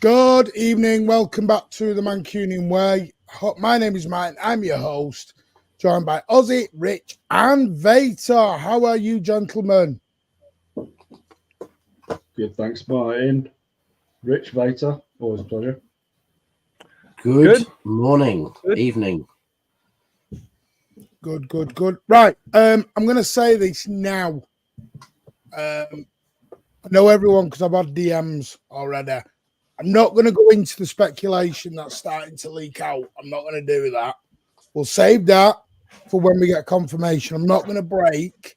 Good evening. Welcome back to the Mancunian Way. My name is Martin. I'm your host, joined by Ozzy, Rich, and Vater. How are you, gentlemen? Good, thanks, Martin. Rich, Vater, always a pleasure. Good morning, evening. Good. Right, I'm going to say this now. I know everyone because I've had DMs already. I'm not going to go into the speculation that's starting to leak out. I'm not going to do that. We'll save that for when we get confirmation. I'm not going to break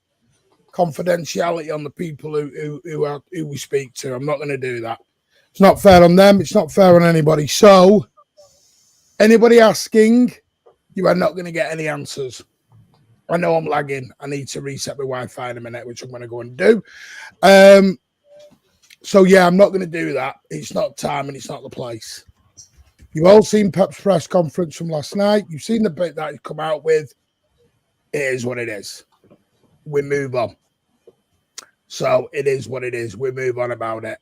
confidentiality on the people who we speak to. I'm not going to do that. It's not fair on them. It's not fair on anybody. So, anybody asking, you are not going to get any answers. I know I'm lagging. I need to reset my Wi-Fi in a minute, which I'm going to go and do. So, yeah, I'm not going to do that. It's not time and it's not the place. You've all seen Pep's press conference from last night. You've seen the bit that he's come out with. It is what it is. We move on. So, it is what it is. We move on about it.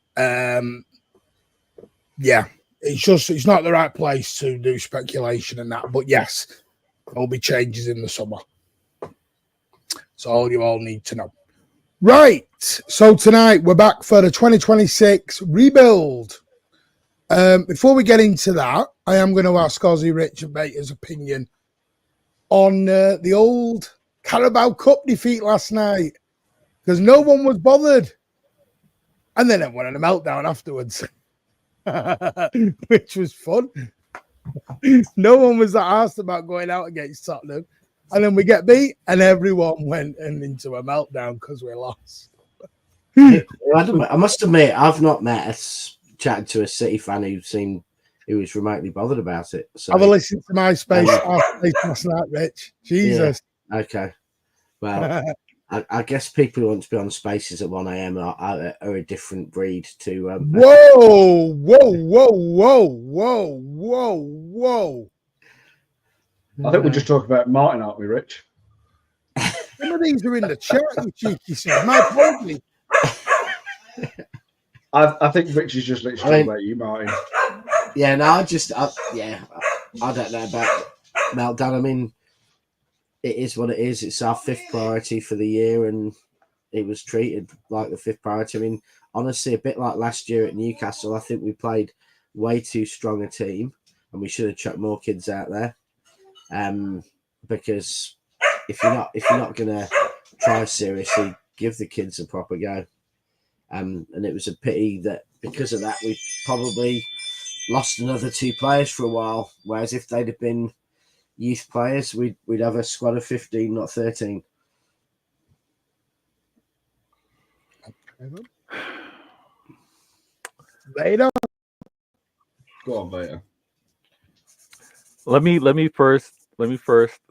Yeah, it's not the right place to do speculation and that. But, yes, there'll be changes in the summer. That's all you all need to know. Right, so tonight we're back for the 2026 rebuild. Before we get into that, I am going to ask Ozzy, Rich, and Bater's opinion on the old Carabao Cup defeat last night, because no one was bothered. And then everyone had a meltdown afterwards, which was fun. No one was that asked about going out against Tottenham. And then we get beat, and everyone went into a meltdown because we lost. I must admit, I've not chatted to a City fan who was remotely bothered about it. So have a listen to my space last night, Rich. Jesus. Yeah, okay. Well, I guess people who want to be on Spaces at 1 a.m. are a different breed to. Whoa! I think we're just talking about Martin, aren't we, Rich? Some of these are in the chat, you cheeky son. My apologies. I think Rich is just literally talking about you, Martin. Yeah, no, I don't know about meltdown. I mean, it is what it is. It's our fifth priority for the year, and it was treated like the fifth priority. I mean, honestly, a bit like last year at Newcastle, I think we played way too strong a team, and we should have chucked more kids out there. Because if you're not gonna try seriously, give the kids a proper go. And it was a pity that because of that we probably lost another 2 players for a while. Whereas if they'd have been youth players, we'd have a squad of 15, not 13. Vader? Go on, Vader. Let me first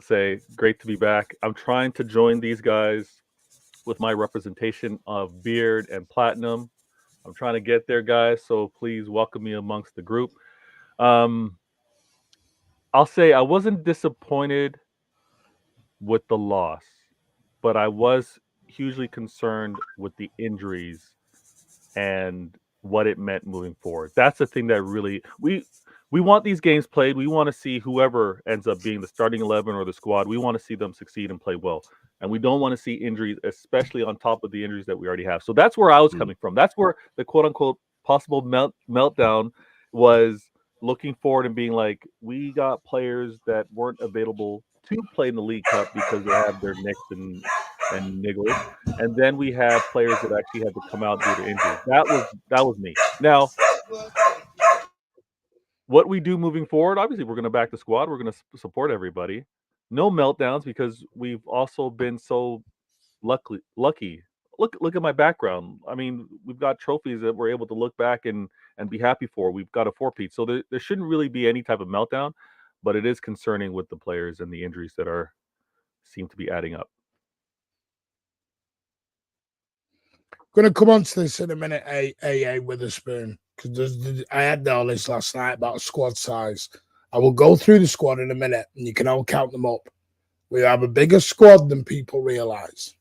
say great to be back. I'm trying to join these guys with my representation of beard and platinum. I'm trying to get there, guys, so please welcome me amongst the group. I'll say I wasn't disappointed with the loss, but I was hugely concerned with the injuries and what it meant moving forward. That's the thing that really we want these games played. We want to see whoever ends up being the starting 11 or the squad. We want to see them succeed and play well. And we don't want to see injuries, especially on top of the injuries that we already have. So that's where I was coming from. That's where the quote-unquote possible meltdown was, looking forward and being like, we got players that weren't available to play in the League Cup because they have their nicks and niggles. And then we have players that actually had to come out due to injuries. That was me. Now, what we do moving forward, obviously, we're going to back the squad. We're going to support everybody. No meltdowns because we've also been so lucky. Look at my background. I mean, we've got trophies that we're able to look back and be happy for. We've got a 4-peat. So there shouldn't really be any type of meltdown, but it is concerning with the players and the injuries that seem to be adding up. Going to come on to this in a minute, AA Witherspoon, because I had all this last night about squad size. I will go through the squad in a minute, and you can all count them up. We have a bigger squad than people realise.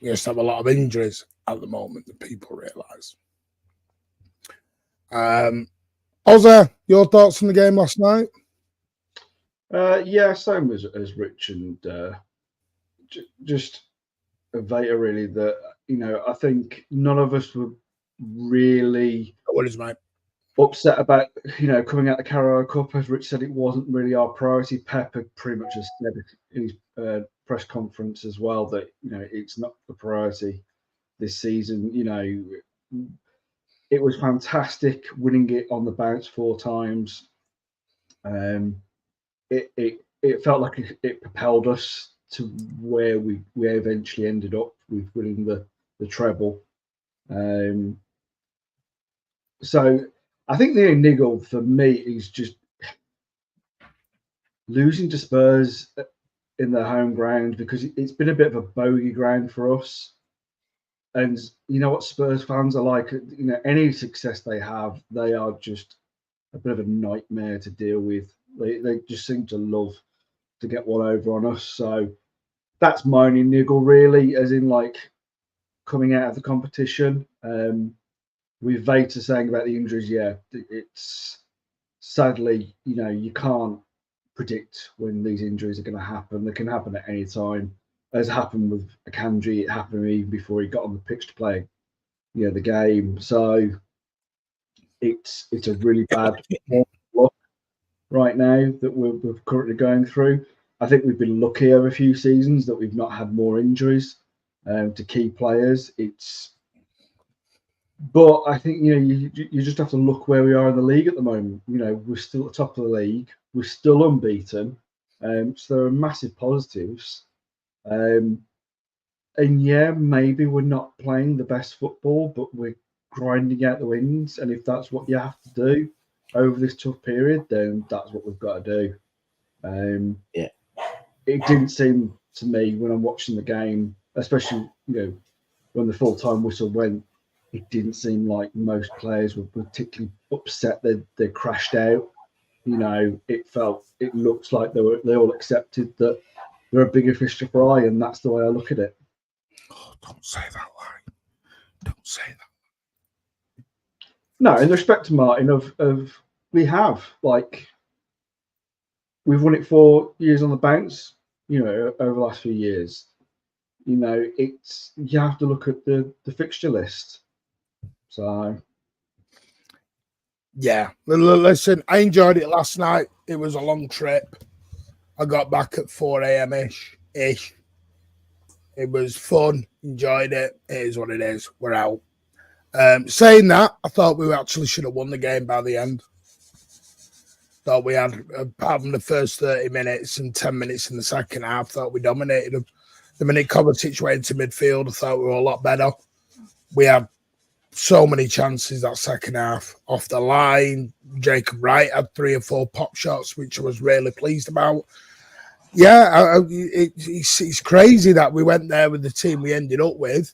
We just have a lot of injuries at the moment than people realise. Ozza, your thoughts on the game last night? Yeah, same as Rich and just a Veta really. That I think none of us were really What is mate? upset about coming out the Carabao Cup. As Rich said, it wasn't really our priority. Pep had pretty much just said in his press conference as well that it's not the priority this season. It was fantastic winning it on the bounce 4 times. It felt like it propelled us to where we eventually ended up with winning the treble. So I think the niggle for me is just losing to Spurs in their home ground, because it's been a bit of a bogey ground for us. And you know what Spurs fans are like. Any success they have, they are just a bit of a nightmare to deal with. They just seem to love to get one over on us. So that's my only niggle, really, as in like coming out of the competition. With Veta saying about the injuries, yeah, it's sadly, you can't predict when these injuries are going to happen. They can happen at any time. As happened with Akanji, it happened even before he got on the pitch to play, the game. So it's a really bad look right now that we're currently going through. I think we've been lucky over a few seasons that we've not had more injuries to key players. But I think you just have to look where we are in the league at the moment. We're still at the top of the league. We're still unbeaten. So there are massive positives. And yeah, maybe we're not playing the best football, but we're grinding out the wins. And if that's what you have to do over this tough period, then that's what we've got to do. Yeah. It didn't seem to me when I'm watching the game, especially when the full-time whistle went, it didn't seem like most players were particularly upset that they crashed out. It looks like they all accepted that they're a bigger fish to fry, and that's the way I look at it. Oh, don't say that line. Don't say that. No, in respect to Martin, of we've won it 4 years on the bounce. Over the last few years, you have to look at the fixture list. So yeah, listen, I enjoyed it last night. It was a long trip. I got back at 4 a.m. ish. It was fun. Enjoyed it. It is what it is. We're out. Saying that, I thought we actually should have won the game by the end. Thought we had, apart from the first 30 minutes and 10 minutes in the second half, thought we dominated them. The minute Kovacic went to midfield, I thought we were a lot better. We had so many chances that second half off the line. Jacob Wright had 3 or 4 pop shots, which I was really pleased about. Yeah, it's crazy that we went there with the team we ended up with.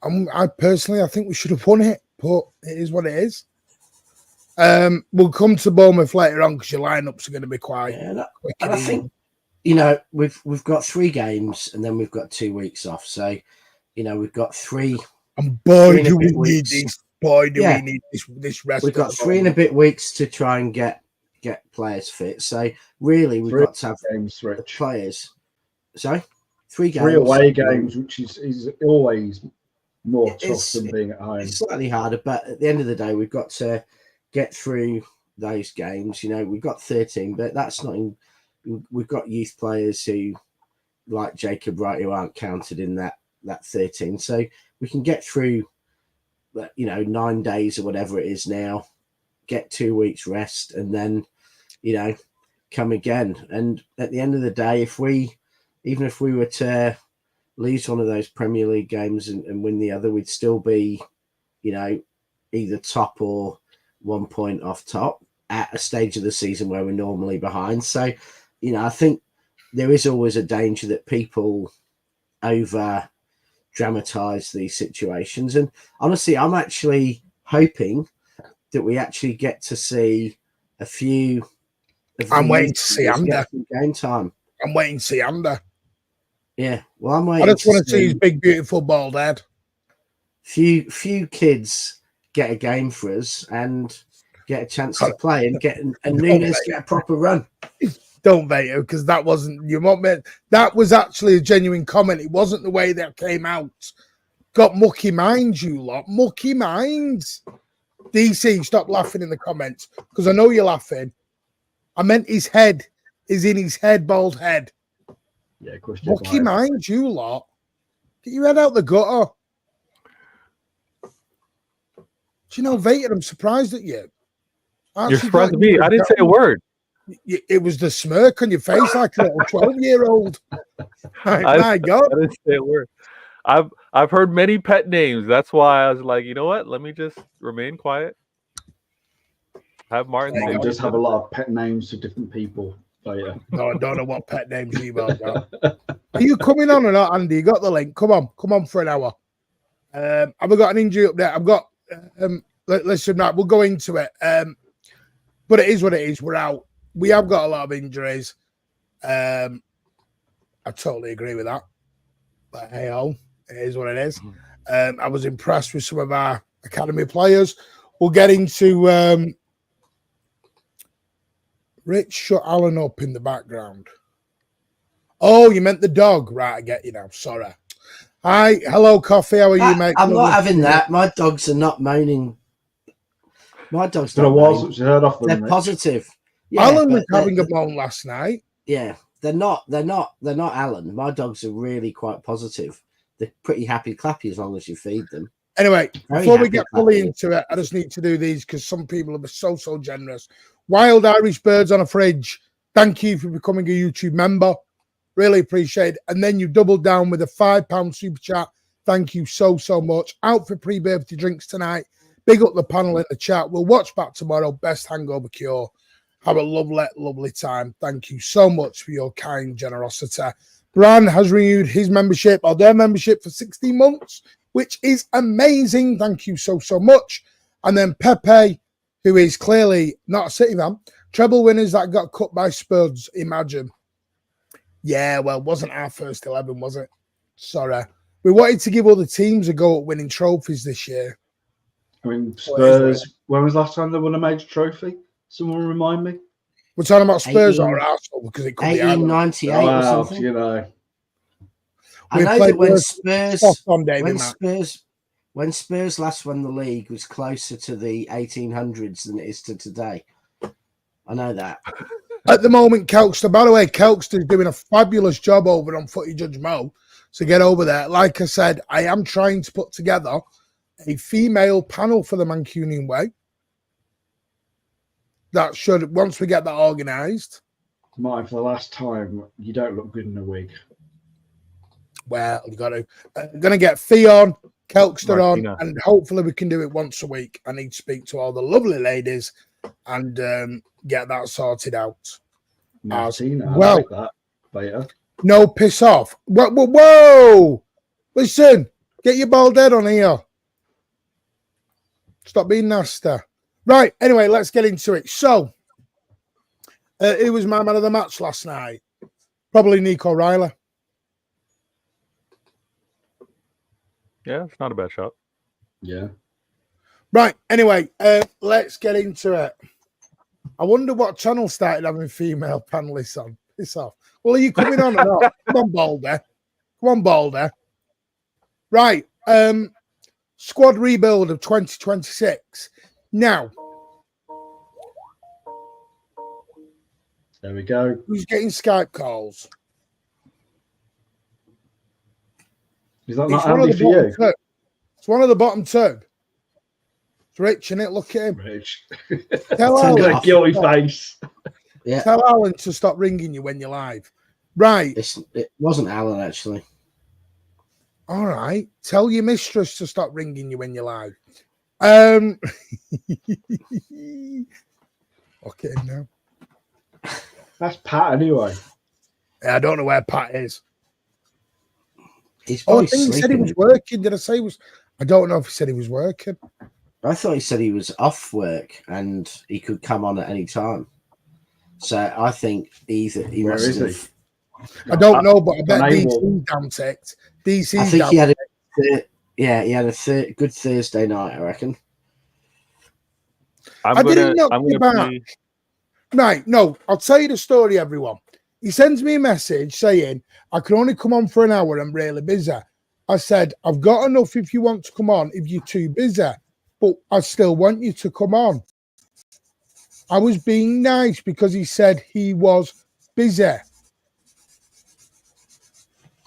I think we should have won it, but it is what it is. We'll come to Bournemouth later on because your lineups are going to be quite quick. And I think we've got 3 games and then we've got 2 weeks off. So we've got 3. And boy, do we need this. Boy, do we need this rest. We've got 3 and a bit weeks to try and get players fit. So really, we've got to have games, Rich. Players. Sorry, 3 games. 3 away games, which is always more tough than being at home. It's slightly harder, but at the end of the day, we've got to get through those games. We've got 13, but that's not. We've got youth players who, like Jacob Wright, who aren't counted in that 13. So we can get through, 9 days or whatever it is now, get 2 weeks rest, and then, come again. And at the end of the day, even if we were to lose one of those Premier League games and win the other, we'd still be, either top or 1 point off top at a stage of the season where we're normally behind. So, I think there is always a danger that people over dramatize these situations. And honestly, I'm actually hoping that we actually get to see a few. I'm waiting to see Ander. Game time. I'm waiting to see Ander. Yeah, well, I'm waiting. I just want to see his big, beautiful bald head. Few kids get a game for us and get a chance to play and get and Nunes get a proper run. Don't bait it, because that wasn't you want me. That was actually a genuine comment. It wasn't the way that came out. Got mucky minds, you lot. Mucky minds. DC, stop laughing in the comments, because I know you're laughing. I meant his head is in his head, bald head. Yeah, question. Mucky minds, you lot. Get your head out the gutter. Do you know, Vader, I'm surprised at you. You're surprised at me. I didn't say a word. It was the smirk on your face like a little 12-year-old. My God. I didn't say a word. I've heard many pet names. That's why I was like, you know what? Let me just remain quiet. Have Martin. I just have a lot of pet names for different people. Later. No, I don't know what pet names you've got. Are you coming on or not, Andy? You got the link. Come on for an hour. Have I got an injury up there? I've got. Listen, right, we'll go into it. But it is what it is. We're out. We have got a lot of injuries. I totally agree with that. But hey, it is what it is. I was impressed with some of our academy players. We'll get into Rich shut Alan up in the background. Oh, you meant the dog. Right, I get you now. Sorry. Hi, hello, Coffee. How are you, mate? I'm not having that. My dogs are not moaning. My dogs don't moan. They're positive. Yeah, Alan was having a moan last night. Yeah, they're not Alan. My dogs are really quite positive. They're pretty happy clappy as long as you feed them. Anyway, before we get fully into it, I just need to do these because some people are so generous. Wild Irish Birds on a Fridge. Thank you for becoming a YouTube member. Really appreciate it. And then you doubled down with a £5 super chat. Thank you so much. Out for pre-birthday drinks tonight. Big up the panel in the chat. We'll watch back tomorrow. Best hangover cure. Have a lovely time. Thank you so much for your kind generosity. Bran has renewed his membership or their membership for 16 months, which is amazing. Thank you so much. And then Pepe, who is clearly not a City fan. Treble winners that got cut by Spurs, imagine. Yeah, well, wasn't our first 11, was it? Sorry. We wanted to give other teams a go at winning trophies this year. I mean, Spurs, when was the last time they won a major trophy? Someone remind me. We're talking about Spurs or Arsenal because it could be 1898 or something. You know. I know that when Spurs last won the league was closer to the 1800s than it is to today. I know that. At the moment, Kelkster, by the way, Kelkster's doing a fabulous job over on Footy Judge Mo. So get over there. Like I said, I am trying to put together a female panel for the Mancunian way. That should, once we get that organised. Martin, for the last time, you don't look good in a wig. Well, you got to. Going to get Theon, Kelkster on, and hopefully we can do it once a week. I need to speak to all the lovely ladies and get that sorted out. Martina, well, I like that. Later. No, piss off. Whoa! Listen, get your bald head on here. Stop being nasty. Right, anyway, let's get into it. So, who was my man of the match last night? Probably Nico Riley. Yeah, it's not a bad shot. Yeah. Right, anyway, let's get into it. I wonder what channel started having female panelists on. Piss off. Well, are you coming on or not? Come on, Balder. Right, squad rebuild of 2026. Now, there we go. Who's getting Skype calls? Is that not handy for you? Two. It's one of the bottom two. It's Rich, innit? Look at him. Rich. Tell Alan, a guilty face. Yeah. Tell Alan to stop ringing you when you're live. Right. It wasn't Alan, actually. All right. Tell your mistress to stop ringing you when you're live. Okay, now. That's Pat anyway. I don't know where Pat is. He's I think he said he was working. Did I say he was? I don't know if he said he was working. I thought he said he was off work and he could come on at any time. So I think either he Where must is have. He? I don't know, but I bet DC's damn ticked. DC's I think he had a good Thursday night, I reckon. I didn't knock I'm you gonna back. be Right, no, I'll tell you the story, everyone. He sends me a message saying, I can only come on for an hour, I'm really busy. I said, I've got enough if you want to come on, if you're too busy, but I still want you to come on. I was being nice because he said he was busy.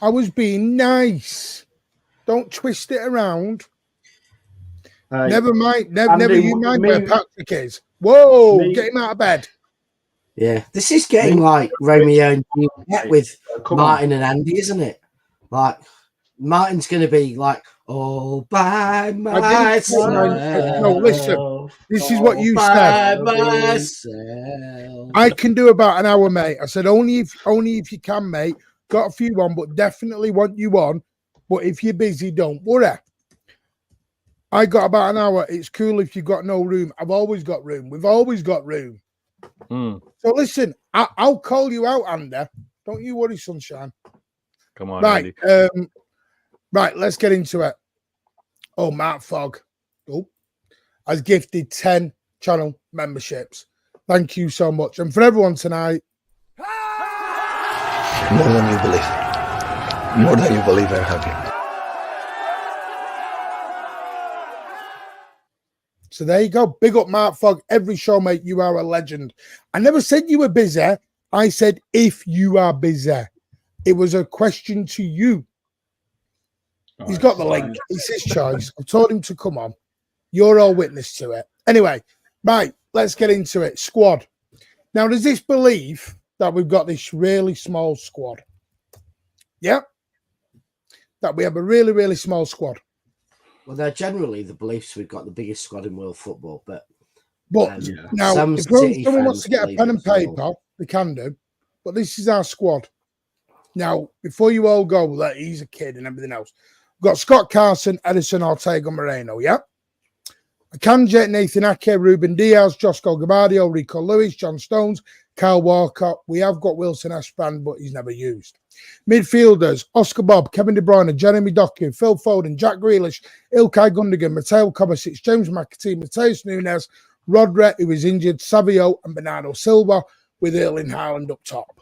I was being nice. Don't twist it around. Never mind. Never Andy, you mind me- where Patrick is. Whoa, me- get him out of bed. Yeah, this is getting Me- like Romeo and Juliet with Come Martin and Andy, isn't it? Like Martin's going to be like, all by myself. No, listen. This is what you by said. myself. I can do about an hour, mate. I said only if you can, mate. Got a few on, but definitely want you on. But if you're busy, don't worry. I got about an hour. It's cool if you've got no room. I've always got room. We've always got room. So listen, I'll call you out, Andy. Don't you worry, sunshine. come on, Right. Andy. Right, let's get into it. Oh, Matt Fogg has gifted 10 channel memberships. Thank you so much. And for everyone tonight, more than you believe. More than you believe, I'm happy. so there you go. Big up Mark Fogg. Every show, mate, you are a legend. I never said you were busy. I said if you are busy. It was a question to you. He's got the link. It's his choice. I've told him to come on. You're all witness to it. Anyway, right, let's get into it. Squad. Now, there's this belief that we've got this really small squad. Yeah? That we have a really, really small squad. Well, they're generally the beliefs we've got the biggest squad in world football, but now, some if City someone wants fans to get a believe pen and it's small. paper, they can do. But this is our squad. Now, before you all go, that he's a kid and everything else, we've got Scott Carson, Edison, Ortega, Moreno, yeah? Akanji, Nathan Ake, Ruben Diaz, Josco Gabardio, Rico Lewis, John Stones, Kyle Walker. We have got Wilson Ashbrand, but he's never used. Midfielders, Oscar Bob, Kevin De Bruyne, Jeremy Doku, Phil Foden, Jack Grealish, Ilkay Gundogan, Mateo Kovacic, James McAtee, Mateus Nunes, Rodri, who is injured, Savio, and Bernardo Silva, with Erling Haaland up top.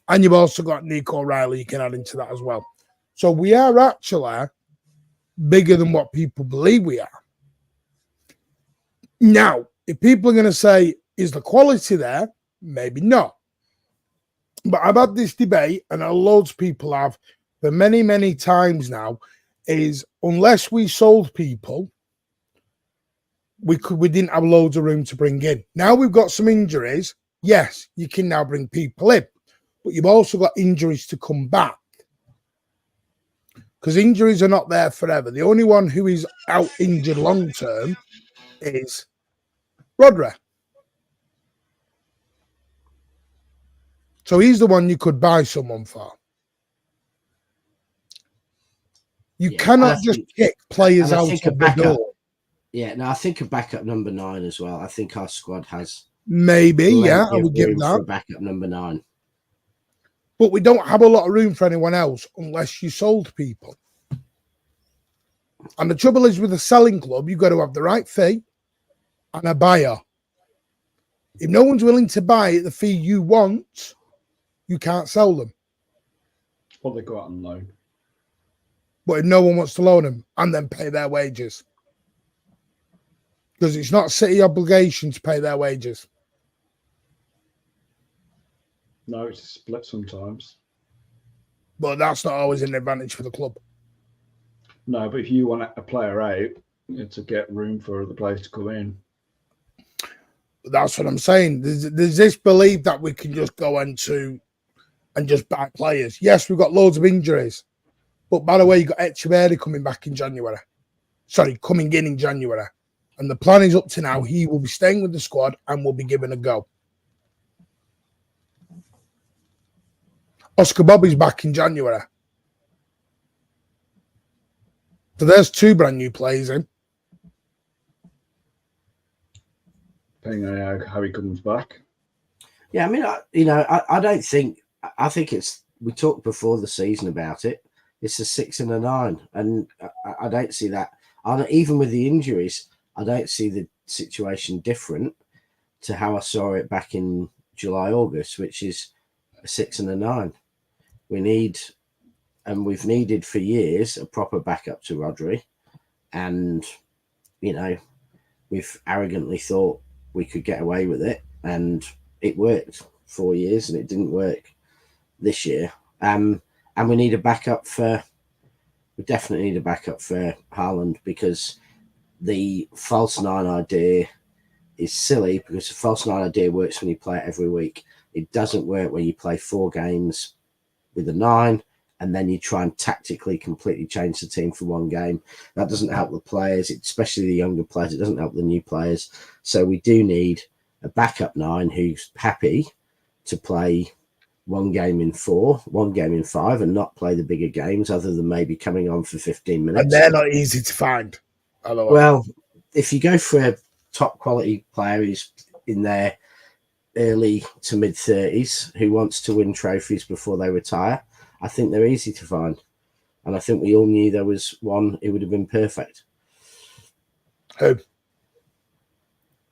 And you've also got Nico Riley you can add into that as well. So we are actually bigger than what people believe we are. Now, if people are going to say, is the quality there? Maybe not. But I've had this debate, and loads of people have, for many, many times now, is unless we sold people, we didn't have loads of room to bring in. Now we've got some injuries. Yes, you can now bring people in, but you've also got injuries to come back. Because injuries are not there forever. The only one who is out injured long term is Rodri. So he's the one you could buy someone for. You cannot just kick players out of the door. Yeah, no, I think a backup number 9 as well. I think our squad has maybe, yeah, I would give room that. for a backup number 9. But we don't have a lot of room for anyone else unless you sold people. And the trouble is with a selling club, you've got to have the right fee and a buyer. If no one's willing to buy at the fee you want, you can't sell them. What they go out on loan. But if no one wants to loan them and then pay their wages. Because it's not City obligation to pay their wages. No, it's a split sometimes. But that's not always an advantage for the club. No, but if you want a player out, you have to get room for the players to come in. But that's what I'm saying. There's this belief that we can just go into and just buy players. Yes, we've got loads of injuries. But by the way, you've got Echeverri coming back in January. Sorry, coming in January. And the plan is up to now, he will be staying with the squad and will be given a go. Oscar Bobby's back in January. So there's 2 brand new players in. Depending on how he comes back. Yeah, I mean, I don't think. I think it's. We talked before the season about it. It's a 6 and a 9, and I don't see that. Even with the injuries, I don't see the situation different to how I saw it back in July, August, which is a 6 and a 9. We need, and we've needed for years, a proper backup to Rodri. And, you know, we've arrogantly thought we could get away with it. And it worked 4 years and it didn't work this year. And we need a backup we definitely need a backup for Haaland, because the false 9 idea is silly, because the false 9 idea works when you play it every week. It doesn't work when you play 4 games with a 9 and then you try and tactically completely change the team for 1 game. That doesn't help the players, especially the younger players. It doesn't help the new players. So we do need a backup 9 who's happy to play 1 game in 4, 1 game in 5, and not play the bigger games, other than maybe coming on for 15 minutes. And they're not easy to find. Well, if you go for a top quality player who's in their early to mid 30s who wants to win trophies before they retire, I think they're easy to find. And I think we all knew there was one who would have been perfect. Who?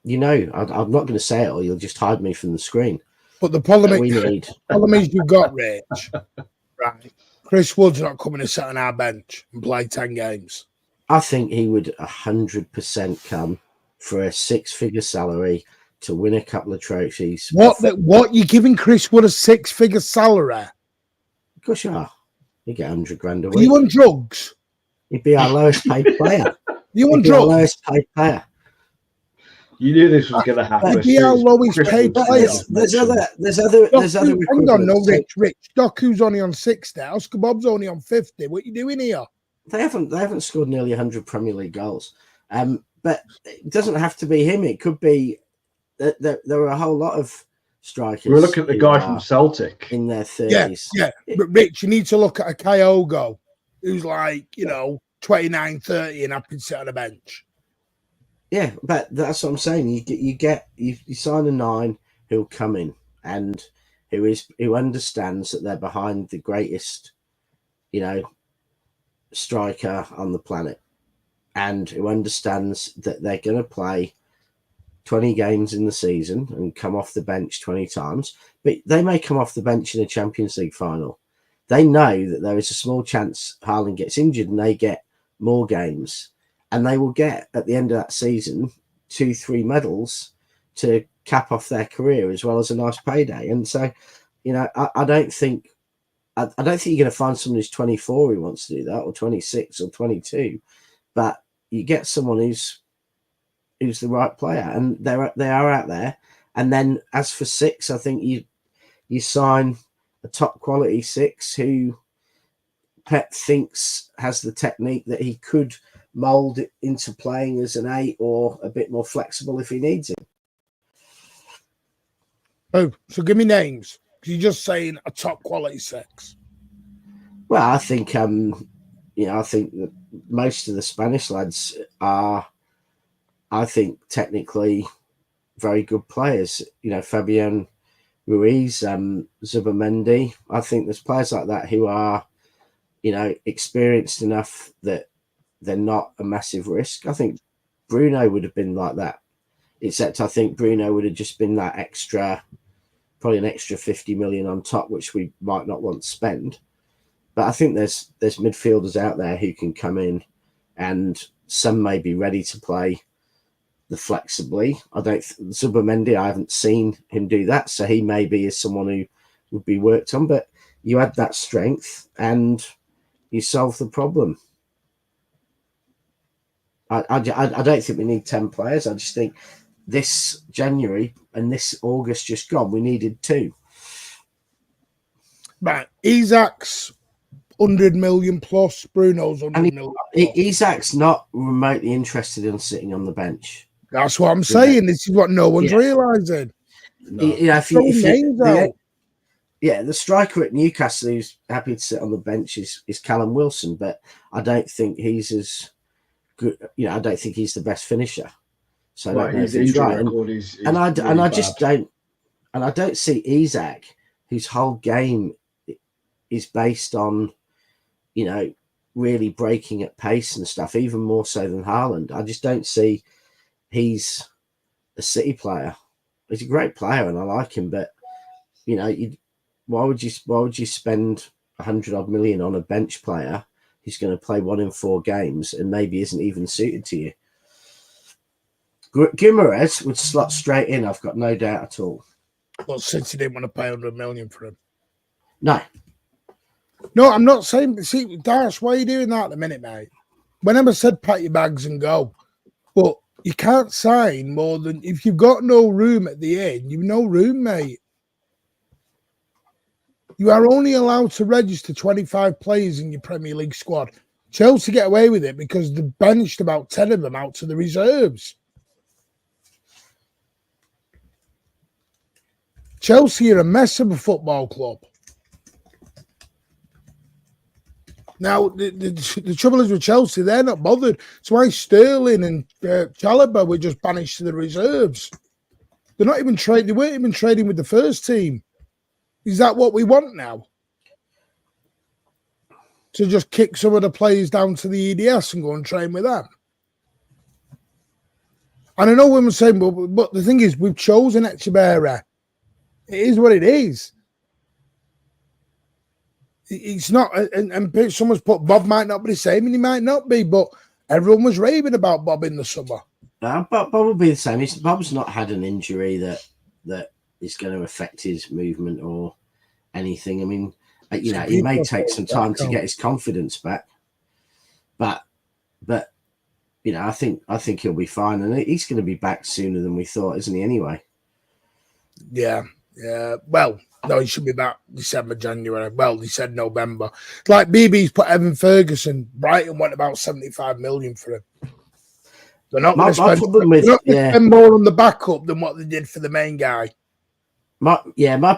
You know, I'm not going to say it, or you'll just hide me from the screen. But the problem is you've got, Rich, right? Chris Wood's not coming to sit on our bench and play 10 games. I think he would 100% come for a 6-figure salary to win a couple of trophies. What? You're giving Chris Wood a 6-figure salary? Of course you are. You get 100 grand a Are week. you on drugs? He'd be our lowest paid player. You on He'd be our drugs? lowest paid player. You knew this was going to happen. He'd be our lowest paid player. There's other Hang on, no, equivalents. Rich. Doku's only on 60. Oscar Bob's only on 50. What are you doing here? They haven't scored nearly 100 Premier League goals. But it doesn't have to be him. It could be that there are a whole lot of strikers. We're looking at the guy from Celtic in their 30s. Yeah. But Rich, you need to look at a Kyogo who's like, 29, 30 and happy to sit on a bench. Yeah, but that's what I'm saying. You sign a 9 who'll come in and who understands that they're behind the greatest, striker on the planet, and who understands that they're going to play 20 games in the season and come off the bench 20 times, but they may come off the bench in a Champions League final. They know that there is a small chance Haaland gets injured and they get more games, and they will get at the end of that season 2-3 medals to cap off their career, as well as a nice payday. And so, I don't think you're going to find someone who's 24 who wants to do that, or 26 or 22, but you get someone who's the right player, and they are out there. And then as for 6, I think you sign a top quality 6 who Pep thinks has the technique that he could mould it into playing as an 8 or a bit more flexible if he needs it. Oh, so give me names. You're just saying a top quality 6. Well, I think I think that most of the Spanish lads are, I think, technically very good players. Fabian Ruiz, Zubimendi. I think there's players like that who are, experienced enough that they're not a massive risk. I think Bruno would have been like that, except I think Bruno would have just been that extra, probably an extra 50 million on top, which we might not want to spend. But I think there's midfielders out there who can come in, and some may be ready to play the flexibly. Zubimendi, I haven't seen him do that, so he maybe is someone who would be worked on. But you add that strength and you solve the problem. I don't think we need 10 players. I just think this January and this August just gone, we needed 2. Right, Isaac's 100 million plus, Bruno's 100 million plus. Isaac's not remotely interested in sitting on the bench. That's what I'm saying. This is what no one's realising. No. The striker at Newcastle who's happy to sit on the bench is Callum Wilson, but I don't think he's as good. I don't think he's the best finisher. So I don't know if he's right. And I don't see Isak, whose whole game is based on, really breaking at pace and stuff, even more so than Haaland. I just don't see he's a City player. He's a great player, and I like him. But why would you spend 100-odd million on a bench player who's going to play 1 in 4 games and maybe isn't even suited to you? Guimaraes would slot straight in. I've got no doubt at all. But City didn't want to pay 100 million for him. No, I'm not saying. See, Dash, why are you doing that at the minute, mate? Whenever I said pack your bags and go, but you can't sign more than if you've got no room at the end. You've no room, mate. You are only allowed to register 25 players in your Premier League squad. Chelsea get away with it because they benched about 10 of them out to the reserves. Chelsea are a mess of a football club. Now, the trouble is with Chelsea, they're not bothered. That's why Sterling and Chalobah were just banished to the reserves. They're not even trading. They weren't even trading with the first team. Is that what we want now? To just kick some of the players down to the EDS and go and train with them? And I know women saying, but the thing is, we've chosen Echeverri. It is what it is. It's not, and someone's put Bob might not be the same, and he might not be, but everyone was raving about Bob in the summer. Bob will be the same. Bob's not had an injury that is going to affect his movement or anything. I mean, he may take some time to get his confidence back, but I think he'll be fine, and he's going to be back sooner than we thought, isn't he? Anyway. Yeah. Well, no, he should be back December, January. Well, he said November. Like BB's put Evan Ferguson. Brighton went about 75 million for him. They're not going to spend more on the backup than what they did for the main guy. My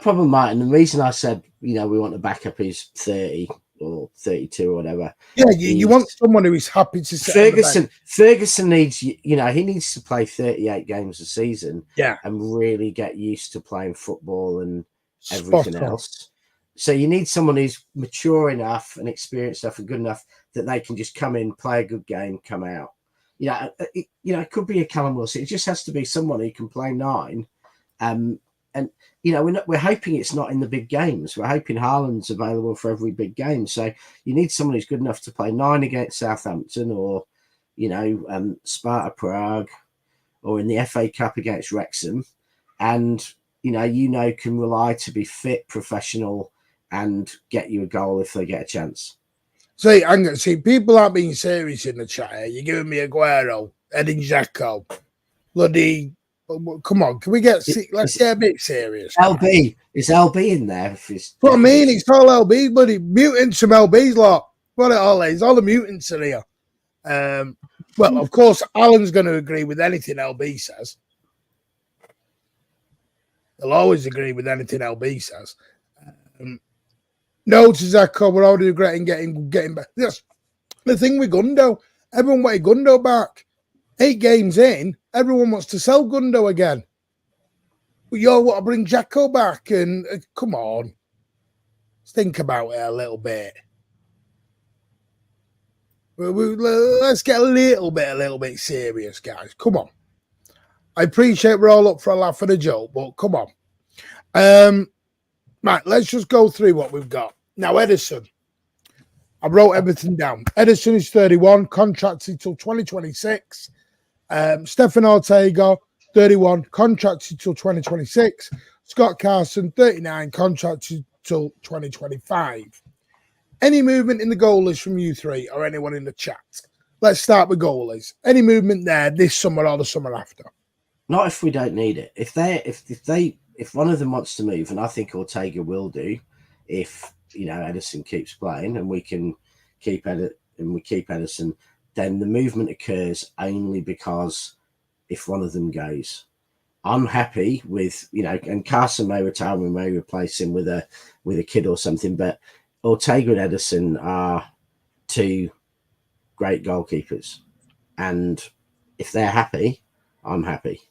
problem, Martin, the reason I said, we want a backup is 30 or 32 or whatever. Yeah, you want someone who is happy to sit Ferguson needs, he needs to play 38 games a season and really get used to playing football and everything else. So you need someone who's mature enough and experienced enough and good enough that they can just come in, play a good game, come out. It could be a Callum Wilson. It just has to be someone who can play 9. We're hoping it's not in the big games. We're hoping Haaland's available for every big game. So you need someone who's good enough to play 9 against Southampton or, Sparta Prague or in the FA Cup against Wrexham. And, can rely to be fit, professional and get you a goal if they get a chance. See, people aren't being serious in the chat here. You're giving me Aguero, Edin Dzeko, bloody... Come on, can we let's get a bit serious. LB. Is LB in there? What I mean, it's all LB, buddy. Mutants from LB's lot. What it all is. All the mutants are here. Well, of course, Alan's going to agree with anything LB says. He'll always agree with anything LB says. No to Zeko, we're already regretting getting back. Yes, the thing with Gundo, everyone wanted Gundo back. 8 games in, everyone wants to sell Gundo again. But you all want to bring Jacko back, and come on. Let's think about it a little bit. Let's get a little bit serious, guys. Come on. I appreciate we're all up for a laugh and a joke, but come on. Right, let's just go through what we've got. Now, Edison. I wrote everything down. Edison is 31, contracted till 2026. Stefan Ortega, 31, contracted till 2026. Scott Carson, 39, contracted till 2025. Any movement in the goalies from you three or anyone in the chat? Let's start with goalies. Any movement there this summer or the summer after? Not if we don't need it. If one of them wants to move, and I think Ortega will do, if Edison keeps playing and we can keep Edison, then the movement occurs only because if one of them goes. I'm happy with, and Carson may retire, we may replace him with a kid or something, but Ortega and Edison are 2 great goalkeepers. And if they're happy, I'm happy.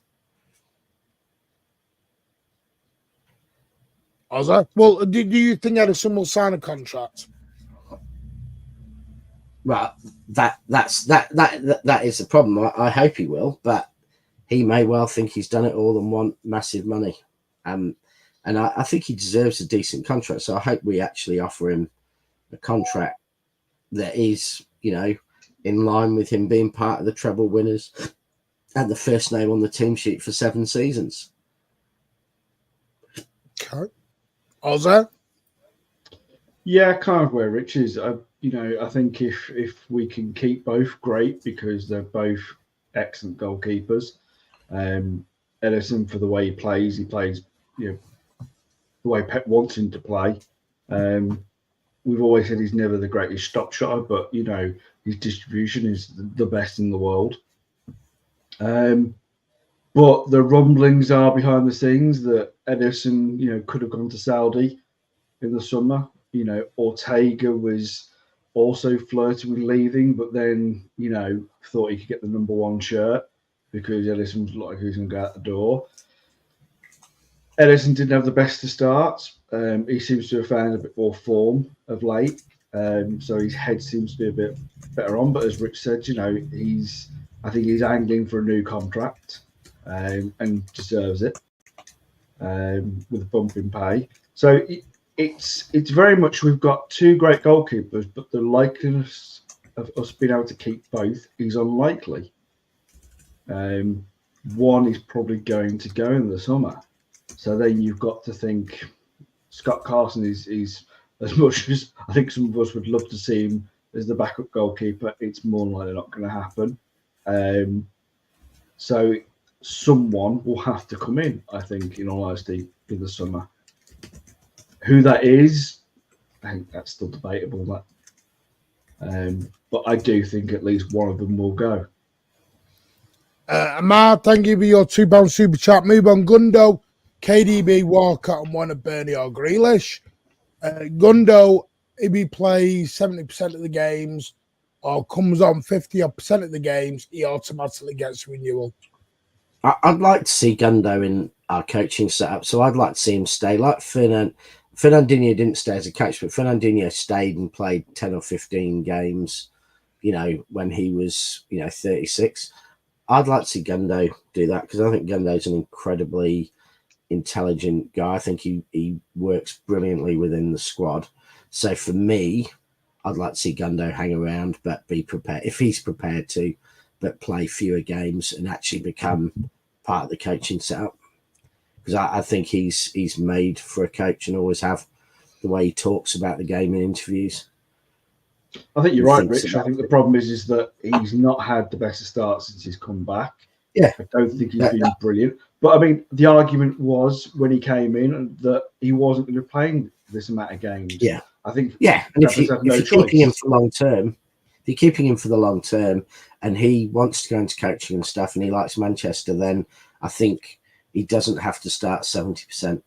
Well, do you think Edison will sign a contract? Well, that is the problem. I hope he will, but he may well think he's done it all and want massive money. And I think he deserves a decent contract. So I hope we actually offer him a contract that is, you know, in line with him being part of the treble winners and the first name on the team sheet for 7 seasons. Okay. Ozzy? Yeah, kind of where Rich is. I think if we can keep both, great, because they're both excellent goalkeepers. Edison, for the way he plays, the way Pep wants him to play. We've always said he's never the greatest stop shotter, but his distribution is the best in the world. But the rumblings are behind the scenes that Edison, could have gone to Saudi in the summer. Ortega was also flirting with leaving, but then, thought he could get the number 1 shirt because Edison was like who's going to go out the door. Edison didn't have the best of starts. He seems to have found a bit more form of late. So his head seems to be a bit better on. But as Rich said, I think he's angling for a new contract and deserves it with a bump in pay. So it's very much we've got 2 great goalkeepers, but the likeliness of us being able to keep both is unlikely. One is probably going to go in the summer. So then you've got to think Scott Carson is as much as I think some of us would love to see him as the backup goalkeeper, it's more likely not going to happen. So someone will have to come in, I think, in all honesty, in the summer. Who that is, I think that's still debatable. But I do think at least one of them will go. Amar, thank you for your £2 super chat. Move on, Gundo, KDB, Walcott, and one of Burnley or Grealish. Gundo, if he plays 70% of the games or comes on 50% of the games, he automatically gets renewal. I'd like to see Gundo in our coaching setup, so I'd like to see him stay. Like Fernandinho didn't stay as a coach, but Fernandinho stayed and played 10 or 15 games, when he was, 36. I'd like to see Gundo do that because I think Gundo's an incredibly intelligent guy. I think he works brilliantly within the squad. So for me, I'd like to see Gundo hang around, but be prepared if he's prepared to, but play fewer games and actually become part of the coaching setup. Because I think he's made for a coach and always have the way he talks about the game in interviews. I think you're right, Rich. I think the problem is that he's not had the best of starts since he's come back. Yeah. I don't think he's been brilliant. But I mean, the argument was when he came in that he wasn't going to be playing this amount of games. Yeah. I think. Yeah. And if you're keeping him for long term, if you're keeping him for the long term and he wants to go into coaching and stuff and he likes Manchester, then I think he doesn't have to start 70%.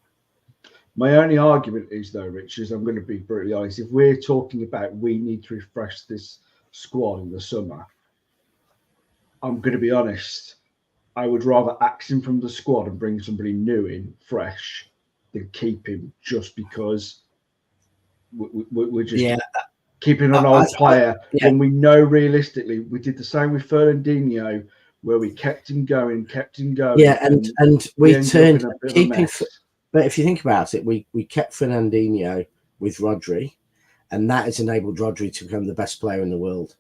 My only argument is, though, Rich, is I'm going to be brutally honest. If we're talking about we need to refresh this squad in the summer, I'm going to be honest. I would rather axe him from the squad and bring somebody new in, fresh, than keep him just because we're just keeping an old player when we know realistically we did the same with Fernandinho, where we kept him going. Yeah, and we turned keeping. But if you think about it, we kept Fernandinho with Rodri, and that has enabled Rodri to become the best player in the world.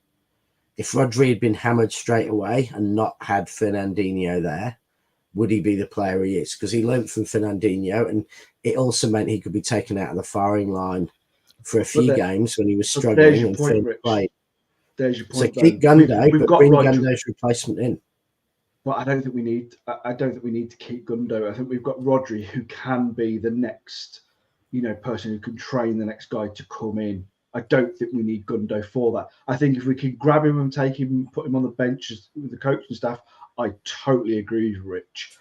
If Rodri had been hammered straight away and not had Fernandinho there, would he be the player he is? Because he learned from Fernandinho, and it also meant he could be taken out of the firing line for a few games when he was struggling and third play. There's your point. So keep Gundo, but bring Gundo's replacement in. But I don't think we need. I don't think we need to keep Gundo. I think we've got Rodri, who can be the next, person who can train the next guy to come in. I don't think we need Gundo for that. I think if we can grab him and take him, put him on the bench with the coaching staff, I totally agree with Rich.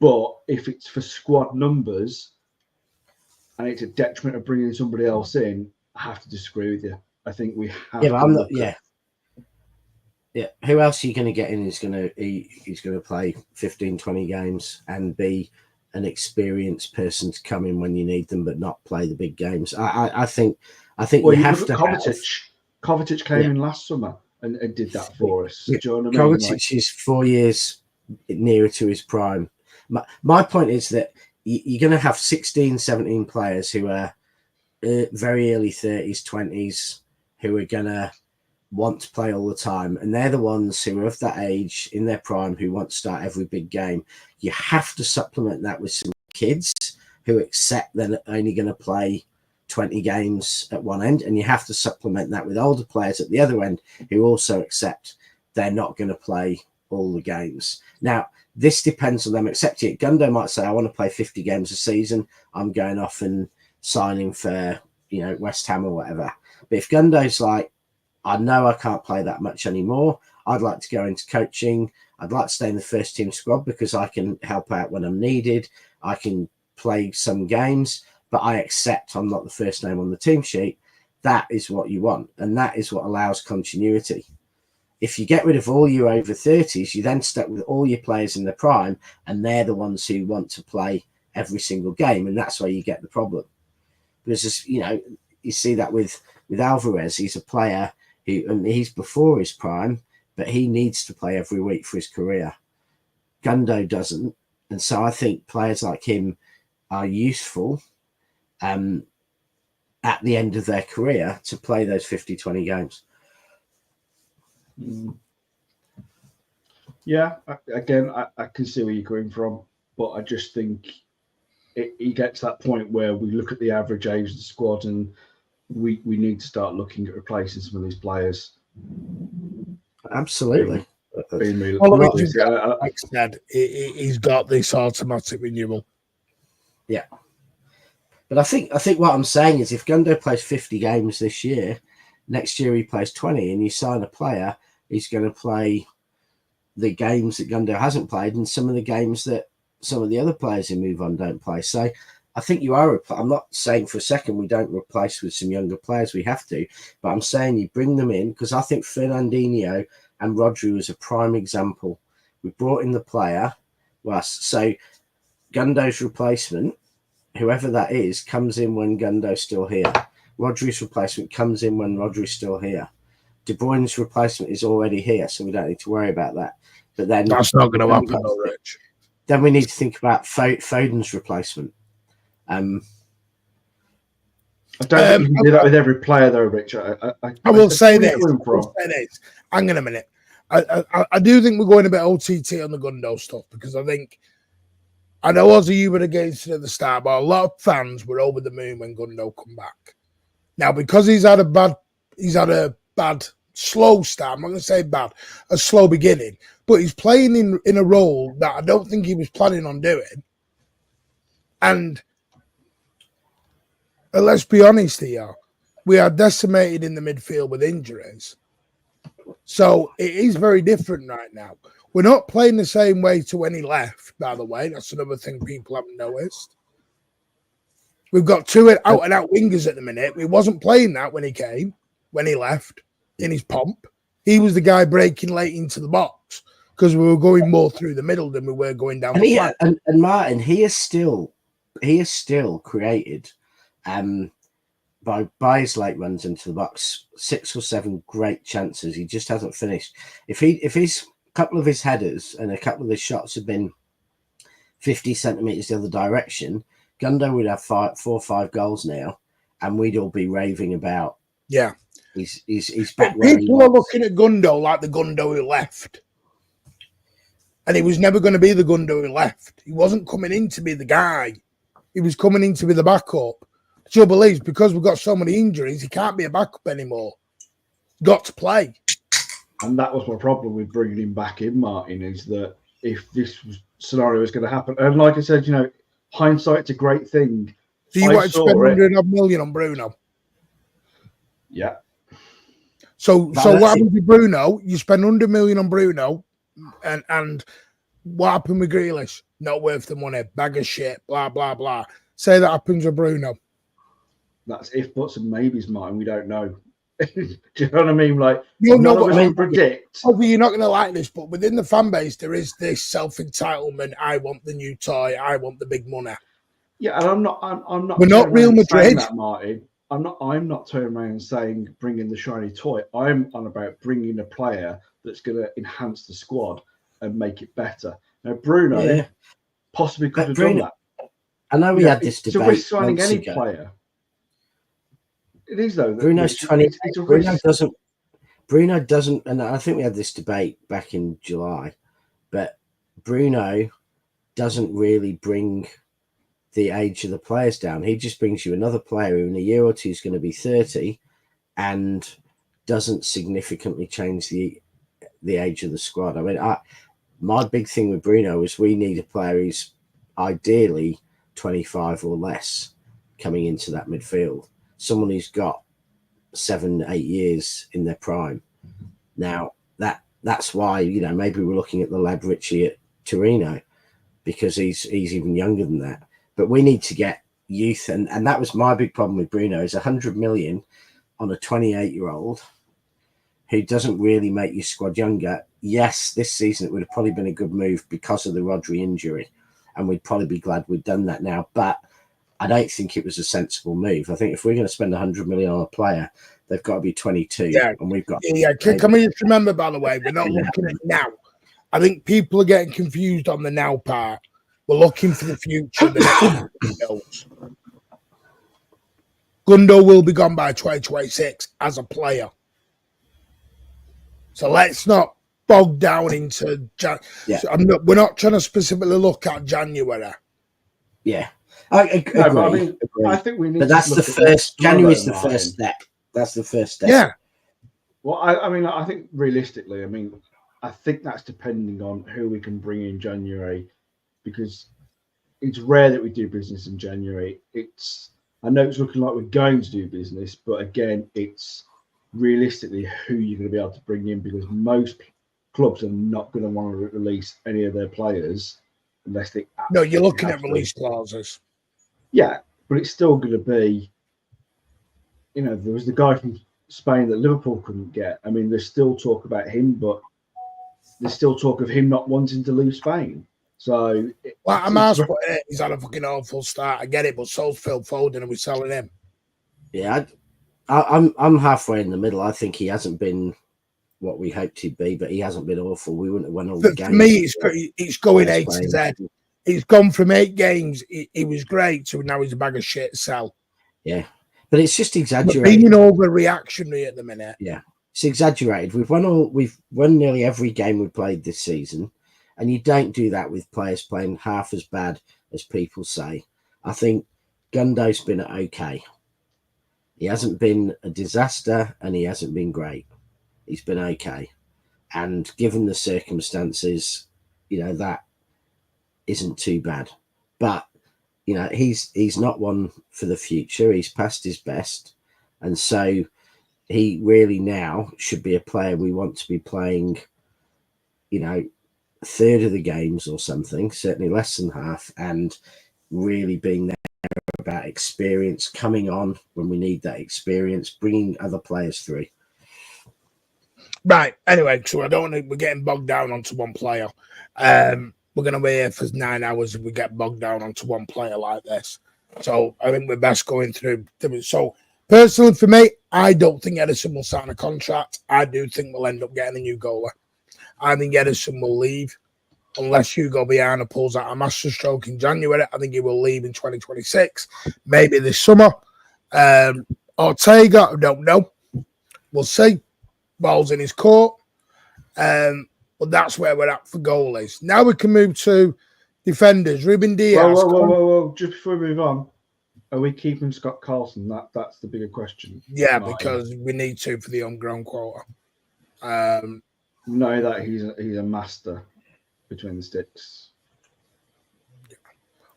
But if it's for squad numbers and it's a detriment of bringing somebody else in, I have to disagree with you. I think we have. Yeah, but I'm not. Yeah. Who else are you going to get in? He's going to play 15, 20 games and be an experienced person to come in when you need them, but not play the big games. I think we have to. Kovacic came in last summer and did that for us. Do you know what I mean? Kovacic is 4 years nearer to his prime. My point is that you're going to have 16, 17 players who are very early 30s, 20s, who are going to want to play all the time. And they're the ones who are of that age in their prime who want to start every big game. You have to supplement that with some kids who accept they're only going to play 20 games at one end. And you have to supplement that with older players at the other end who also accept they're not going to play all the games. Now, this depends on them accepting it. Gundo might say, I want to play 50 games a season. I'm going off and signing for, West Ham or whatever. But if Gundo's like, I know I can't play that much anymore. I'd like to go into coaching. I'd like to stay in the first team squad because I can help out when I'm needed. I can play some games, but I accept I'm not the first name on the team sheet. That is what you want. And that is what allows continuity. If you get rid of all your over 30s, you're then stuck with all your players in the prime, and they're the ones who want to play every single game. And that's where you get the problem. Because, you see that with Alvarez. He's a player and he's before his prime, but he needs to play every week for his career. Gundo doesn't. And so I think players like him are useful at the end of their career to play those 50, 20 games. Yeah, I can see where you're coming from, but I just think you get to that point where we look at the average age of the squad and we need to start looking at replacing some of these players. Absolutely. Like said, he's got this automatic renewal. Yeah. But I think what I'm saying is if Gundo plays 50 games this year, next year he plays 20 and you sign a player, he's going to play the games that Gundo hasn't played and some of the games that some of the other players who move on don't play. So I think you are. I'm not saying for a second we don't replace with some younger players. We have to. But I'm saying you bring them in because I think Fernandinho and Rodri was a prime example. We brought in the player. So Gundo's replacement, whoever that is, comes in when Gundo's still here. Rodri's replacement comes in when Rodri's still here. De Bruyne's replacement is already here, so we don't need to worry about that. But then that's not going to happen, though, Rich. Then we need to think about Foden's replacement. I don't think you can do that with every player, though, Rich. I will say this. Hang on a minute. I do think we're going a bit OTT on the Gundo stuff because I know Ozzy, you were against it at the start, but a lot of fans were over the moon when Gundo come back. Now, because he's had a bad slow start. I'm not going to say bad, a slow beginning, but he's playing in a role that I don't think he was planning on doing. And let's be honest here, we are decimated in the midfield with injuries. So it is very different right now. We're not playing the same way to when he left, by the way. That's another thing people haven't noticed. We've got two out-and-out wingers at the minute. We wasn't playing that when he left, in his pomp. He was the guy breaking late into the box because we were going more through the middle than we were going down the flank. And Martin, he is still created by his late runs into the box 6 or 7 great chances. He just hasn't finished. If his couple of his headers and a couple of his shots had been 50 centimeters the other direction, Gundo would have 4 or 5 goals now, and we'd all be raving about. Yeah, he's back. People are looking at Gundo like the Gundo who left, and he was never going to be the Gundo who left. He wasn't coming in to be the guy. He was coming in to be the backup. The trouble is, because we've got so many injuries, he can't be a backup anymore. He's got to play. And that was my problem with bringing him back in, Martin, is that if this scenario was going to happen, and like I said, hindsight's a great thing. So you want to spend 100 million on Bruno? Yeah. So what happened with Bruno? You spend 100 million on Bruno, and what happened with Grealish? Not worth the money. Bag of shit. Blah blah blah. Say that happens with Bruno. That's if, buts, and maybes, Martin. We don't know. Do you know what I mean? Like, you know what I mean? Predict. Obviously, you're not going to like this, but within the fan base, there is this self-entitlement. I want the new toy. I want the big money. Yeah, and I'm not. We're not Real Madrid, that, Martin. I'm not turning around and saying bring in the shiny toy. I'm on about bringing a player that's going to enhance the squad. and make it better. Now, Bruno Yeah. possibly could But have Bruno- done that. I know we Yeah, had this it's a debate risk signing months any ago. player. It is though. Bruno's it's 20. It's a Bruno risk. doesn't, and I think we had this debate back in July, but Bruno doesn't really bring the age of the players down. He just brings you another player who in a year or two is going to be 30 and doesn't significantly change the age of the squad. I mean, my big thing with Bruno is we need a player who's ideally 25 or less coming into that midfield. Someone who's got 7-8 years in their prime. Now that's why, you know, maybe we're looking at the lad Richie at Torino because he's even younger than that. But we need to get youth, and that was my big problem with Bruno is 100 million on a 28-year-old who doesn't really make your squad younger. Yes, this season it would have probably been a good move because of the Rodri injury, and we'd probably be glad we'd done that now. But I don't think it was a sensible move. I think if we're going to spend 100 million on a player, they've got to be 22. Yeah, and we've got. Yeah. Can we just remember, by the way, we're not looking at now. I think people are getting confused on the now part. We're looking for the future. The next Gundo will be gone by 2026 as a player. So let's not bog down into. Yeah. So we're not trying to specifically look at January. Yeah. I agree. No, but I mean, I think we need. But that's the first. January's the first step. That's the first step. Yeah. Well, I mean, I think realistically, I think that's depending on who we can bring in January, because it's rare that we do business in January. I know it's looking like we're going to do business, but again, it's realistically who you're going to be able to bring in, because most clubs are not going to want to release any of their players unless they. No, you're looking at release clauses. Yeah, but it's still going to be. You know, there was the guy from Spain that Liverpool couldn't get. I mean, there's still talk about him, but there's still talk of him not wanting to leave Spain. So, he's had a fucking awful start. I get it, but so's Phil Foden, and we're selling him. Yeah, I'm halfway in the middle. I think he hasn't been what we hoped he'd be, but he hasn't been awful. We wouldn't have won all the games. For me, it's going A to Z. He's gone from 8 games. He was great to now he's a bag of shit. Sell. Yeah, but it's just exaggerated. Being overreactionary at the minute. Yeah, it's exaggerated. We've won nearly every game we played this season. And you don't do that with players playing half as bad as people say. I think Gundo's been okay. He hasn't been a disaster and he hasn't been great. He's been okay. And given the circumstances, you know, that isn't too bad. But, you know, he's not one for the future. He's past his best. And so he really now should be a player we want to be playing, you know, a third of the games or something, certainly less than half, and really being there about experience, coming on when we need that experience, bringing other players through. Right. Anyway, so we're getting bogged down onto one player. We're going to be here for 9 hours if we get bogged down onto one player like this. So I think we're best going through. So personally, for me, I don't think Edison will sign a contract. I do think we'll end up getting a new goalie. I think Edison will leave unless Hugo Viana pulls out a masterstroke in January. I think he will leave in 2026, maybe this summer. Ortega, I don't know. We'll see. Ball's in his court. But that's where we're at for goalies. Now we can move to defenders. Ruben Diaz. Whoa. Just before we move on, are we keeping Scott Carlson? That's the bigger question. Yeah, because we need to for the homegrown quota. Know that he's a master between the sticks.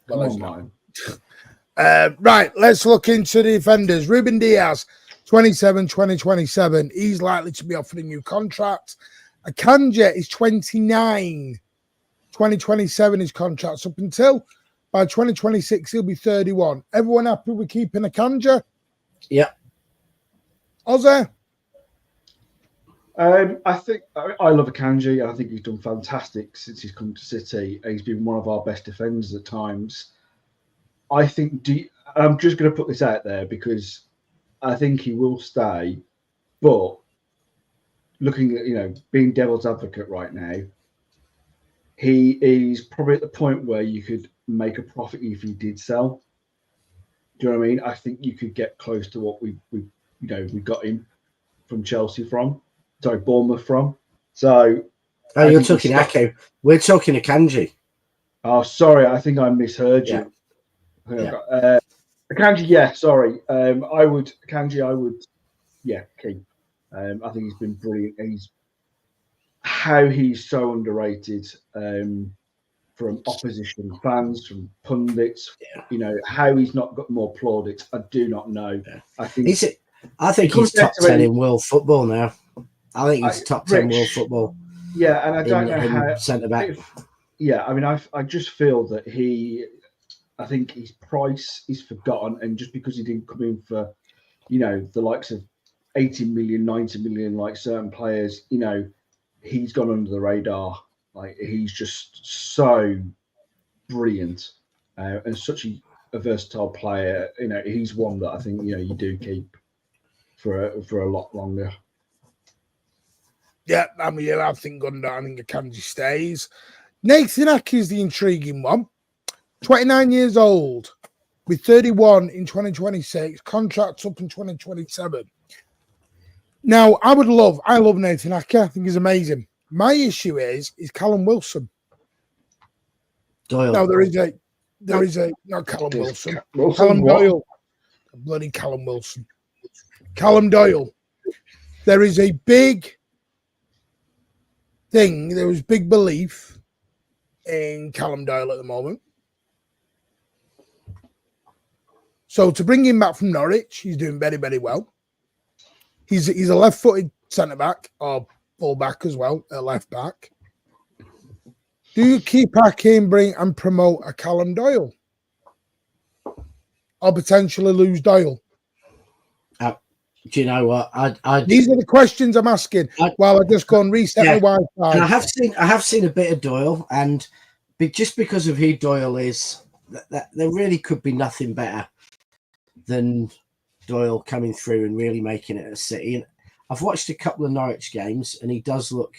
Well, come on, right, let's look into the defenders. Ruben Diaz, 27, 2027. He's likely to be offered a new contract. Akanji is 29. 2027 his contract's up until. By 2026, he'll be 31. Everyone happy with keeping Akanji? Yeah. Ozzy? I think I love Akanji. I think he's done fantastic since he's come to City. He's been one of our best defenders at times. I think I'm just going to put this out there because I think he will stay. But looking at, being devil's advocate right now, he is probably at the point where you could make a profit if he did sell. Do you know what I mean? I think you could get close to what we got him from Bournemouth from. So, oh, you're talking Ake. We're talking Akanji. Oh, sorry, I think I misheard you. Akanji, yeah, sorry. I would keep. I think he's been brilliant. He's so underrated from opposition fans, from pundits. How he's not got more plaudits, I do not know. I think he's top 10 in world football now. I think he's top 10 world football. Yeah, and I don't know how centre back. Yeah, I mean, I just feel that I think his price is forgotten, and just because he didn't come in for, the likes of 80 million, 90 million, like certain players, he's gone under the radar. Like, he's just so brilliant and such a versatile player. He's one that I think you do keep for a lot longer. Yeah, I think Akanji stays. Nathan Ake is the intriguing one. 29 years old, with 31 in 2026, contracts up in 2027. Now, I love Nathan Ake. I think he's amazing. My issue is Callum Wilson. Doyle. Now, there is a not Callum Wilson. Callum Doyle. Bloody Callum Wilson. Callum Doyle. There is a big thing. There was big belief in Callum Doyle at the moment. So to bring him back from Norwich, he's doing very, very well. He's a left-footed centre-back or full-back as well, a left-back. Do you keep Ake and promote a Callum Doyle? Or potentially lose Doyle? Do you know what? These are the questions I'm asking while I just go and reset my Wi-Fi. And I have seen a bit of Doyle, and just because of who Doyle is, that there really could be nothing better than Doyle coming through and really making it a City. And I've watched a couple of Norwich games, and he does look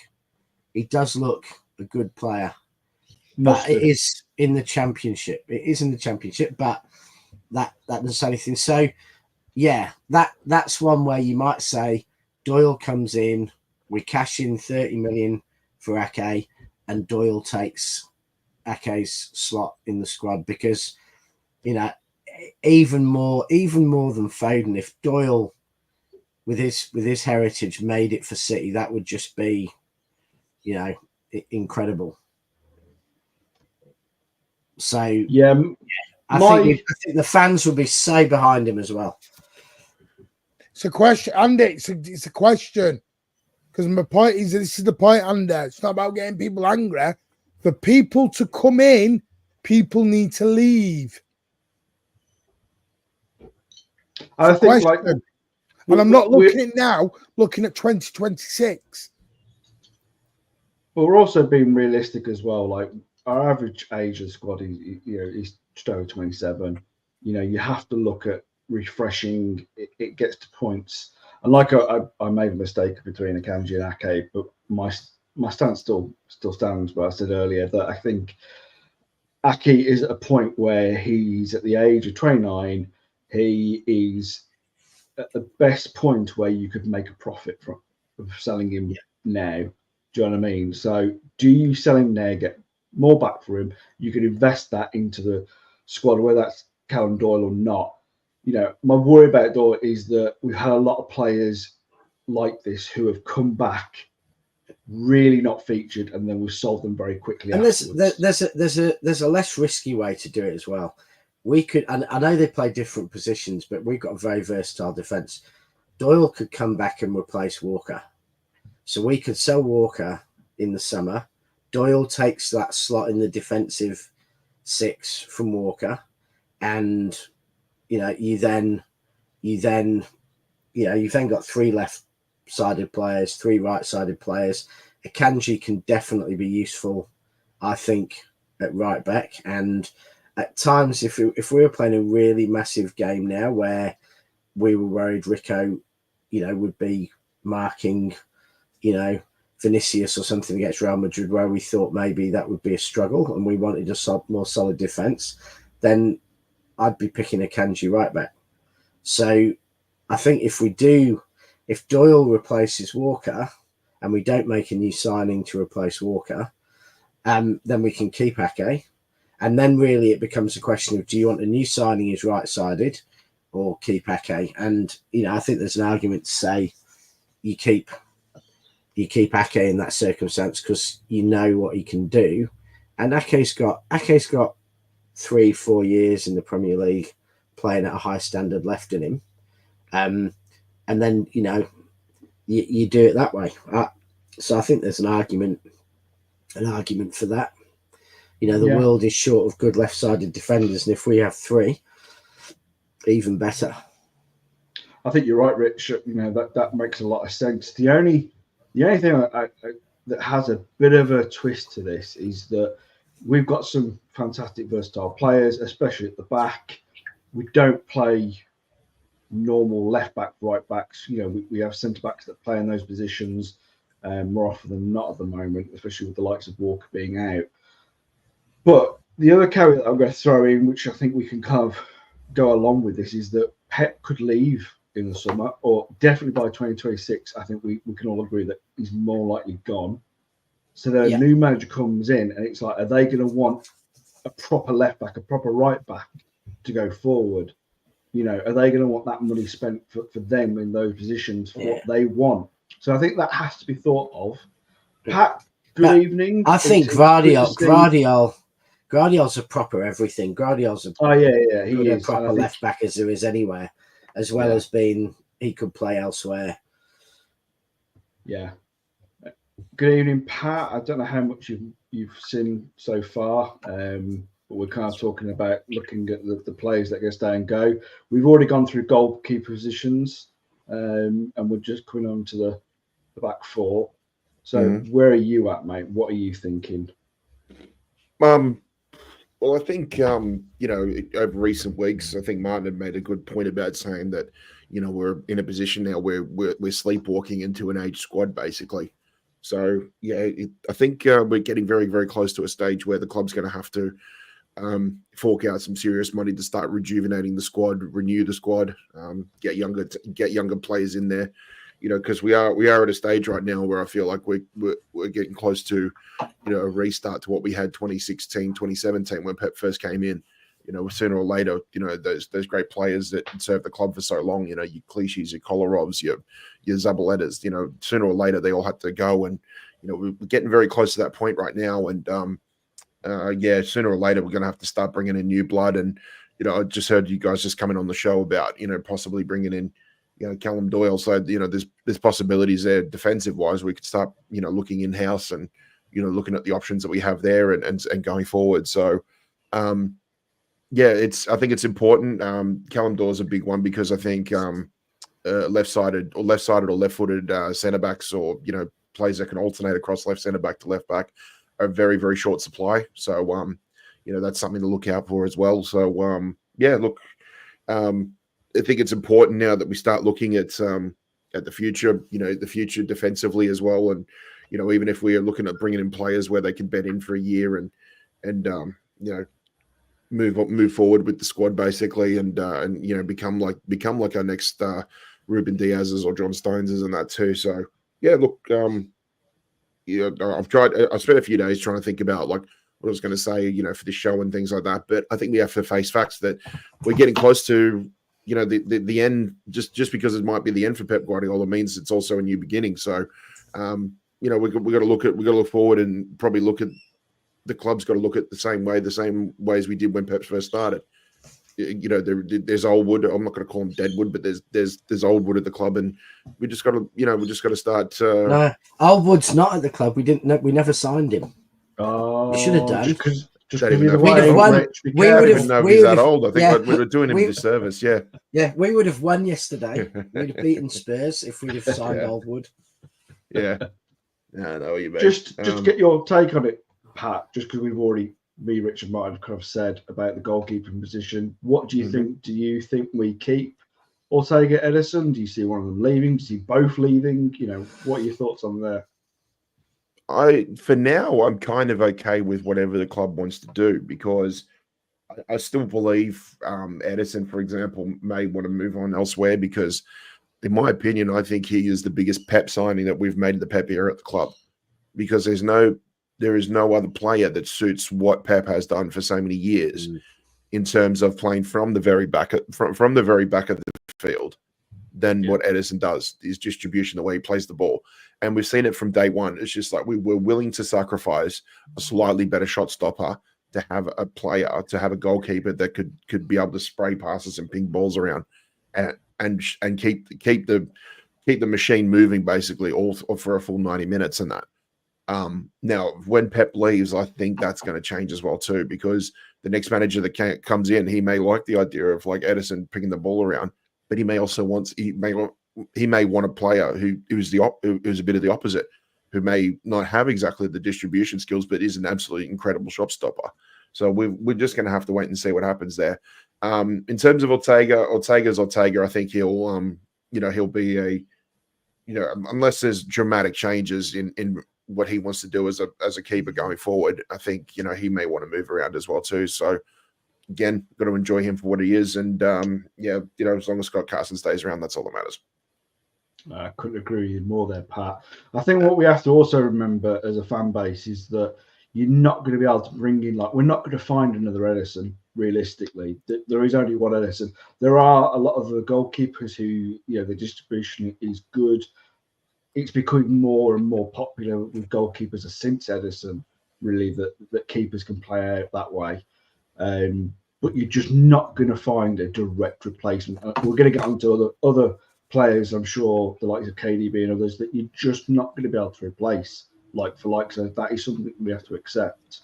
a good player. But it is in the Championship. It is in the Championship, but that doesn't say anything. So, yeah, that's one where you might say Doyle comes in, we cash in 30 million for Ake, and Doyle takes Ake's slot in the squad because, even more than Foden, if Doyle with his heritage made it for City, that would just be, incredible. So I think the fans will be so behind him as well. It's a question, Andy. It's a question because my point is this is the point, Andy. It's not about getting people angry. For people to come in, people need to leave. I think, and I'm not looking now. Looking at 2026. But we're also being realistic as well. Like, our average age of the squad is just over 27. You have to look at refreshing. It gets to points, and like I made a mistake between Akanji and Ake, but my stance still stands. But I said earlier that I think Ake is at a point where he's at the age of 29. He is at the best point where you could make a profit from selling him now. Do you know what I mean? So do you sell him now, get more back for him? You could invest that into the squad, whether that's Callum Doyle or not. My worry about Doyle is that we've had a lot of players like this who have come back really not featured, and then we've sold them very quickly. And there's a less risky way to do it as well. We could, and I know they play different positions, but we've got a very versatile defence. Doyle could come back and replace Walker. So we could sell Walker in the summer. Doyle takes that slot in the defensive 6 from Walker, and you've then got 3 left-sided players, 3 right-sided players. Akanji can definitely be useful, I think, at right back. And at times, if we were playing a really massive game now, where we were worried Rico, would be marking, Vinicius or something against Real Madrid, where we thought maybe that would be a struggle and we wanted a more solid defence, then I'd be picking a Kanji right back. So I think if Doyle replaces Walker and we don't make a new signing to replace Walker, then we can keep Ake. And then really it becomes a question of, do you want a new signing who's right-sided or keep Ake? And, I think there's an argument to say you keep Ake in that circumstance because you know what he can do. And Ake's got 3-4 years in the Premier League playing at a high standard left in him. And then, you do it that way. So I think there's an argument for that. The world is short of good left-sided defenders, and if we have 3, even better. I think you're right, Rich. That makes a lot of sense. The only thing that has a bit of a twist to this is that we've got some fantastic versatile players, especially at the back. We don't play normal left back, right backs. We have centre backs that play in those positions more often than not at the moment, especially with the likes of Walker being out. But the other caveat that I'm going to throw in, which I think we can kind of go along with this, is that Pep could leave in the summer, or definitely by 2026. I think we can all agree that he's more likely gone. So then a new manager comes in, and it's like, are they going to want a proper left back, a proper right back to go forward? Are they going to want that money spent for them in those positions for what they want? So I think that has to be thought of. Pat, good evening. I think Guardiola's a proper everything. Guardiola's a he is proper left back as there is anywhere, as well as being he could play elsewhere. Yeah. Good evening, Pat. I don't know how much you've seen so far, but we're kind of talking about looking at the players that are going to stay and go. We've already gone through goalkeeper positions, and we're just coming on to the back 4. So where are you at, mate? What are you thinking? Well, I think, over recent weeks, I think Martin had made a good point about saying that, we're in a position now where we're sleepwalking into an age squad, basically. So, I think we're getting very, very close to a stage where the club's going to have to fork out some serious money to start rejuvenating the squad, renew the squad, get younger players in there. Because we are at a stage right now where I feel like we're getting close to, a restart to what we had 2016, 2017 when Pep first came in. Sooner or later, those great players that served the club for so long, your Clichy's, your Kolarovs, your Zabalettas, sooner or later they all had to go, and we're getting very close to that point right now. And sooner or later we're going to have to start bringing in new blood. And I just heard you guys just coming on the show about possibly bringing in Callum Doyle. So, there's possibilities there defensive wise. We could start, looking in house and, looking at the options that we have there and going forward. So, I think it's important. Callum Doyle's a big one because I think left-sided or left-footed centre backs or, players that can alternate across left centre back to left back are very, very short supply. So, that's something to look out for as well. So, I think it's important now that we start looking at the future, the future defensively as well. And, even if we are looking at bringing in players where they can bet in for a year and move forward with the squad basically and become like our next Ruben Diaz's or John Stones's and that too. So, I've spent a few days trying to think about like what I was going to say, for this show and things like that. But I think we have to face facts that we're getting close to, the end. Just because it might be the end for Pep Guardiola means it's also a new beginning. So, we got to look forward and probably look at the club's got to look at the same ways we did when Pep first started. There's old wood. I'm not going to call them dead wood, but there's old wood at the club, and we just got to start. No, old wood's not at the club. We never signed him. Oh, we should have done. Just don't because even he's know Rich, I don't even know if he's that old. I think we were doing him a disservice. Yeah. Yeah, we would have won yesterday. We'd have beaten Spurs if we'd have signed Old Wood. Yeah. I know what you mean. Just get your take on it, Pat. Just because we've already, me, Rich, and Martin kind of said about the goalkeeping position. What do you think? Do you think we keep Ortega, Edison? Do you see one of them leaving? Do you see both leaving? What are your thoughts on there? for now, I'm kind of okay with whatever the club wants to do, because I still believe Edison, for example, may want to move on elsewhere, because in my opinion, I think he is the biggest Pep signing that we've made in the Pep era at the club, because there is no other player that suits what Pep has done for so many years in terms of playing from the very back of, from the very back of the field than what Edison does. His distribution, the way he plays the ball. And we've seen it from day one. It's just like we were willing to sacrifice a slightly better shot stopper to have a player, to have a goalkeeper that could be able to spray passes and ping balls around and keep the machine moving basically all for a full 90 minutes and that. Now, when Pep leaves, I think that's going to change as well too, because the next manager that comes in, he may like the idea of like Edison picking the ball around, but he may also want a player who's a bit of the opposite, who may not have exactly the distribution skills, but is an absolutely incredible shot stopper. So we're just going to have to wait and see what happens there. In terms of Ortega's Ortega, I think he'll be unless there's dramatic changes in what he wants to do as a keeper going forward, I think he may want to move around as well too. So again, got to enjoy him for what he is, and as long as Scott Carson stays around, that's all that matters. I couldn't agree with you more there, Pat. I think what we have to also remember as a fan base is that you're not going to be able to bring in, we're not going to find another Edison, realistically. There is only one Edison. There are a lot of the goalkeepers who, the distribution is good. It's becoming more and more popular with goalkeepers since Edison, really, that keepers can play out that way. But you're just not going to find a direct replacement. We're going to get onto other players, I'm sure, the likes of KDB and others, that you're just not going to be able to replace like for like. So that is something we have to accept.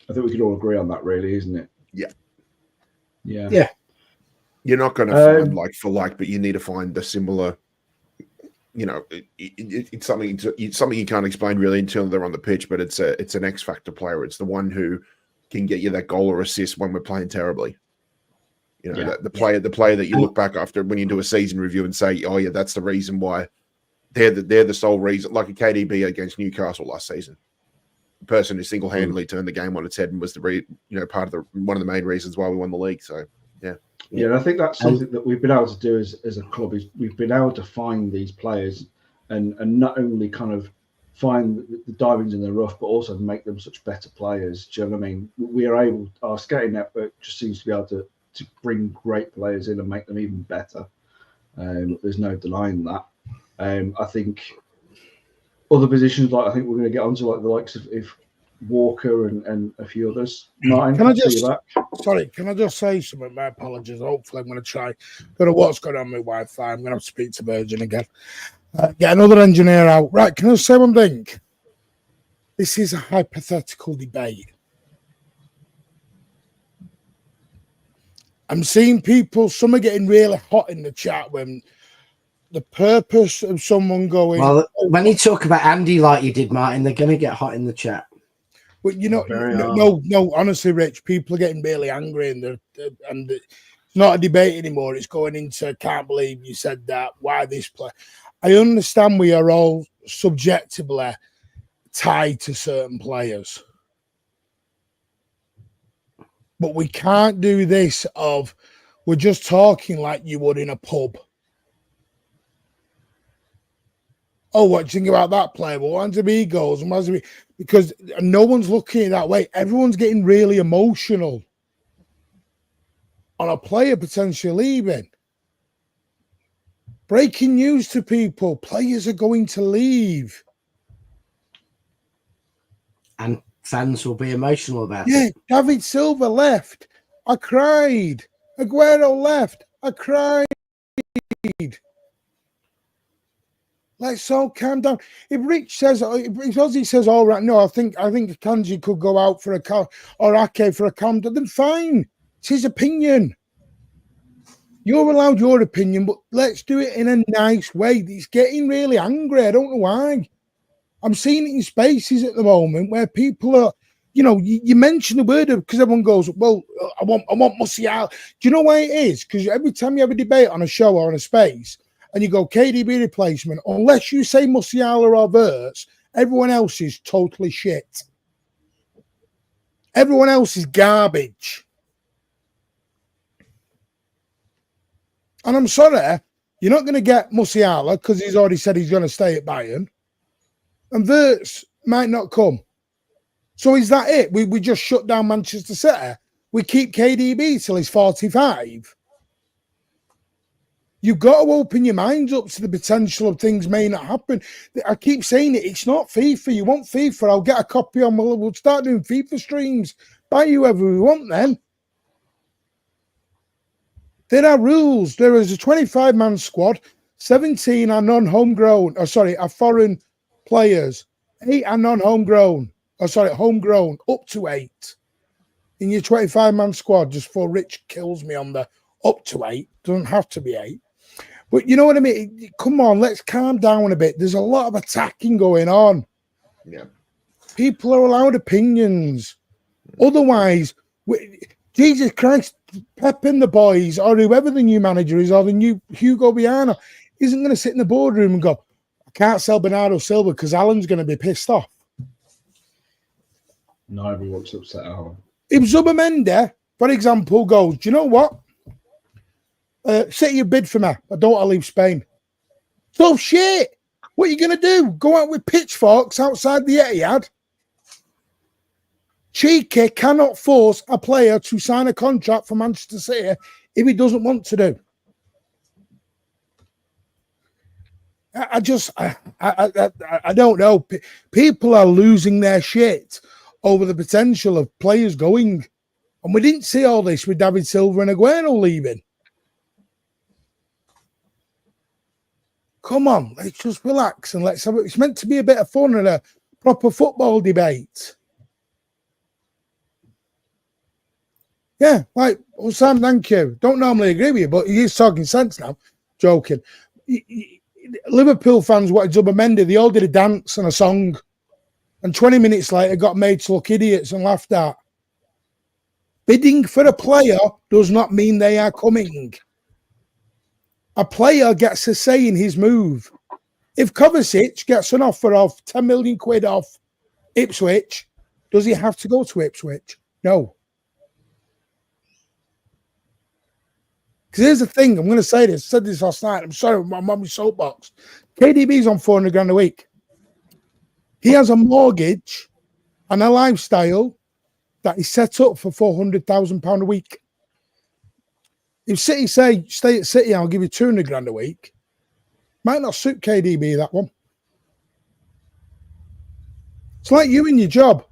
I think we can all agree on that, really, isn't it? Yeah. You're not going to find like for like, but you need to find the similar. It's something you can't explain really until they're on the pitch, but it's an X factor player. It's the one who can get you that goal or assist when we're playing terribly. The player that you look back after when you do a season review and say, oh yeah, that's the reason why they're the sole reason. Like a KDB against Newcastle last season, the person who single handedly turned the game on its head and was part of one of the main reasons why we won the league. So yeah. Yeah, and I think that's something that we've been able to do as a club, is we've been able to find these players and not only kind of find the diamonds in the rough, but also make them such better players. Do you know what I mean? We are able, our scouting network just seems to be able to bring great players in and make them even better. There's no denying that. I think other positions, I think we're going to get onto the likes of Walker and a few others. Martin, can I just say something? My apologies. Hopefully, I'm going to try. Don't know what's going on with Wi-Fi. I'm going to have to speak to Virgin again. Get another engineer out. Right? Can I say one thing? This is a hypothetical debate. I'm seeing people. Some are getting really hot in the chat when the purpose of someone going. Well, when you talk about Andy like you did, Martin, they're going to get hot in the chat. But no, honestly, Rich, people are getting really angry, and it's not a debate anymore. It's going into, can't believe you said that. Why this play? I understand we are all subjectively tied to certain players, but we can't do this of we're just talking like you would in a pub. Oh, what do you think about that player? Well, what to be goals and what to be, because no one's looking at it that way. Everyone's getting really emotional on a player potentially leaving. Breaking news to people: players are going to leave, and fans will be emotional about it. Yeah, David Silva left. I cried. Aguero left. I cried. Let's all calm down. If Rich says, if Ozzy says, all right, no, I think Kanji could go out for a car or Ake for a calm down, then fine. It's his opinion. You're allowed your opinion, but let's do it in a nice way. He's getting really angry. I don't know why. I'm seeing it in spaces at the moment where people are, you mention the word because everyone goes, well, I want Musiala. Do you know why it is? Because every time you have a debate on a show or on a space, and you go KDB replacement, unless you say Musiala or Verts, Everyone else is totally shit. Everyone else is garbage. And I'm sorry, you're not going to get Musiala because he's already said he's going to stay at Bayern. And Wirtz might not come. So is that it? We just shut down Manchester City? We keep KDB till he's 45? You've got to open your minds up to the potential of things may not happen. I keep saying it. It's not FIFA. You want FIFA? I'll get a copy on. We'll start doing FIFA streams. Buy whoever we want then. There are rules. There is a 25-man squad. 17 are non-homegrown. Are foreign players. 8 are non-homegrown. Homegrown. Up to 8. In your 25-man squad, just for Rich kills me on the up to 8. Doesn't have to be 8. But you know what I mean? Come on, let's calm down a bit. There's a lot of attacking going on. Yeah. People are allowed opinions. Otherwise, Jesus Christ, Pep and the boys, or whoever the new manager is, or the new Hugo Viana, isn't going to sit in the boardroom and go, I can't sell Bernardo Silva because Alan's going to be pissed off. No, everyone's upset at home. If Zubimendi, for example, goes, do you know what? Set your bid for me. I don't want to leave Spain. So shit. What are you going to do? Go out with pitchforks outside the Etihad? Cheeky cannot force a player to sign a contract for Manchester City if he doesn't want to do. I don't know. People are losing their shit over the potential of players going. And we didn't see all this with David Silva and Aguero leaving. Come on, let's just relax and let's have it. It's meant to be a bit of fun and a proper football debate. Yeah, like, well, Sam, thank you. Don't normally agree with you, but he is talking sense now. Joking. Liverpool fans wanted Zubimendi. They all did a dance and a song. And 20 minutes later got made to look idiots and laughed at. Bidding for a player does not mean they are coming. A player gets a say in his move. If Kovacic gets an offer of 10 million quid off Ipswich, does he have to go to Ipswich? No. Because here's the thing, I'm going to say this. I said this last night. I'm sorry, my mummy's soapbox. KDB's on 400 grand a week. He has a mortgage and a lifestyle that is set up for £400,000 a week. If City say, stay at City, I'll give you 200 grand a week, might not suit KDB, that one. It's like you and your job.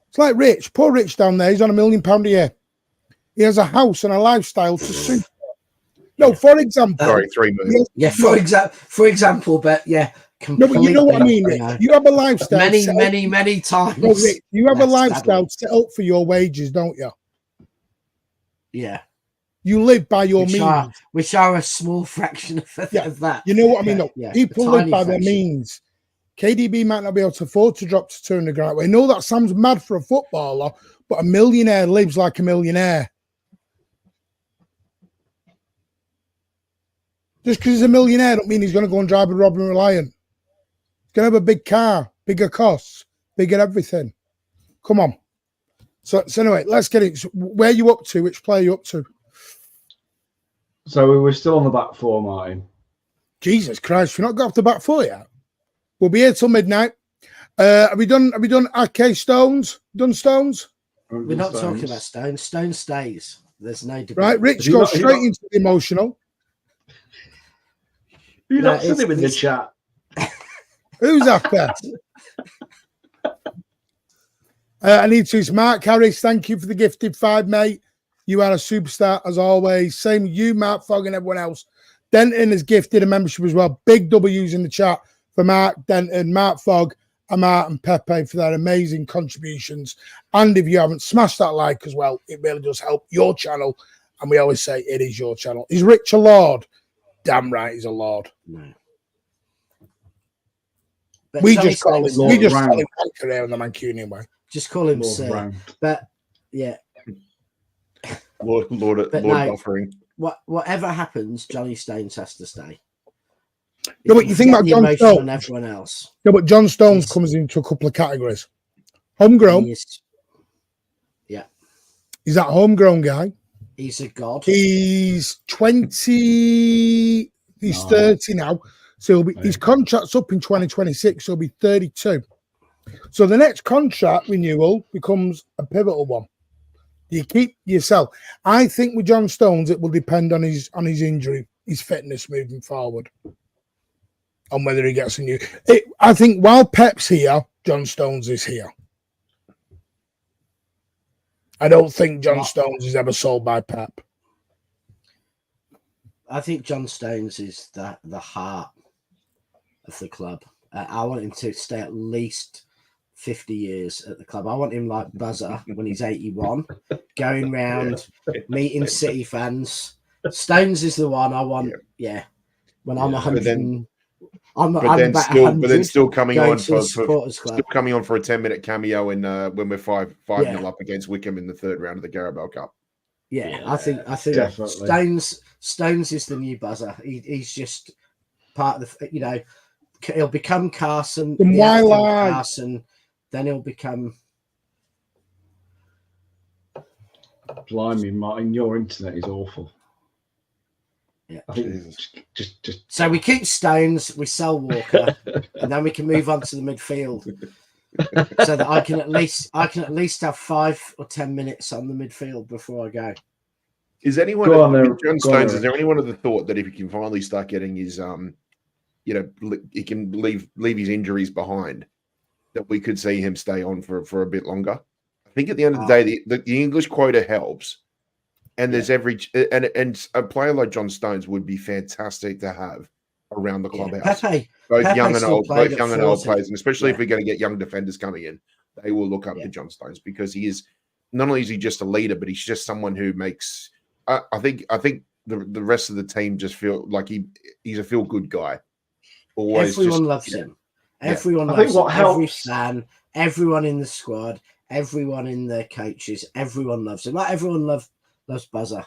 It's like Rich. Poor Rich down there, he's on £1 million a year. He has a house and a lifestyle to suit. No, for example. Sorry, 3 million. Yeah, for example, but yeah. No, but you know what I mean. You have a lifestyle. Many times. No, Rich, you have a lifestyle set up for your wages, don't you? Yeah. You live by your means. Which are a small fraction of that. You know what I mean? No, yeah, people live by their means. KDB might not be able to afford to drop to 200 grand. I know that sounds mad for a footballer, but a millionaire lives like a millionaire. Just because he's a millionaire don't mean he's going to go and drive a Robin Reliant. He's going to have a big car, bigger costs, bigger everything. Come on. So anyway, let's get it. So where are you up to? Which player are you up to? So we were still on the back four, Martin. Jesus Christ, we've not got off the back four yet. We'll be here till midnight. Have we done AK Stones? Done Stones? We're not talking about Stones. Stone stays. There's no debate. Right, Rich goes straight into the emotional. You're not sitting in the chat. Who's after? I need to. It's Mark Harris. Thank you for the gifted 5, mate. You are a superstar as always. Same with you, Mark Fogg, and everyone else. Denton has gifted a membership as well. Big W's in the chat for Mark, Denton, Mark Fogg, Amart, and Pepe for their amazing contributions. And if you haven't, smash that like as well. It really does help your channel. And we always say it is your channel. Is Rich a lord? Damn right, he's a lord. No. We just call him Banker here on the Mancunian way. Just call him Sir. But yeah. Lord no, offering. Whatever happens, Johnny Stones has to stay. No, but you think about the John emotion on Stones. everyone else. No, but John Stones He's- comes into a couple of categories. Homegrown. He is, yeah, He's that homegrown guy. he's a god. He's 20. He's 30 now. So his contract's up in 2026. So he'll be 32. So the next contract renewal becomes a pivotal one. Do you keep yourself? I think with John Stones, it will depend on his injury, his fitness moving forward, on whether he gets a new. I think while Pep's here, John Stones is here. I don't think John Stones is ever sold by Pep. I think John Stones is the heart of the club. I want him to stay at least 50 years at the club. I want him like Buzzer when he's 81, going round, meeting City fans. Stones is the one I want. Yeah, when I'm 100. But then still coming on for supporters club. still coming on for a 10-minute cameo in when we're 5-0 up against Wickham in the third round of the Carabao Cup. Yeah, I think definitely. Stones is the new Buzzer. He's just part of the, he'll become Carson. And why lie? Carson, then he'll become. Blimey, Martin, your internet is awful. Yeah. I think just So we keep Stones, we sell Walker, and then we can move on to the midfield. So that I can at least have 5 or 10 minutes on the midfield before I go. Is anyone Go on there. John Stones? Is there anyone of the thought that if he can finally start getting his he can leave his injuries behind, that we could see him stay on for a bit longer? I think at the end of the day, the English quota helps, and there's and a player like John Stones would be fantastic to have around the clubhouse. Both young and old players, and especially if we're going to get young defenders coming in, they will look up to John Stones, because he is not only is he just a leader, but he's just someone who makes. I think the rest of the team just feel like he's a feel good guy. Always, everyone loves him. Everyone loves him. Every fan, everyone in the squad, everyone in the coaches, everyone loves him. Like everyone loves Buzzer.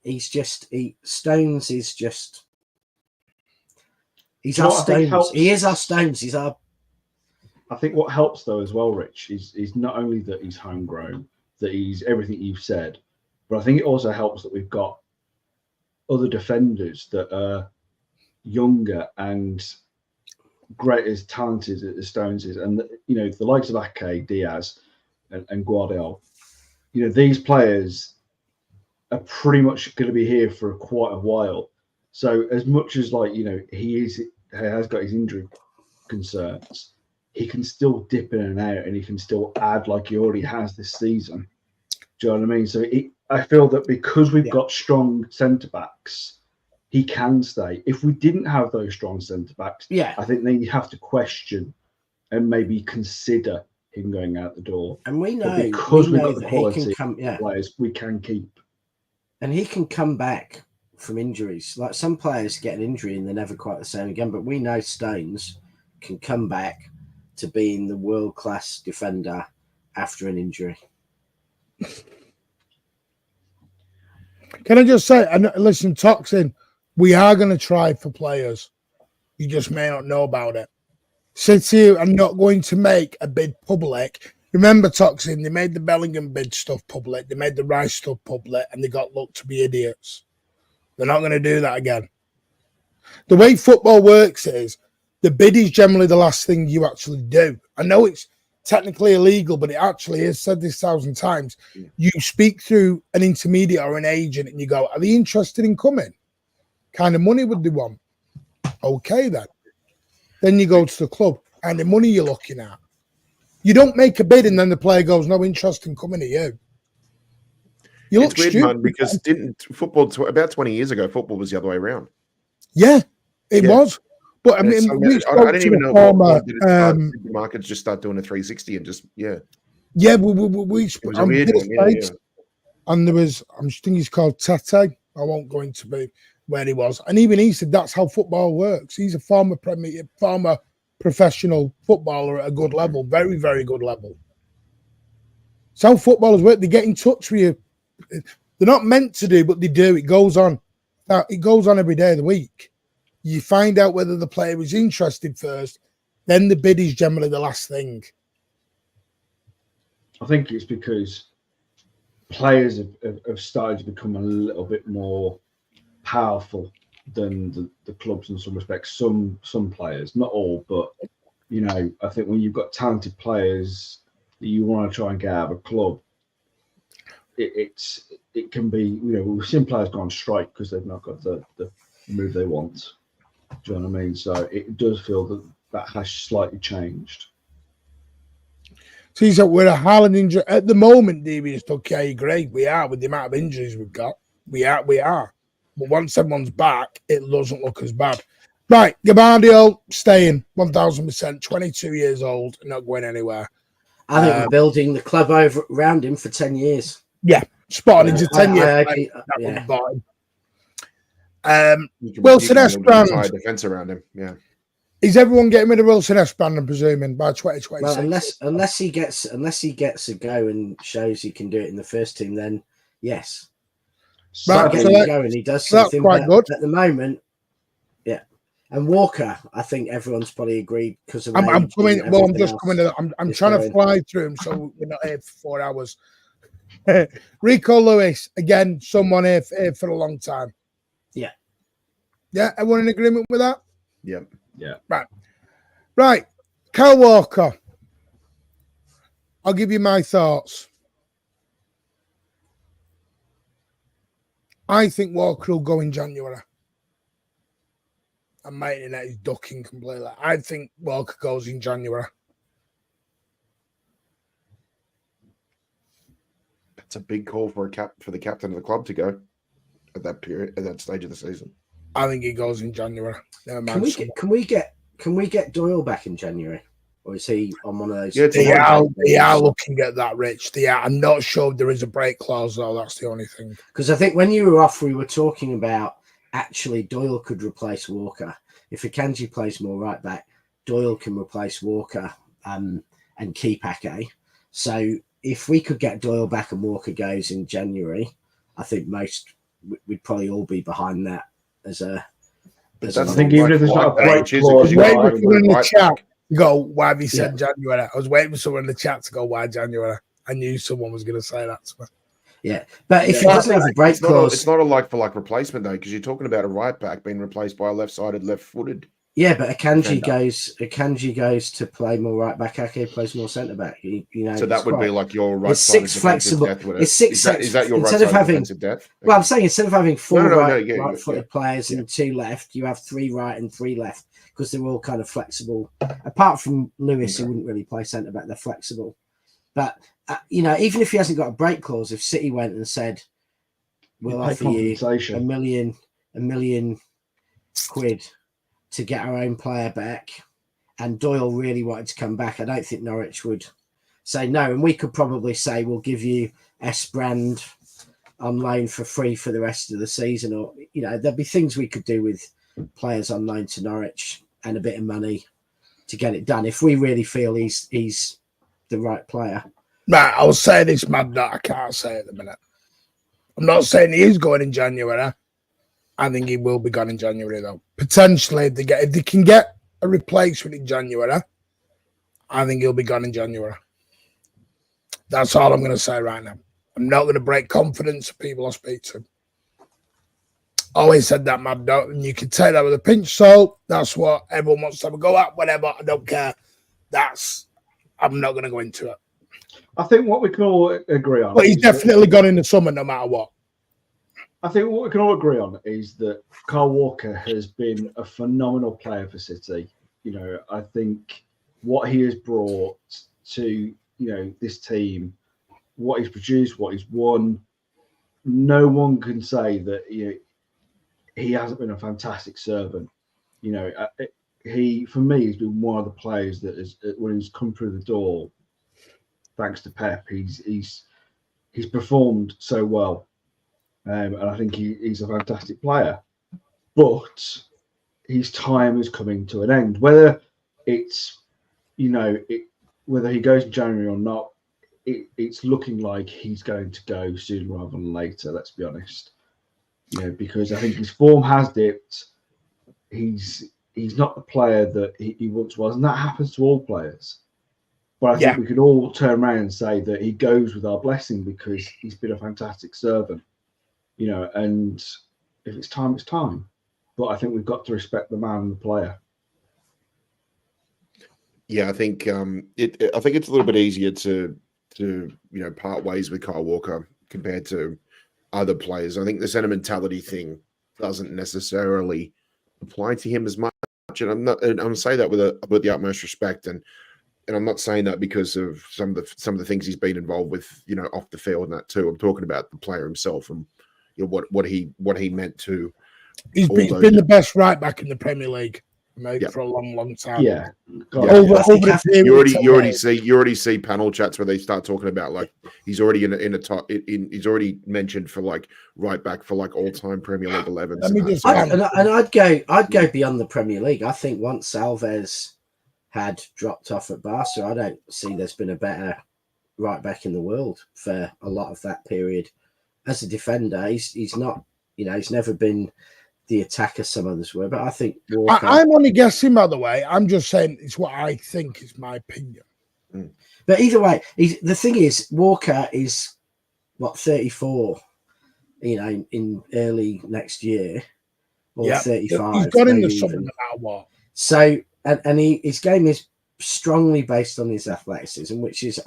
He's just Stones is just. He's our Stones. He is our Stones. He's our. I think what helps though as well, Rich, is not only that he's homegrown, that he's everything you've said, but I think it also helps that we've got other defenders that are younger and great as talented as Stones is, and the likes of Ake, Diaz, and Guardiola. These players are pretty much going to be here for quite a while. So as much as he has got his injury concerns, he can still dip in and out, and he can still add like he already has this season. Do you know what I mean? So I feel that because we've got strong centre backs, he can stay. If we didn't have those strong centre backs, I think then you have to question and maybe consider him going out the door. And we know we've got the that quality he can come, players we can keep, and he can come back from injuries. Like some players get an injury and they're never quite the same again, but we know Stones can come back to being the world-class defender after an injury. Can I just say, and listen, Toxin, we are going to try for players. You just may not know about it. City are not going to make a bid public. Remember, Toxin, they made the Bellingham bid stuff public, they made the Rice stuff public, and they got looked to be idiots. They're not going to do that again. The way football works is the bid is generally the last thing you actually do. I know it's technically illegal, but it actually is. Said this 1,000 times. You speak through an intermediate or an agent and you go, are they interested in coming? Kind of money would they want? Okay, then. Then you go to the club and the money you're looking at. You don't make a bid and then the player goes, no interest in coming to you. You look weird, stupid, man, because didn't football about 20 years ago, football was the other way around. Yeah, it was. But I mean, I didn't even know what did the markets just start doing a 360 and just Yeah, we and there was, I'm thinking he's called Tete. I won't go into where he was, and even he said that's how football works. He's a former professional footballer at a good level, very, very good level. It's how footballers work. They get in touch with you. They're not meant to do, but they do. It goes on. It goes on every day of the week. You find out whether the player was interested first, then the bid is generally the last thing. I think it's because players have started to become a little bit more powerful than the clubs in some respects. Some players, not all, but you know, I think when you've got talented players that you want to try and get out of a club, it can be, you know, we've seen players go on strike because they've not got the move they want. Do you know what I mean? So it does feel that has slightly changed. See, so we're a Haaland injury at the moment. DB is okay, great. We are with the amount of injuries we've got. We are. But once everyone's back, it doesn't look as bad. Right, Gabardio staying 1000%. 22 years old, not going anywhere. I think we're building the club over around him for 10 years. Yeah, spot on. He's a 10-year Wilson Esperand. Defense around him. Yeah. Is everyone getting rid of Wilson Esperand, I'm presuming, by 2026? Well, unless he gets a go and shows he can do it in the first team, then yes. Right, so go and he does something. That's quite good. At the moment, yeah. And Walker, I think everyone's probably agreed because of. I'm coming. Well, I'm just coming to. I'm trying to fly through them, so we're not here for 4 hours. Rico Lewis, again, someone here for a long time. Yeah. Yeah, everyone in agreement with that? Yeah. Yeah. Right. Kyle Walker. I'll give you my thoughts. I think Walker will go in January. I'm making that he's ducking completely. I think Walker goes in January. It's a big call for the captain of the club to go at that stage of the season. I think he goes in January. Can we get Doyle back in January, or is he on one of those? Yeah, they are looking at that, Rich. I'm not sure there is a break clause though. That's the only thing. Because I think when you were off, we were talking about actually Doyle could replace Walker. If Akanji plays more right back, Doyle can replace Walker and keep Ake. So if we could get Doyle back and Walker goes in January, I think we'd probably all be behind that as a. I think even if there's not a break clause, in the chat go, why have you said January? I was waiting for someone in the chat to go, why January? I knew someone was going to say that to me. Yeah, but if he doesn't have a break clause, it's not a like for like replacement though, because you're talking about a right back being replaced by a left-sided, left-footed. Yeah, but Akanji goes to play more right back. Ake plays more centre back. So that would be like your right. It's six flexible. It's six. Is that your instead right of having depth? Well, I'm saying instead of having four right-footed players Yeah. and two left, you have three right and three left because they're all kind of flexible. Apart from Lewis, who wouldn't really play centre back, they're flexible. But even if he hasn't got a break clause, if City went and said, "We'll offer you £1 million to get our own player back," and Doyle really wanted to come back, I don't think Norwich would say no. And we could probably say, we'll give you Esperand on loan for free for the rest of the season. Or, there'd be things we could do with players on loan to Norwich and a bit of money to get it done if we really feel he's the right player. Right, I'll say this, man, that I can't say at the minute. I'm not saying he is going in January. I think he will be gone in January, though. Potentially, if they can get a replacement in January, I think he'll be gone in January. That's all I'm going to say right now. I'm not going to break confidence of people I speak to. Always said that, Mad Dog, and you can take that with a pinch of salt. That's what everyone wants to have a go at, whatever. I don't care. I'm not going to go into it. I think what we can all agree on. But he's definitely gone in the summer no matter what. I think what we can all agree on is that Kyle Walker has been a phenomenal player for City. I think what he has brought to, this team, what he's produced, what he's won, no one can say that he hasn't been a fantastic servant. He, for me, has been one of the players that has, when he's come through the door, thanks to Pep, he's performed so well. And I think he's a fantastic player, but his time is coming to an end. Whether it's, whether he goes in January or not, it's looking like he's going to go sooner rather than later. Let's be honest, because I think his form has dipped. he's not the player that he once was, and that happens to all players. But I think we could all turn around and say that he goes with our blessing because he's been a fantastic servant, you know. And if it's time, it's time. But I think we've got to respect the man and the player. Yeah, I think I think it's a little bit easier to part ways with Kyle Walker compared to other players. I think the sentimentality thing doesn't necessarily apply to him as much, and I'm saying that with the utmost respect, and I'm not saying that because of some of the things he's been involved with, off the field and that too. I'm talking about the player himself and what he meant to. He's been the best right back in the Premier League, mate, for a long, long time. Yeah. You already see panel chats where they start talking about like he's already he's already mentioned for like right back for like all time Premier League 11s. I'd go beyond the Premier League. I think once Alves had dropped off at Barca, I don't see there's been a better right back in the world for a lot of that period. As a defender, he's not, he's never been the attacker some others were, but I think Walker... I'm only guessing, by the way. I'm just saying it's what I think is my opinion. But either way, the thing is, Walker is, 34, in early next year, or 35. He's got in the summer no matter what. So, and his game is strongly based on his athleticism, which is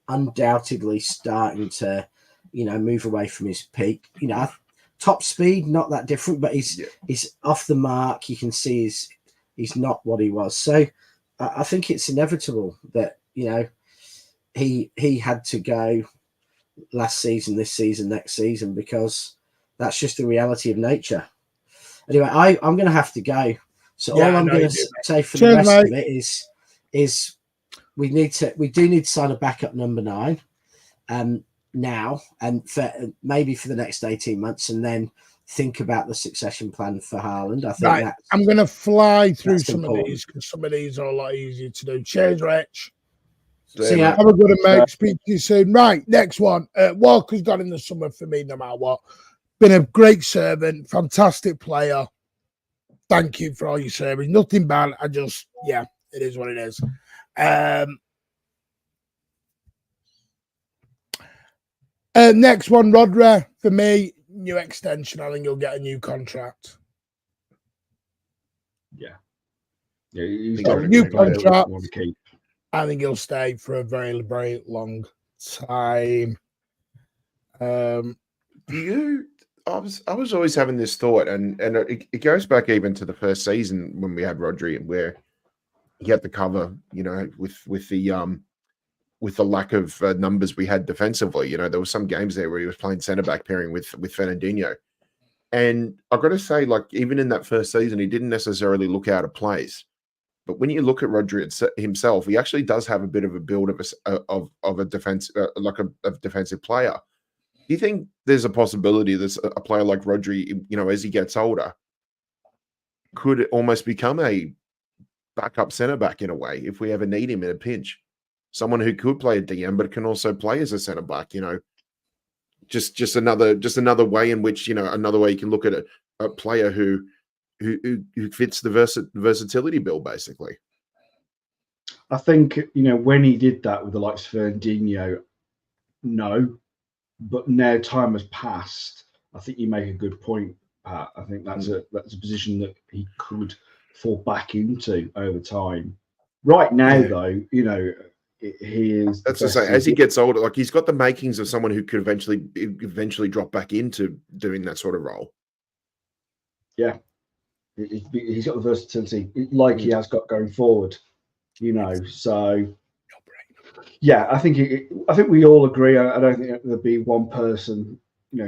undoubtedly starting to, move away from his peak. Top speed, not that different, but he's off the mark. You can see he's not what he was. So I think it's inevitable that, he had to go last season, this season, next season, because that's just the reality of nature. Anyway, I'm going to have to go. So all I'm going to say for the rest of it is we do need to sign a backup number 9. Now and maybe for the next 18 months, and then think about the succession plan for Haaland. I think I'm going to fly through some of these because some of these are a lot easier to do. Cheers, Rich. See ya. Have a good one, mate. Speak to you soon. Right, next one. Walker's gone in the summer for me, no matter what. Been a great servant, fantastic player. Thank you for all your service. Nothing bad. It is what it is. Next one, Rodri. For me, new extension. I think he'll get a new contract. He's got a new contract. I think he'll stay for a very, very long time. I was always having this thought, and it goes back even to the first season when we had Rodri, where he had the cover, with the lack of numbers we had defensively. There were some games there where he was playing centre back pairing with Fernandinho. And I've got to say, like, even in that first season, he didn't necessarily look out of place. But when you look at Rodri himself, he actually does have a bit of a build of a defense, a defensive player. Do you think there's a possibility that a player like Rodri, as he gets older, could almost become a backup centre back in a way if we ever need him in a pinch? Someone who could play a DM but can also play as a centre back. Just another way in which another way you can look at a player who fits the versatility bill, basically. I think when he did that with the likes of Fernandinho, no, but now time has passed. I think you make a good point, Pat. I think that's a position that he could fall back into over time. Right now, though, he is. That's to say, as he gets older, like he's got the makings of someone who could eventually drop back into doing that sort of role. Yeah, he's got the versatility like he has got going forward. So yeah, I think we all agree. I don't think there'd be one person,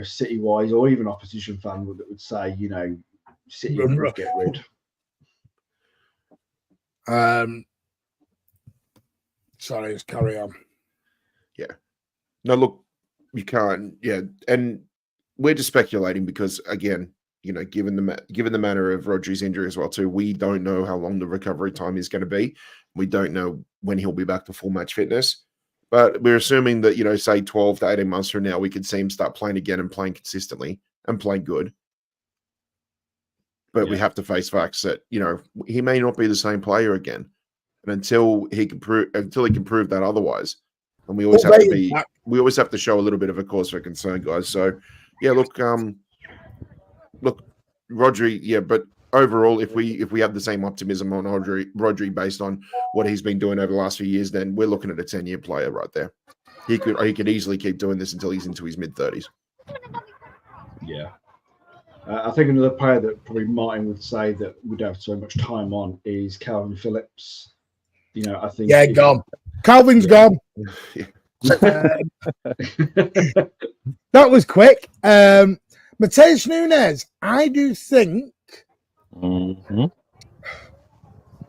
City-wise or even opposition fan that would say, City would get rid. Sorry, let's carry on. Yeah. No, look, you can't. Yeah, and we're just speculating because, again, given the manner of Rodri's injury as well too, we don't know how long the recovery time is going to be. We don't know when he'll be back to full match fitness. But we're assuming that, say 12 to 18 months from now, we could see him start playing again and playing consistently and playing good. but we have to face facts that he may not be the same player again, and until he can prove that otherwise, and we always have to show a little bit of a cause for concern, guys. So yeah, look, Rodri, yeah, but overall, if we have the same optimism on Rodri based on what he's been doing over the last few years, then we're looking at a 10-year player right there. He could easily keep doing this until he's into his mid-30s. Yeah. I think another player that probably Martin would say that we don't have so much time on is Calvin Phillips. I think... Yeah, gone. Calvin's gone. That was quick. Mateus Nunes, I do think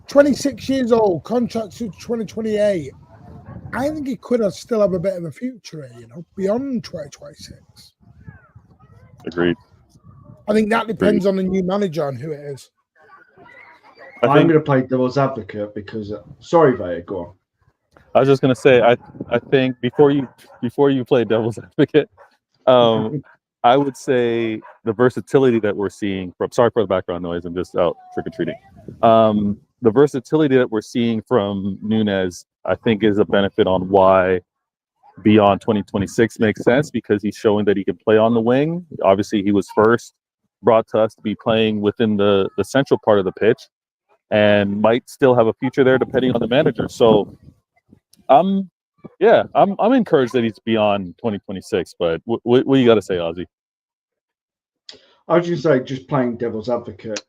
26 years old, contract to 2028. I think he could still have a bit of a future here, beyond 2026. Agreed. I think that depends on the new manager and who it is. I'm going to play devil's advocate because sorry, Vaya, go on. I was just going to say, I think before you play devil's advocate, I would say the versatility that we're seeing from, sorry for the background noise, I'm just out trick-or-treating. The versatility that we're seeing from Nunes, I think, is a benefit on why beyond 2026 makes sense, because he's showing that he can play on the wing. Obviously, he was first brought to us to be playing within the central part of the pitch and might still have a future there depending on the manager. So I'm encouraged that he's beyond 2026, but what do you got to say, Ozzy? I was just say, just playing devil's advocate,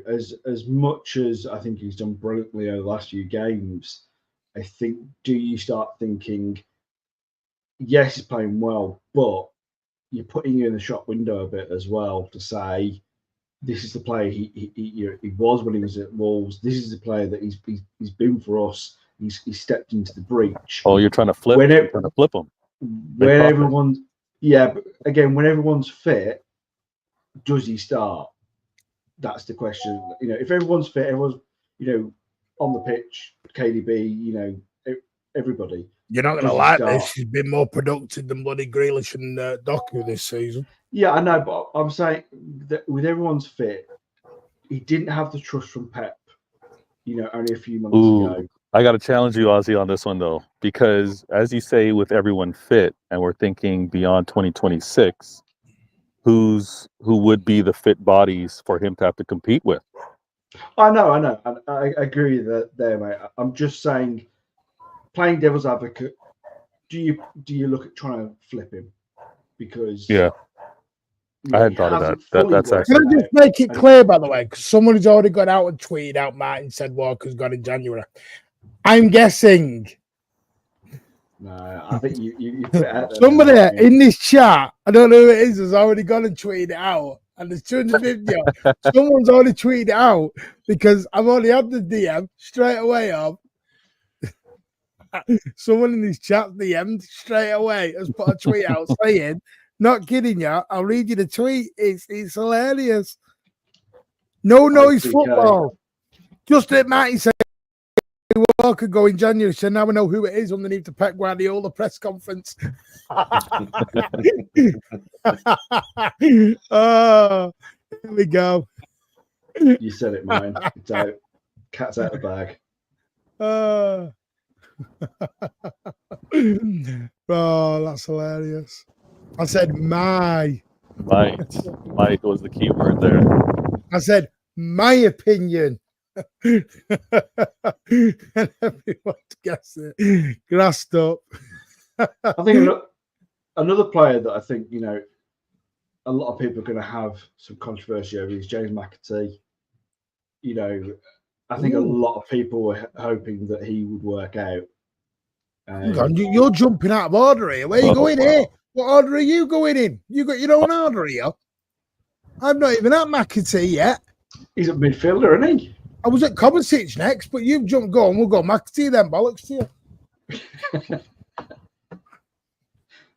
as much as I think he's done brilliantly over the last few games, I think, do you start thinking, yes, he's playing well, but you're putting you in the shop window a bit as well to say, this is the player he was when he was at Wolves. This is the player that he's been for us. He's stepped into the breach. Oh, you're trying to flip him. When everyone's but again, when everyone's fit, does he start? That's the question. If everyone's fit, everyone's on the pitch, KDB, everybody. You're not going to like this. He's been more productive than bloody Grealish and Doku this season. Yeah, I know, but I'm saying that with everyone's fit, he didn't have the trust from Pep, only a few months ago. I got to challenge you, Ozzy, on this one, though, because as you say, with everyone fit, and we're thinking beyond 2026, who would be the fit bodies for him to have to compete with? I know. I agree with that there, mate. I'm just saying, playing devil's advocate, do you look at trying to flip him? Because I hadn't thought of that. That's actually. Can I just make it clear, by the way, because someone has already got out and tweeted out, Martin said Walker's gone in January. I'm guessing. No, I think you put it out there. Somebody in this chat, I don't know who it is, has already gone and tweeted it out. And there's 250. Someone's already tweeted it out because I've already had the DM straight away of someone in this chat DM'd straight away has put a tweet out saying, not kidding you, I'll read you the tweet. It's hilarious. No noise football. Just that Matty said Walker go in January, so now we know who it is underneath the Pep Guardiola press conference. Oh, here we go. You said it, mine. It's out. Cat's out of the bag. Oh, that's hilarious. I said my. Might was the key word there. I said my opinion. And everyone guessed it. Grassed up. I think another player that I think, a lot of people are going to have some controversy over is James McAtee. I think a lot of people were hoping that he would work out. You're jumping out of order here. Where are you going here? What order are you going in? You got your own order here. I'm not even at McAtee yet. He's a midfielder, isn't he? I was at Kovacic next, but you've jumped. Go on, we'll go McAtee then. Bollocks to you.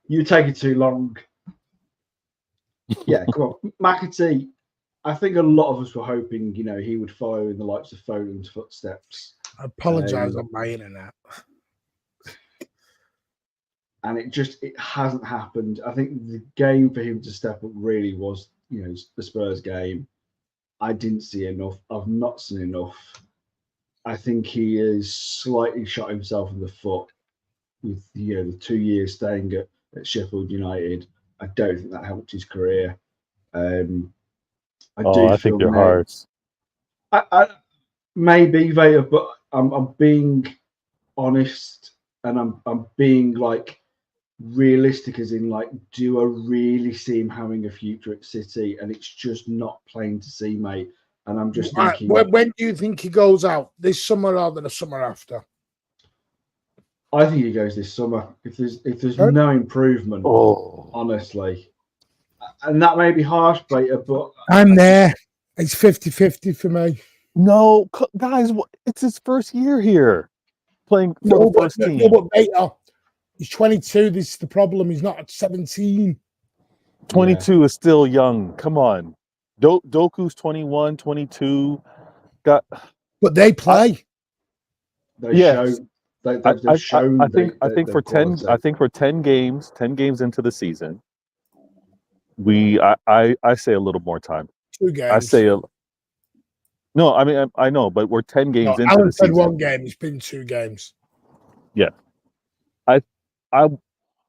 You take it too long. Yeah, come on. McAtee, I think a lot of us were hoping, he would follow in the likes of Foden's footsteps. I apologise on my internet. And it hasn't happened. I think the game for him to step up really was, the Spurs game. I didn't see enough. I've not seen enough. I think he has slightly shot himself in the foot with the 2 years staying at Sheffield United. I don't think that helped his career. I I think you're harsh. I maybe Vader, but I'm being honest, and I'm being like realistic, as in like, do I really see him having a future at City? And it's just not plain to see, mate. And I'm just thinking, when do you think he goes out? This summer or the summer after? I think he goes this summer. If there's no improvement, honestly, and that may be harsh, Vader, but I'm there. It's 50-50 for me. No, guys, it's his first year here playing for the first team. No, but Vader, he's 22. This is the problem. He's not at 17. 22 is still young. Come on. Doku's 21, 22. But they play. They've shown. I think for 10 games into the season, I say a little more time. 2 games. I say no. I mean, I know, but we're 10 games into the season. 1 game. It's been 2 games. Yeah, I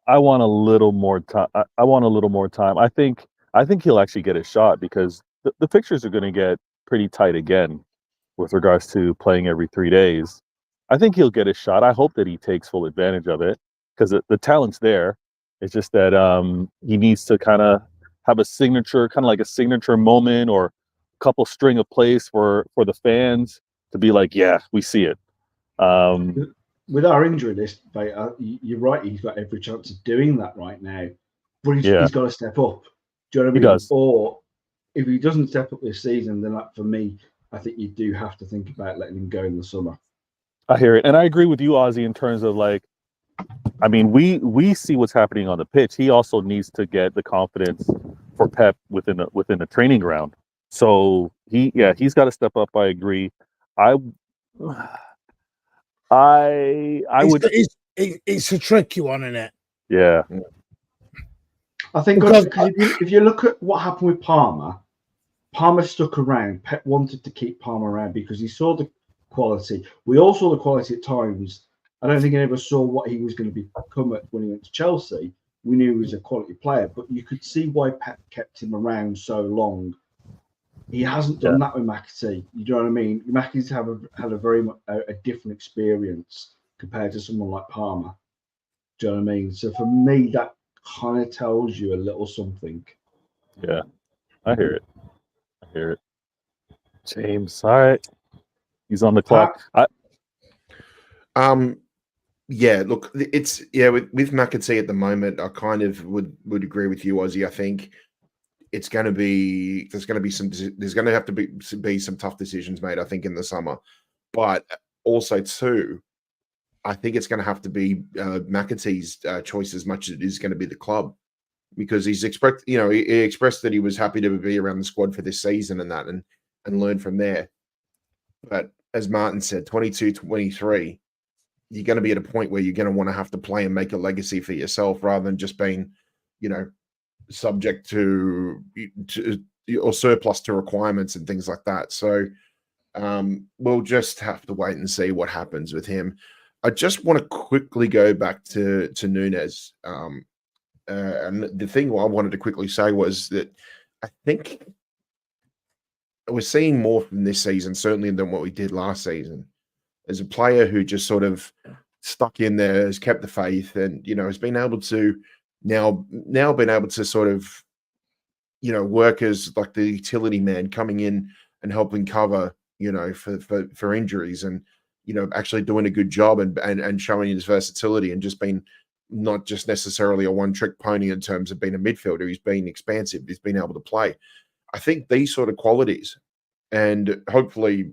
want a little more time. I want a little more time. I think he'll actually get a shot, because the fixtures are going to get pretty tight again with regards to playing every 3 days. I think he'll get a shot. I hope that he takes full advantage of it, because the talent's there. It's just that he needs to kind of have a signature moment, or a couple string of plays for the fans to be like, yeah, we see it. With our injury list, you're right. He's got every chance of doing that right now, but he's got to step up. Do you know what I mean? He does. Or if he doesn't step up this season, then for me, I think you do have to think about letting him go in the summer. I hear it, and I agree with you, Ozzy, in terms of like, I mean, we see what's happening on the pitch. He also needs to get the confidence for Pep within the training ground. So he's got to step up. I agree. It's a tricky one, isn't it? Yeah. I think if you look at what happened with Palmer stuck around. Pep wanted to keep Palmer around because he saw the quality. We all saw the quality at times. I don't think he ever saw what he was going to become when he went to Chelsea. We knew he was a quality player, but you could see why Pep kept him around so long. He hasn't done that with McAtee. You know what I mean? McAtee's had a very much a different experience compared to someone like Palmer. Do you know what I mean? So for me, that kind of tells you a little something. Yeah, I hear it. James, all right. He's on the clock. Yeah, look, it's with McAtee at the moment, I kind of would agree with you, Ozzy. I think there's going to have to be some tough decisions made, I think, in the summer. But also too, I think it's going to have to be McAtee's choice as much as it is going to be the club, because he expressed that he was happy to be around the squad for this season and learn from there. But as Martin said, 22, 23, you're going to be at a point where you're going to want to have to play and make a legacy for yourself rather than just being, subject to or surplus to requirements and things like that. So we'll just have to wait and see what happens with him. I just want to quickly go back to Nunes. And the thing I wanted to quickly say was that I think we're seeing more from this season, certainly, than what we did last season. As a player who just sort of stuck in there, has kept the faith, and has been able to now been able to sort of work as like the utility man, coming in and helping cover for injuries, and actually doing a good job and showing his versatility, and just being not just necessarily a one-trick pony in terms of being a midfielder. He's been expansive. He's been able to play. I think these sort of qualities, and hopefully,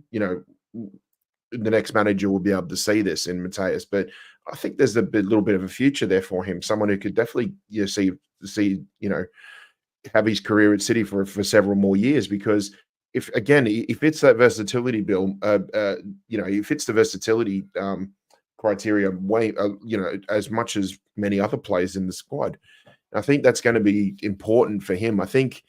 the next manager will be able to see this in Mateus, but I think there's a little bit of a future there for him. Someone who could definitely see have his career at City for several more years, because if he fits that versatility bill, he fits the versatility criteria way, as much as many other players in the squad. And I think that's going to be important for him. I think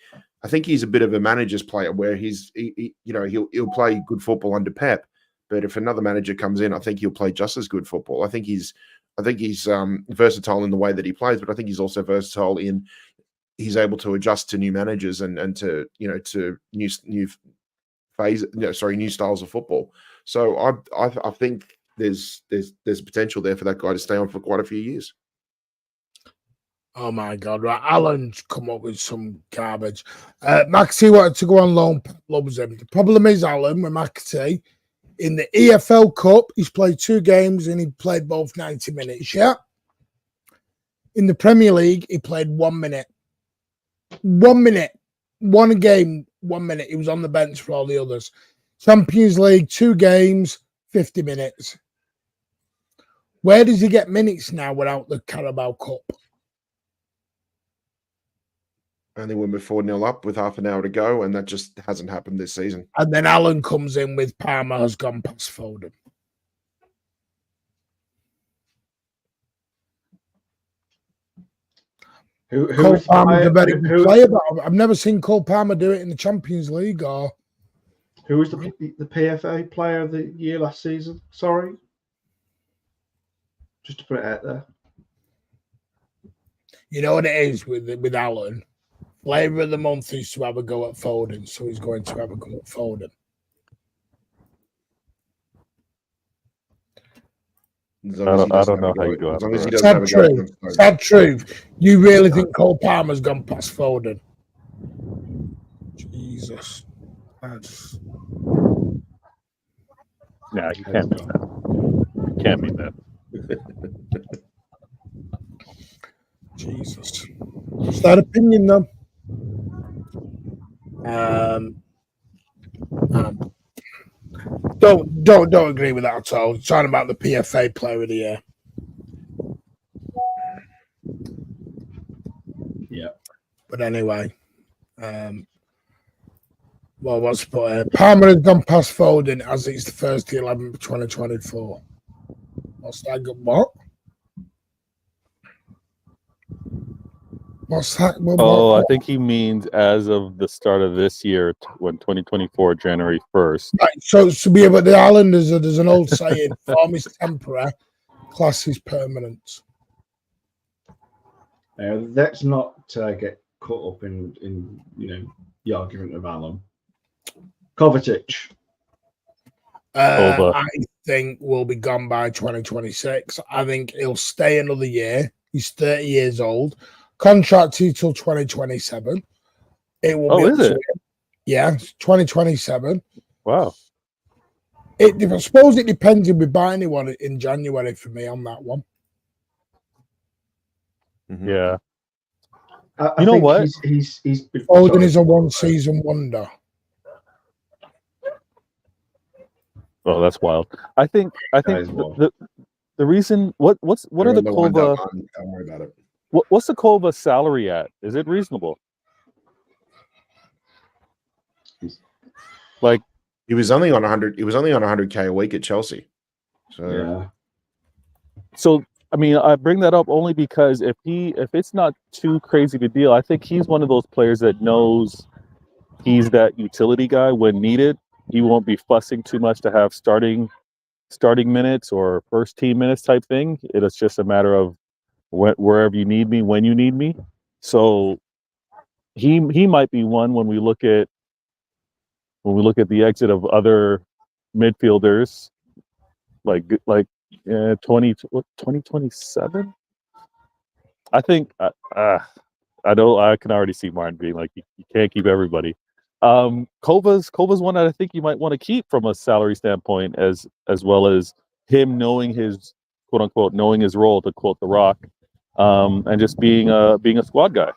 I think he's a bit of a manager's player where he'll play good football under Pep, but if another manager comes in, I think he'll play just as good football. I think he's versatile in the way that he plays, but I think he's also versatile in he's able to adjust to new managers and to to new styles of football. So I think there's potential there for that guy to stay on for quite a few years. Oh my God! Right, Alan's come up with some garbage. Maxi wanted to go on loan. Pep loves him. The problem is, Alan, with Maxi, in the EFL Cup, he's played 2 games and he played both 90 minutes. Yeah. In the Premier League, he played 1 minute. 1 minute. 1 game, 1 minute. He was on the bench for all the others. Champions League, 2 games, 50 minutes. Where does he get minutes now without the Carabao Cup? And then we're 4-0 up with half an hour to go, and that just hasn't happened this season. And then Alan comes in with Palmer has gone past Foden. Cole Palmer's a very good player, but I've never seen Cole Palmer do it in the Champions League. Or who was the PFA player of the year last season? Sorry, just to put it out there. You know what it is with Alan? Flavour of the month is to have a go at Foden, so he's going to have a go at Foden. I don't know how you do it. Sad truth. You really think Cole Palmer's gone past Foden? Jesus. Yeah, you can't mean that. You can't mean that. Jesus. What's that opinion, though? Don't agree with that at all. It's talking about the PFA player of the year. Yeah. But anyway, well, what's the point? Palmer has gone past Foden as it's the first 11th of 2024. What's that? What? What's that? I think he means as of the start of this year, when 2024, January 1st. Right, so be about the Islanders, there's an old saying: "Form is temporary, class is permanent." Let's not get caught up in the argument of Alan. Kovacic. I think will be gone by 2026. I think he'll stay another year. He's 30 years old. Contracted till 2027. It will be. Is it? Yeah, 2027. Wow. I suppose it depends if we buy anyone in January for me on that one. Mm-hmm. Yeah. I know what? He's Foden is a one-season wonder. Oh, that's wild. I think the reason what are the Kova? Don't worry about it. What's the Kova salary at? Is it reasonable? Like he was only on 100. He was only on 100K a week at Chelsea. So yeah. So I mean, I bring that up only because if it's not too crazy to deal, I think he's one of those players that knows he's that utility guy when needed. He won't be fussing too much to have starting minutes or first team minutes type thing. It's just a matter of wherever you need me, when you need me. So he might be one when we look at the exit of other midfielders like 2027. I think I can already see Martin being like, you can't keep everybody. Kova's one that I think you might want to keep from a salary standpoint, as well as him knowing his quote unquote knowing his role, to quote The Rock, and just being a squad guy.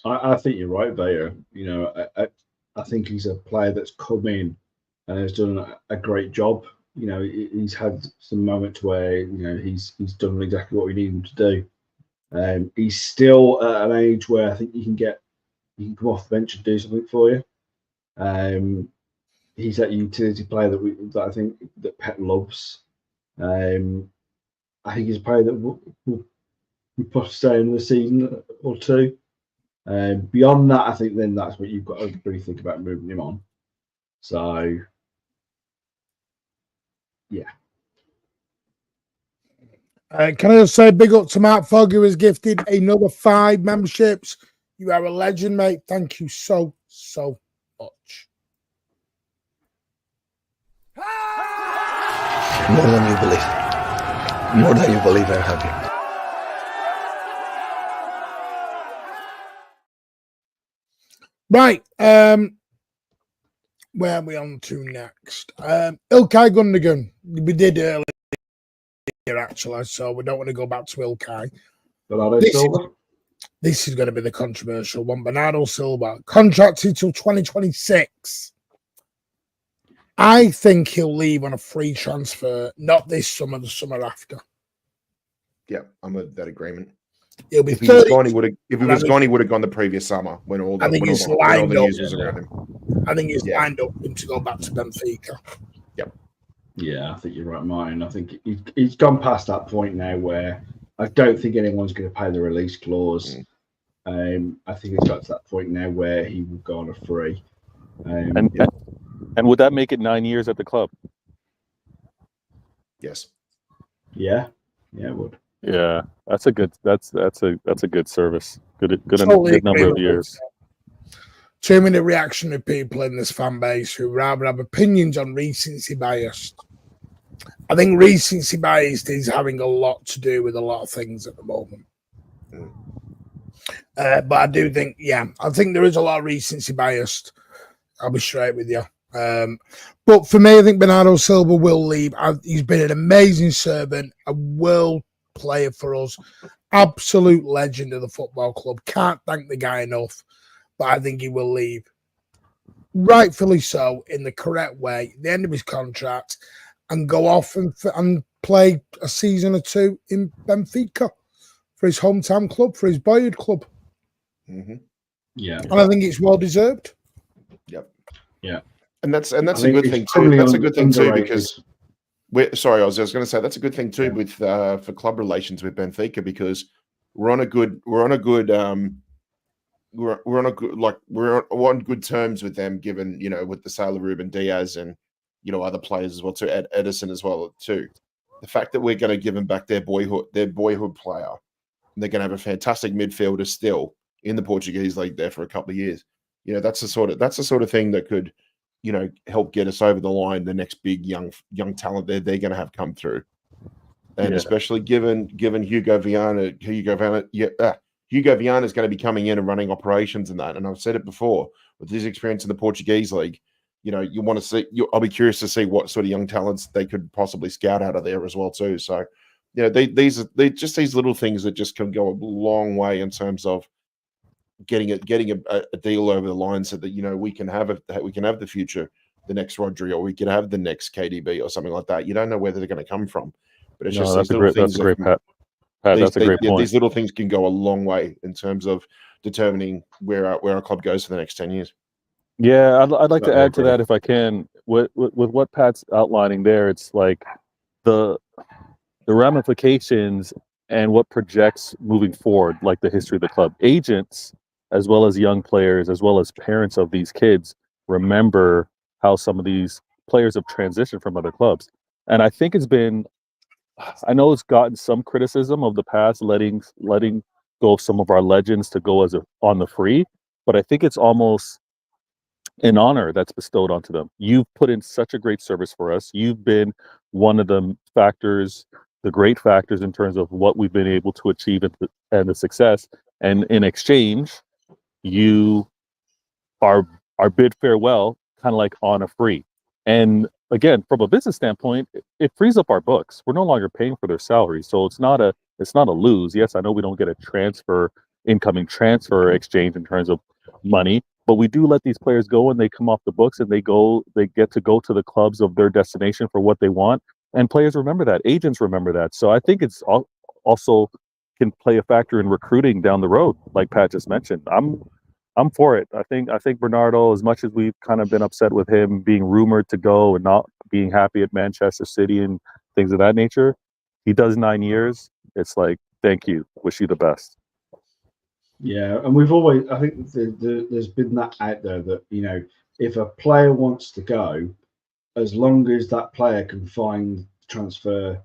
I think you're right there. I think he's a player that's come in and has done a great job. He's had some moments where he's done exactly what we need him to do. He's still at an age where I think you can come off the bench and do something for you. He's that utility player that I think that Pep loves. I think he's a player that will possibly stay another season or two. Beyond that, I think then that's what you've got to really think about moving him on. So, yeah. Can I just say big up to Mark Fogg, who has gifted another 5 memberships. You are a legend, mate. Thank you so much. More than you believe. More than you believe, I'm happy. Right. Where are we on to next? Ilkay Gundogan. We did earlier, actually, so we don't want to go back to Ilkay. Bernardo Silva? This is going to be the controversial one. Bernardo Silva, contracted till 2026. I think he'll leave on a free transfer, not this summer, the summer after. Yeah, I'm of that agreement. He'll be If he was 30. gone, he would have. If he was gone, he would have gone the previous summer when all the, I think when all he's the, when all lined the up. news was around him. I think he's lined up him to go back to Benfica. Yep. Yeah, I think you're right, Martin. I think he's gone past that point now where I don't think anyone's going to pay the release clause. I think he's got to that point now where he will go on a free. And would that make it 9 years at the club? Yes. Yeah, it would. Yeah, that's a good service. Good Totally number of years. Too many reactionary people in this fan base who rather have opinions on recency bias. I think recency bias is having a lot to do with a lot of things at the moment. But I do think, I think there is a lot of recency bias. I'll be straight with you. But for me, I think Bernardo Silva will leave. He's been an amazing servant, a world player for us, absolute legend of the football club. Can't thank the guy enough, but I think he will leave. Rightfully so, in the correct way, the end of his contract, and go off and play a season or two in Benfica for his hometown club, for his boyhood club. Mm-hmm. Yeah. And I think it's well deserved. Yep. Yeah. And that's a good thing too. That's a good thing too because I was going to say that's a good thing too with for club relations with Benfica because we're on good terms with them, given with the sale of Ruben Diaz and other players as well too, Edison as well too. The fact that we're going to give them back their boyhood player, and they're going to have a fantastic midfielder still in the Portuguese league there for a couple of years. That's the sort of thing that could help get us over the line. The next big young talent they're going to have come through, and especially given Hugo Viana is going to be coming in and running operations and that. And I've said it before with his experience in the Portuguese league, you want to see. I'll be curious to see what sort of young talents they could possibly scout out of there as well too. So, these little things that just can go a long way in terms of getting a deal over the line so that we can have the future, the next Rodri, or we could have the next KDB or something like that. You don't know where they're going to come from, but it's That's a great Pat. That's a great point. These little things can go a long way in terms of determining where our club goes for the next 10 years. Yeah, I'd like to add to that if I can. With what Pat's outlining there, it's like the ramifications and what projects moving forward, like the history of the club. Agents, as well as young players, as well as parents of these kids, remember how some of these players have transitioned from other clubs. And I think I know it's gotten some criticism of the past, letting go of some of our legends to go on the free, but I think it's almost an honor that's bestowed onto them. You've put in such a great service for us. You've been one of the great factors in terms of what we've been able to achieve and the success. And in exchange, you are bid farewell, kind of like on a free. And again, from a business standpoint, it frees up our books. We're no longer paying for their salaries, so it's not a lose. Yes, I know we don't get a incoming transfer exchange in terms of money, but we do let these players go and they come off the books and they get to go to the clubs of their destination for what they want. And players remember that. Agents remember that. So I think it's also can play a factor in recruiting down the road, like Pat just mentioned. I'm for it. I think Bernardo, as much as we've kind of been upset with him being rumored to go and not being happy at Manchester City and things of that nature, he does 9 years. It's like, thank you. Wish you the best. Yeah, and we've always, I think there's been that out there that, you know, if a player wants to go, as long as that player can find transfer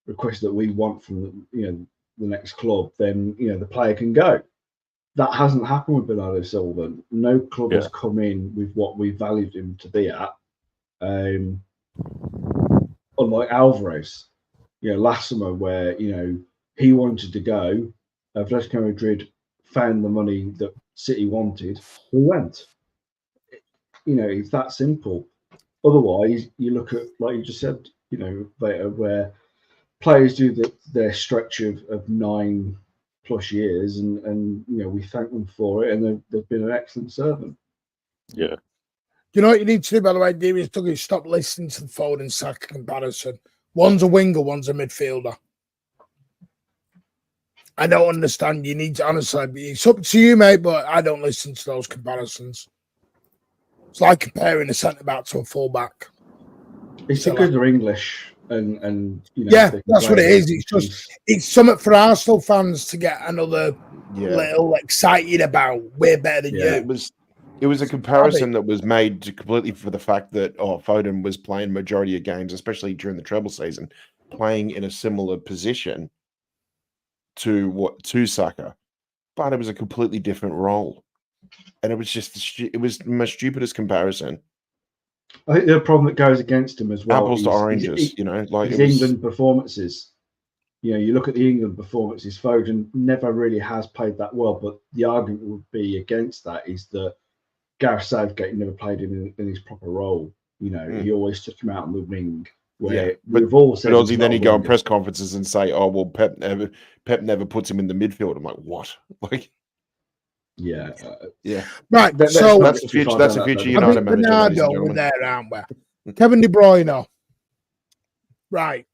request that we want from, you know, the next club, then, you know, the player can go. That hasn't happened with Bernardo Silva. No club has come in with what we valued him to be at. Unlike Alvarez, you know, last summer where, you know, he wanted to go, Atletico Madrid found the money that City wanted, he went. You know, it's that simple. Otherwise, you look at, like you just said, you know, later, where players do their stretch of 9+ years, and you know, we thank them for it, and they've been an excellent servant. Yeah. You know what you need to do, by the way, Darius Douglas? Stop listening to the Foden Saka comparison. One's a winger, one's a midfielder. I don't understand. You need to, honestly, it's up to you, mate, but I don't listen to those comparisons. It's like comparing a centre back to a fullback. It's because they're English, and you know, yeah, that's what it is. It's just it's something for Arsenal fans to get another little excited about. We're better than you. It was a comparison that was made completely for the fact that Foden was playing majority of games, especially during the treble season, playing in a similar position to Saka, but it was a completely different role, and it was just it was the most stupidest comparison. I think the problem that goes against him as well, apples to oranges, you know, like his England performances. You know, you look at the England performances, Foden never really has played that well, but the argument would be against that is that Gareth Southgate never played him in his proper role. You know, he always took him out on the wing. Where we've all said, but then you go on press conferences and say, "Oh well, Pep never puts him in the midfield." I'm like, what? Like, yeah, right. That's the future. That's the future United manager, ladies and gentlemen. We're there, aren't we? Kevin De Bruyne, right?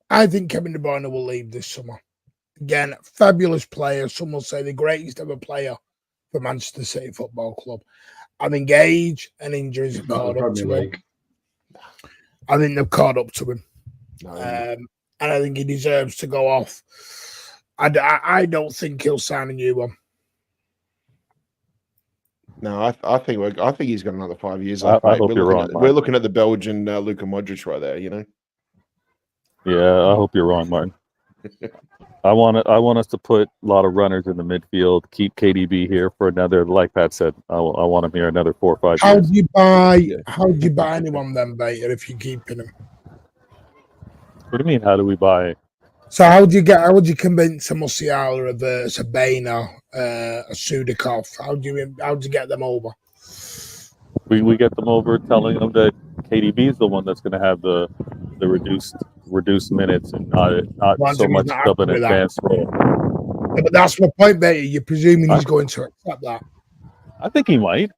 I think Kevin De Bruyne will leave this summer. Again, fabulous player. Some will say the greatest ever player for Manchester City Football Club. I think age and injuries have caught up to him. I think they've caught up to him. And I think he deserves to go off. I don't think he'll sign a new one. No, I think he's got another 5 years. I hope you're wrong. We're looking at the Belgian Luka Modric right there, you know. Yeah, I hope you're wrong, Martin. I want us to put a lot of runners in the midfield. Keep KDB here for another, like Pat said. I want him here another 4 or 5 years. How do you buy anyone then, Bater, if you're keeping him? What do you mean? How do we buy? So how would you convince a Musiala, a Verts, a Bainer, a Sudakov? How do you get them over? We get them over telling them that KDB is the one that's going to have the reduced minutes and not so much of an advanced role. Yeah, but that's my point, Bater. You're presuming he's going to accept that. I think he might.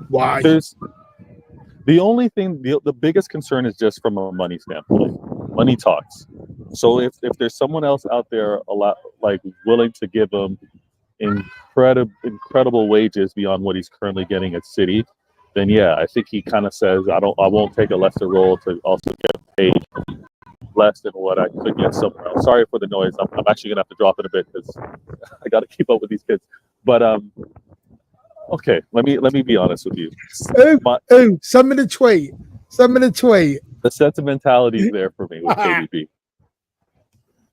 Why? The only thing, the biggest concern is just from a money standpoint. Money talks. So if there's someone else out there willing to give him incredible wages beyond what he's currently getting at City, then yeah, I think he kind of says I won't take a lesser role to also get paid less than what I could get somewhere else. Sorry for the noise. I'm actually gonna have to drop it a bit because I got to keep up with these kids. But okay, let me be honest with you. Send me the tweet. The sentimentality is there for me with KDB.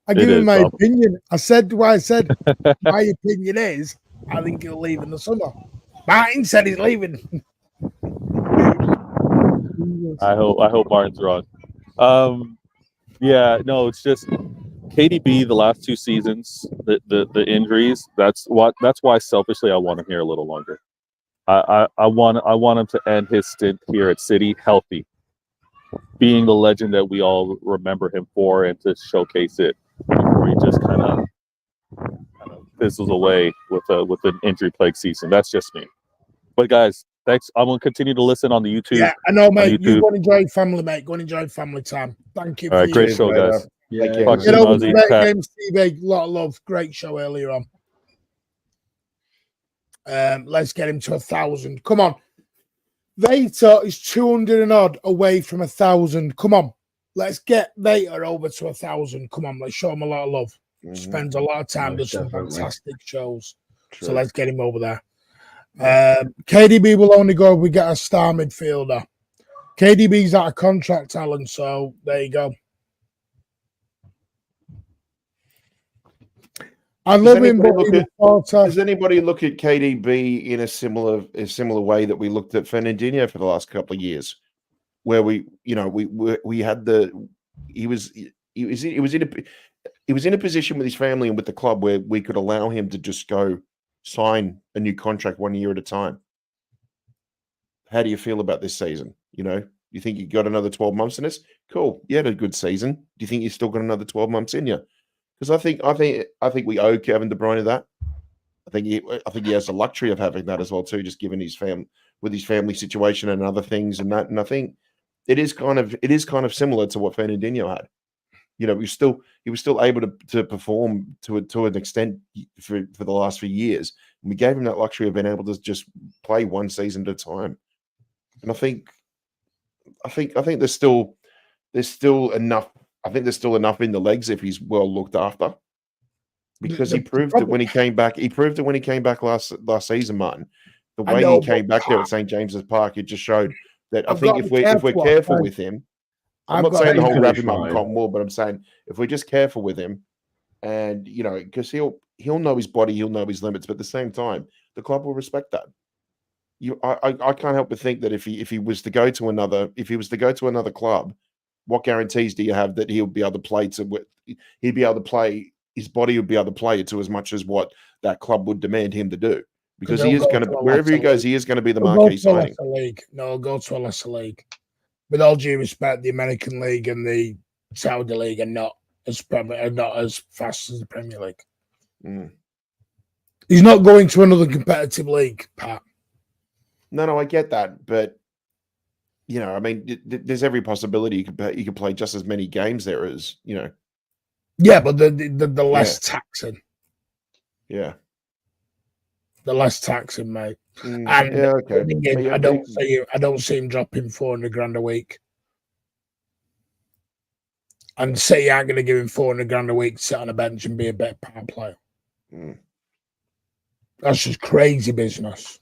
I give him my opinion. I said what I said. My opinion is I think he'll leave in the summer. Martin said he's leaving. I hope Martin's wrong. Yeah, no, it's just KDB the last 2 seasons, the injuries. That's why selfishly I want him here a little longer. I want him to end his stint here at City healthy, being the legend that we all remember him for, and to showcase it before he just kind of fizzles away with an injury-plagued season. That's just me. But guys, thanks. I'm gonna continue to listen on the YouTube. Yeah, I know, mate. You go and enjoy family, mate. Go and enjoy family time. Thank you. All right, great show, guys. Yeah, get over to the game, Steve. A lot of love. Great show earlier on. Let's get him to 1,000. Come on. Vader is 200 and odd away from 1,000. Come on. Let's get Vader over to 1,000. Come on. Let's show him a lot of love. Spends a lot of time, does Most some definitely. fantastic shows. True. So let's get him over there. KDB will only go if we get a star midfielder. KDB's out of contract, Alan, so there you go. I love him, but does anybody look at KDB in a similar way that we looked at Fernandinho for the last couple of years, where we had he was in a position with his family and with the club where we could allow him to just go sign a new contract 1 year at a time. How do you feel about this season? You think you got another 12 months in this? Cool. You had a good season. Do you think you still got another 12 months in you? Because I think we owe Kevin De Bruyne that. I think he has the luxury of having that as well too, just given his family situation and other things and that. And I think it is kind of similar to what Fernandinho had. He was still able to perform to an extent for the last few years. And we gave him that luxury of being able to just play one season at a time. And I think there's still enough. I think there's still enough in the legs if he's well looked after, because he proved it when he came back. He proved it when he came back last season, Martin. The way he came back there at St. James's Park, it just showed that I think if we're careful with him, I'm not saying the whole wrap him up and cotton wool, but I'm saying if we're just careful with him, and because he'll know his body, he'll know his limits, but at the same time, the club will respect that. I can't help but think that if he was to go to another club, what guarantees do you have that he'll be able to play his body would be able to play it to as much as what that club would demand him to do? Because he is going to, wherever he goes, he is going to be the marquee signing. No, go to a lesser league. With all due respect, the American League and the Saudi League are not as fast as the Premier League. Mm. He's not going to another competitive league, Pat. No, I get that, but I mean, there's every possibility you could play just as many games there as Yeah, but the less taxing. Yeah, the less taxing, mate. And okay. I don't see him dropping 400 grand a week. And City aren't going to give him 400 grand a week to sit on a bench and be a better power player. Mm. That's just crazy business.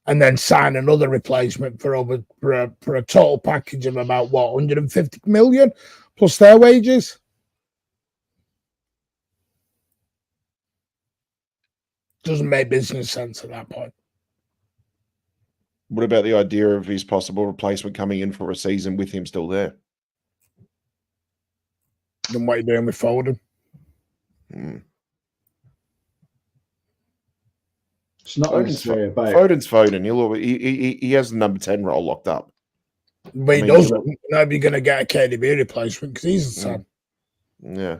And then sign another replacement for a total package of about 150 million plus their wages. Doesn't make business sense at that point. What about the idea of his possible replacement coming in for a season with him still there? Then what are you doing with Foden? Mm. It's not necessarily about Foden's Foden. He has the number 10 role locked up. But he doesn't. Nobody's going to get a KDB replacement because he's the same. Yeah.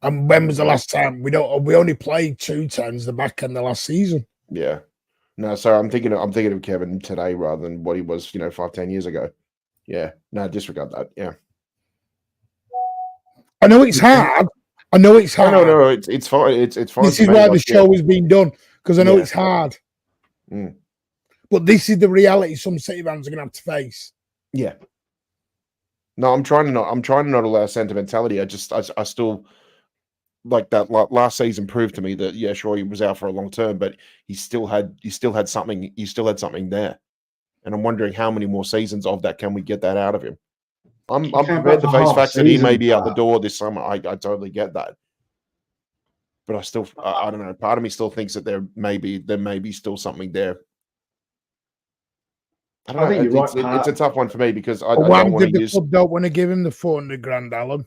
And when was the last time? We only played 2 times the back end of last season. Yeah. No, so I'm thinking of Kevin today rather than what he was, 5-10 years ago. Yeah. No, disregard that. Yeah. I know it's hard. No, it's fine. It's fine. This is why the show has been done, because I know it's hard. Mm. But this is the reality some City fans are going to have to face. Yeah. No, I'm trying to not allow sentimentality. I still like that last season proved to me that sure he was out for a long term, but he still had something there, and I'm wondering how many more seasons of that can we get that out of him. I'm prepared to face facts that he may be out the door this summer. I totally get that, but I don't know. Part of me still thinks that there may be still something there. I don't know. Think you're right, it's a tough one for me because I don't want to give him the 400 grand, Alan.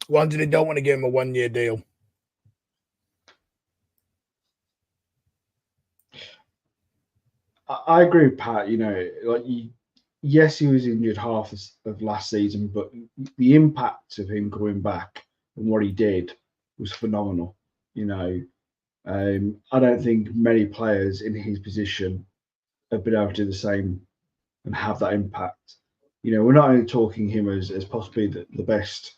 Why do they don't want to give him a 1-year deal? I agree with Pat. Yes, he was injured half of last season, but the impact of him coming back and what he did was phenomenal. I don't think many players in his position have been able to do the same and have that impact. We're not only talking him as possibly the best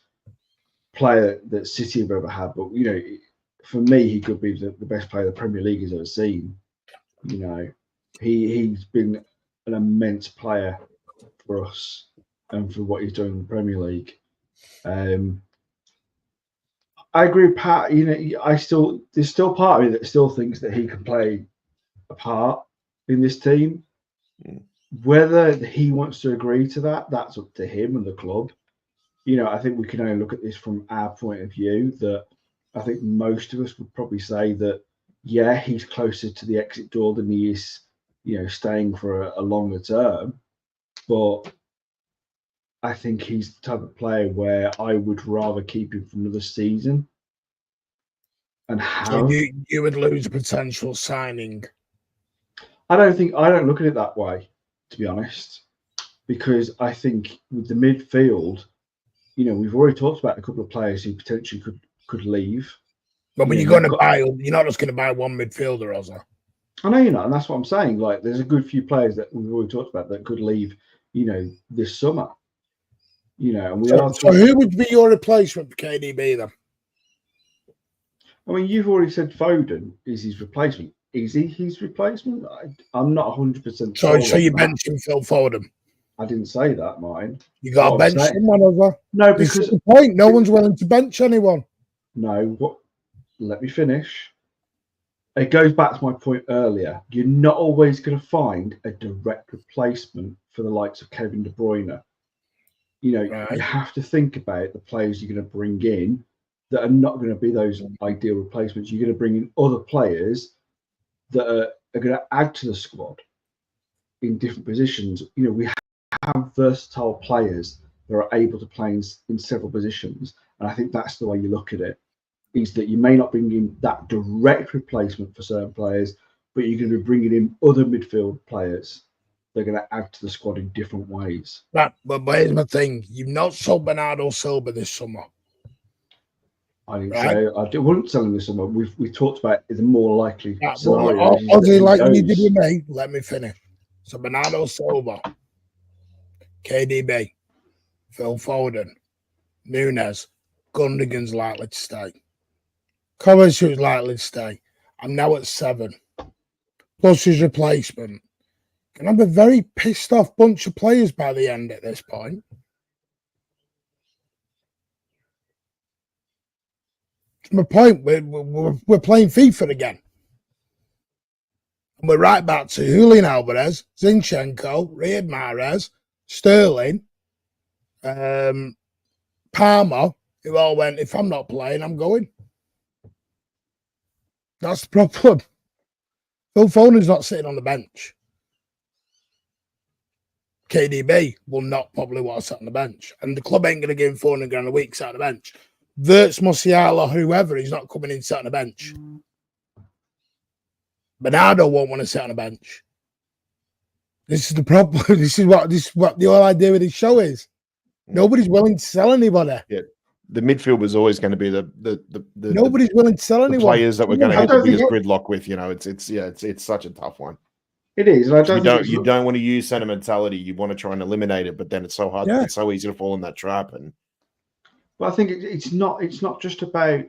player that City have ever had, but for me, he could be the best player the Premier League has ever seen. He's been an immense player for us, and for what he's doing in the Premier League. I agree with Pat. There's still part of me that still thinks that he can play a part in this team. Whether he wants to agree to that, that's up to him and the club. I think we can only look at this from our point of view. That I think most of us would probably say that, yeah, he's closer to the exit door than he is, staying for a longer term. But I think he's the type of player where I would rather keep him for another season. And how you would lose a potential signing. I don't look at it that way, to be honest, because I think with the midfield, we've already talked about a couple of players who potentially could leave. But when you're going to buy, you're not just going to buy one midfielder, Ozza. I know you're not, and that's what I'm saying. Like, there's a good few players that we've already talked about that could leave, this summer. And we are. So who would be your replacement for KDB then? I mean, you've already said Foden is his replacement. Is he his replacement? I'm not 100% sure. So you're benching Phil Foden? I didn't say that, Martin. You got to bench someone, Ozza. No, because the point. No one's willing to bench anyone. No, let me finish. It goes back to my point earlier. You're not always going to find a direct replacement for the likes of Kevin De Bruyne. You have to think about the players you're going to bring in that are not going to be those ideal replacements. You're going to bring in other players that are going to add to the squad in different positions. We have versatile players that are able to play in several positions. And I think that's the way you look at it, is that you may not bring in that direct replacement for certain players, but you're going to be bringing in other midfield players that are going to add to the squad in different ways. Right, but here's my thing. You've not sold Bernardo Silva this summer. I didn't say I wouldn't sell him this summer. We talked about the more likely scenario. Ozzy, like you did with me, let me finish. So Bernardo Silva, KDB, Phil Foden, Nunes, Gundogan's likely to stay. Kovacic is likely to stay. I'm now at 7. Plus his replacement. Can I be a very pissed off bunch of players by the end at this point? My point, we're playing FIFA again. And we're right back to Julian Alvarez, Zinchenko, Riyad Mahrez, Sterling, Palmer, who all went, if I'm not playing, I'm going. That's the problem. Phil Foden's not sitting on the bench. KDB will not probably want to sit on the bench. And the club ain't going to give him 400 grand a week sat on the bench. Wirtz, Musiala, whoever, he's not coming in sat on the bench. Bernardo won't want to sit on the bench. This is the problem. This is what the whole idea of this show is. Nobody's willing to sell anybody. Yeah. The midfield was always going to be the nobody's willing to sell anyone. Players that we're going to have the biggest gridlock with. It's such a tough one. It is. And you don't want to use sentimentality. You want to try and eliminate it, but then it's so hard. Yeah. It's so easy to fall in that trap. But I think it's not just about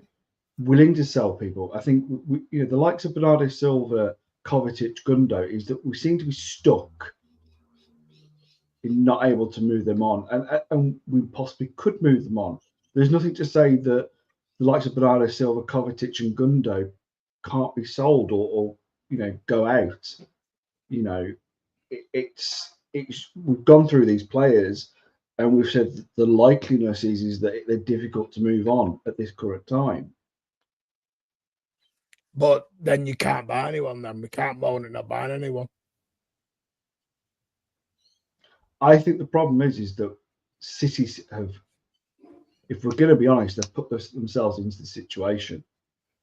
willing to sell people. I think the likes of Bernardo Silva, Kovacic, Gundo is that we seem to be stuck in not able to move them on, and we possibly could move them on. There's nothing to say that the likes of Bernardo Silva, Kovacic, and Gundo can't be sold or go out. It's we've gone through these players, and we've said that the likeliness is that they're difficult to move on at this current time. But then you can't buy anyone. Then we can't moan at not buying anyone. I think the problem is that City have, if we're going to be honest, they've put themselves into the situation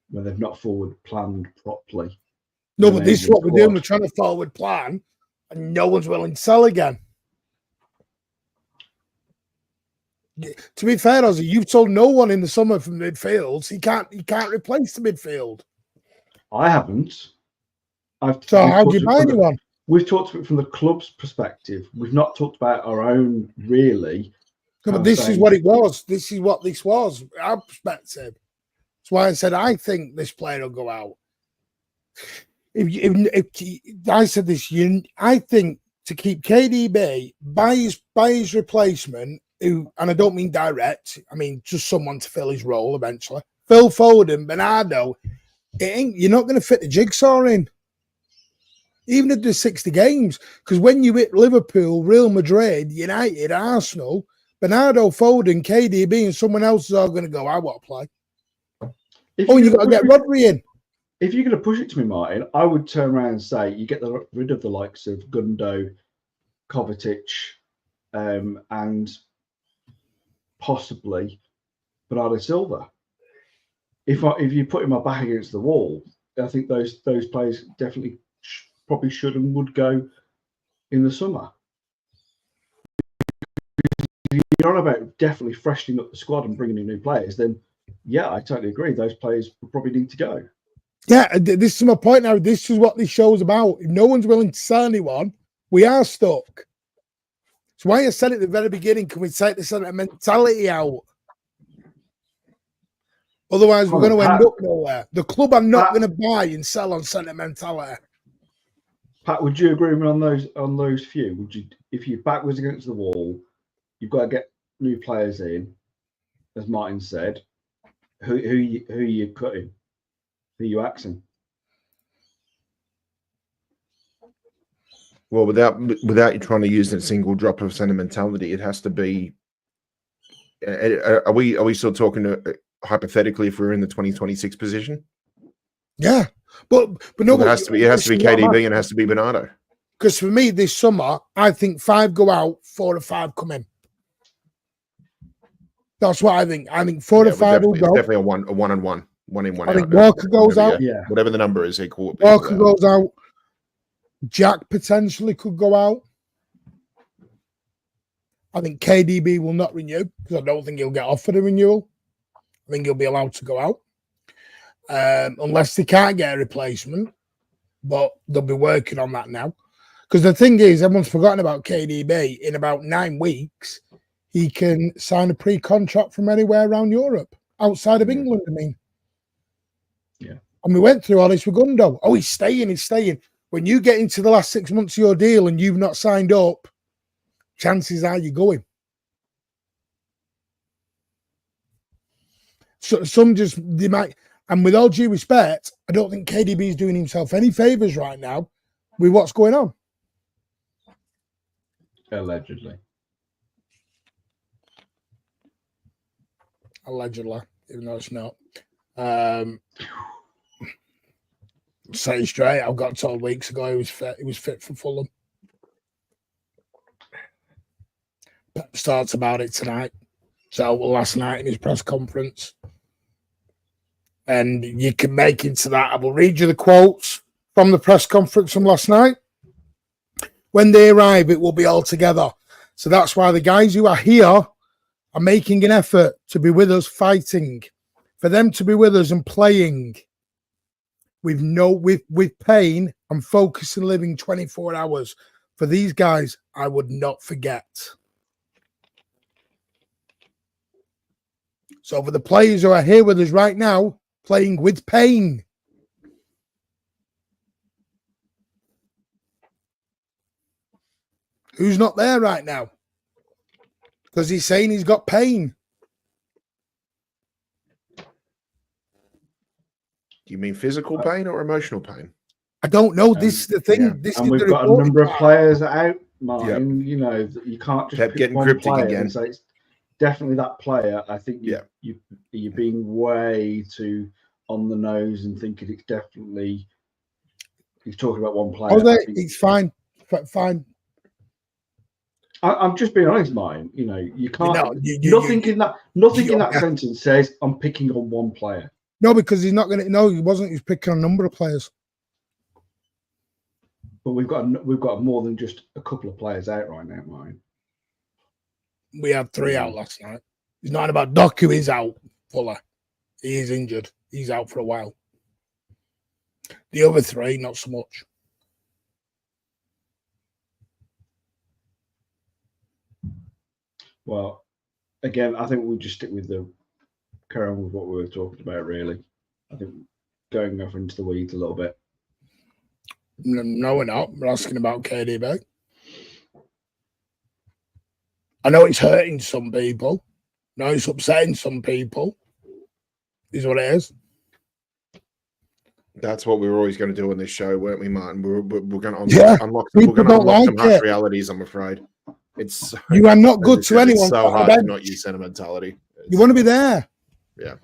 where they've not forward planned properly. No, but this is what we're doing. We're trying to forward plan, and no one's willing to sell again. To be fair, Ozzy, you've told no one in the summer from midfield. He can't replace the midfield. I haven't. So how do you buy anyone? We've talked about it from the club's perspective. We've not talked about our own, really. No, but this is what it was. This is what this was, our perspective. That's why I said I think this player will go out. If I said this, I think to keep KDB by his replacement, who, and I don't mean direct, I mean just someone to fill his role eventually. Phil Foden, Bernardo, you're not going to fit the jigsaw in. Even if there's 60 games, because when you hit Liverpool, Real Madrid, United, Arsenal, Bernardo, Foden, KDB, and someone else is all going to go, I want to play. You've got to get Rodri in. If you're going to push it to me, Martin, I would turn around and say you get rid of the likes of Gundo, Kovacic, and possibly Bernardo Silva. If you put my back against the wall, I think those players definitely probably should and would go in the summer. If you're on about definitely freshening up the squad and bringing in new players, then yeah, I totally agree. Those players would probably need to go. Yeah, this is my point now. This is what this show's about. If no one's willing to sell anyone, we are stuck. That's why I said at the very beginning, can we take this mentality out? Otherwise, we're going to end up nowhere. The club are not going to buy and sell on sentimentality. Pat, would you agree with me on those few? Would you, if your back was against the wall, you've got to get new players in, as Martin said. Who you cutting? Who you axing? Well, without you trying to use that single drop of sentimentality, it has to be. Are we still talking hypothetically if we're in the 2026 position? Yeah, but no, it has to be KDB and it has to be Bernardo. Because for me, this summer, I think 5 go out, 4 or 5 come in. That's what I think. I think 4 to 5 will go. It's definitely a one on one, one in, one out. I think Walker goes out. Yeah, whatever the number is, equal. Walker goes out. Jack potentially could go out. I think KDB will not renew because I don't think he'll get offered a renewal. I think he'll be allowed to go out unless they can't get a replacement. But they'll be working on that now. Because the thing is, everyone's forgotten about KDB. In about 9 weeks, he can sign a pre-contract from anywhere around Europe, outside of England, I mean. Yeah. And we went through all this with Gundo. Oh, he's staying. When you get into the last 6 months of your deal and you've not signed up, chances are you're going. So some they might, and with all due respect, I don't think KDB is doing himself any favours right now with what's going on. Allegedly, even though it's not. Say straight, I got told weeks ago he was fit. He was fit for Fulham. Pep starts about it tonight. So last night in his press conference, and you can make into that. I will read you the quotes from the press conference from last night. When they arrive, it will be all together. So that's why the guys who are here are making an effort to be with us, fighting for them to be with us and playing. With pain and focus and living 24 hours. For these guys, I would not forget. So for the players who are here with us right now, playing with pain. Who's not there right now? Because he's saying he's got pain. Do you mean physical pain or emotional pain? I don't know. This is the thing. Yeah. This and is we've got a number of players out, Martin. Yep. You know, you can't just kept pick getting one player again. And say it's definitely that player. I think you're being way too on the nose and thinking it's definitely. He's talking about one player. It's fine. Fine. I'm just being honest, Martin. You know, you can't. Nothing in that sentence says I'm picking on one player. No, because he's not going to. No, he wasn't. He's picking a number of players. But we've got more than just a couple of players out right now, Martin. We had 3 out last night. He's not about Doku. He's out. Fuller. He is injured. He's out for a while. The other 3, not so much. Well, again, I think we'll just stick with carry on with what we were talking about, really. I think going over into the weeds a little bit. No, we're not. We're asking about KDB. I know it's hurting some people. I know it's upsetting some people. Is what it is. That's what we were always going to do on this show, weren't we, Martin? We're going to Yeah, unlock people don't like some harsh it. realities, I'm afraid. It's so, You are not good as to I said, anyone. It's so on the hard to bench. not use sentimentality. You want to be there. Yeah.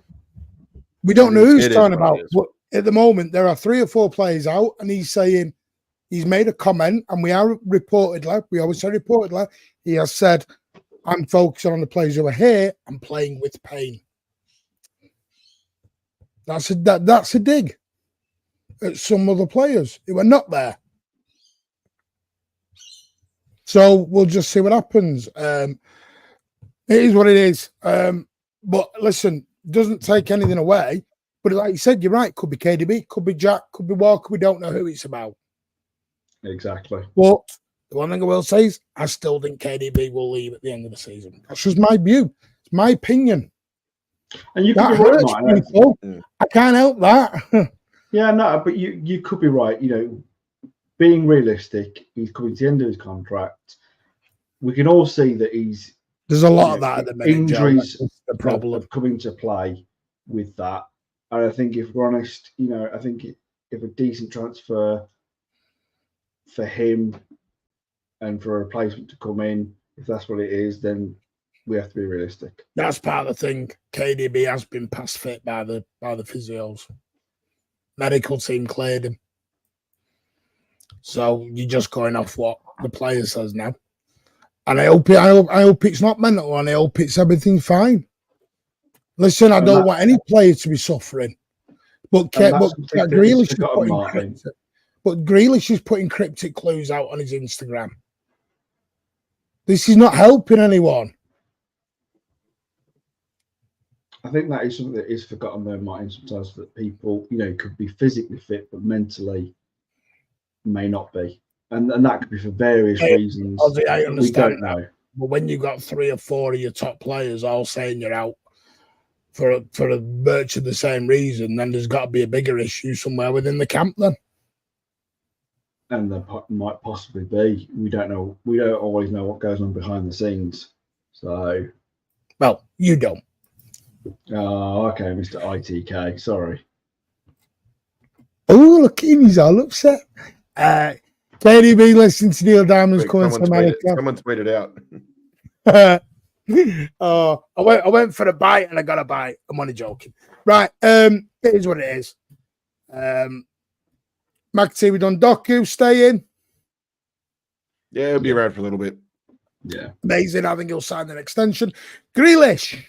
We don't know who he's It is talking what about. it is. But at the moment, there are 3 or 4 players out, and he's saying he's made a comment, and we always say reportedly, he has said, I'm focusing on the players who are here and playing with pain. That's a dig at some other players who are not there. So we'll just see what happens. It is what it is. But listen, doesn't take anything away. But like you said, you're right. Could be KDB, could be Jack, could be Walker. We don't know who it's about. Exactly. But the one thing I will say is I still think KDB will leave at the end of the season. That's just my view. It's my opinion. And you could That be right, hurts Martin. people. I can't help that. Yeah, no, but you could be right. You know, being realistic, he's coming to the end of his contract. We can all see that There's a lot of that at the minute. Injuries Joe. That's the problem. have come into play with that. And I think if we're honest, you know, I think if a decent transfer for him and for a replacement to come in, if that's what it is, then we have to be realistic. That's part of the thing. KDB has been past fit by the physios. Medical team cleared him. So you're just going off what the player says now. And I hope it's not mental, and I hope it's everything fine. Listen, I don't want any player to be suffering. But Grealish is putting cryptic clues out on his Instagram. This is not helping anyone. I think that is something that is forgotten though, Martin, sometimes, that people, you know, could be physically fit, but mentally may not be. And that could be for various reasons. I understand. We don't know. But when you've got 3 or 4 of your top players all saying you're out for a much of the same reason, then there's got to be a bigger issue somewhere within the camp then. And there might possibly be. We don't know. We don't always know what goes on behind the scenes. So. Well, you don't. Oh, okay, Mr. ITK. Sorry. Oh, look, he's all upset. KDB listening to Neil Diamond's coming to America. Someone tweeted out. I went for a bite and I got a bite. I'm only joking. Right, it is what it is. McAtee, we done Doku staying. Yeah, he'll be around for a little bit. Yeah. Amazing. I think he'll sign an extension. Grealish.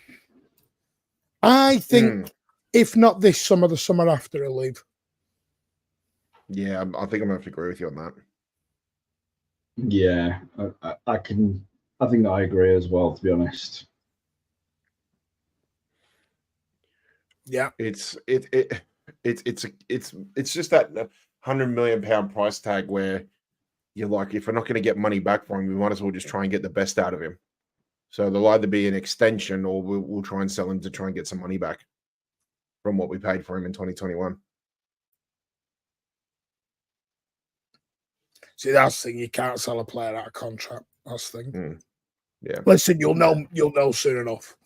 I think if not this summer, the summer after he'll leave. Yeah, I think I'm going to have to agree with you on that. Yeah, I think I agree as well, to be honest. Yeah. It's just that £100 million price tag where you're like, if we're not going to get money back from him, we might as well just try and get the best out of him. So there'll either be an extension or we'll try and sell him to try and get some money back from what we paid for him in 2021. See, that's the thing. You can't sell a player out of contract. That's the thing. Yeah. Listen, you'll know soon enough.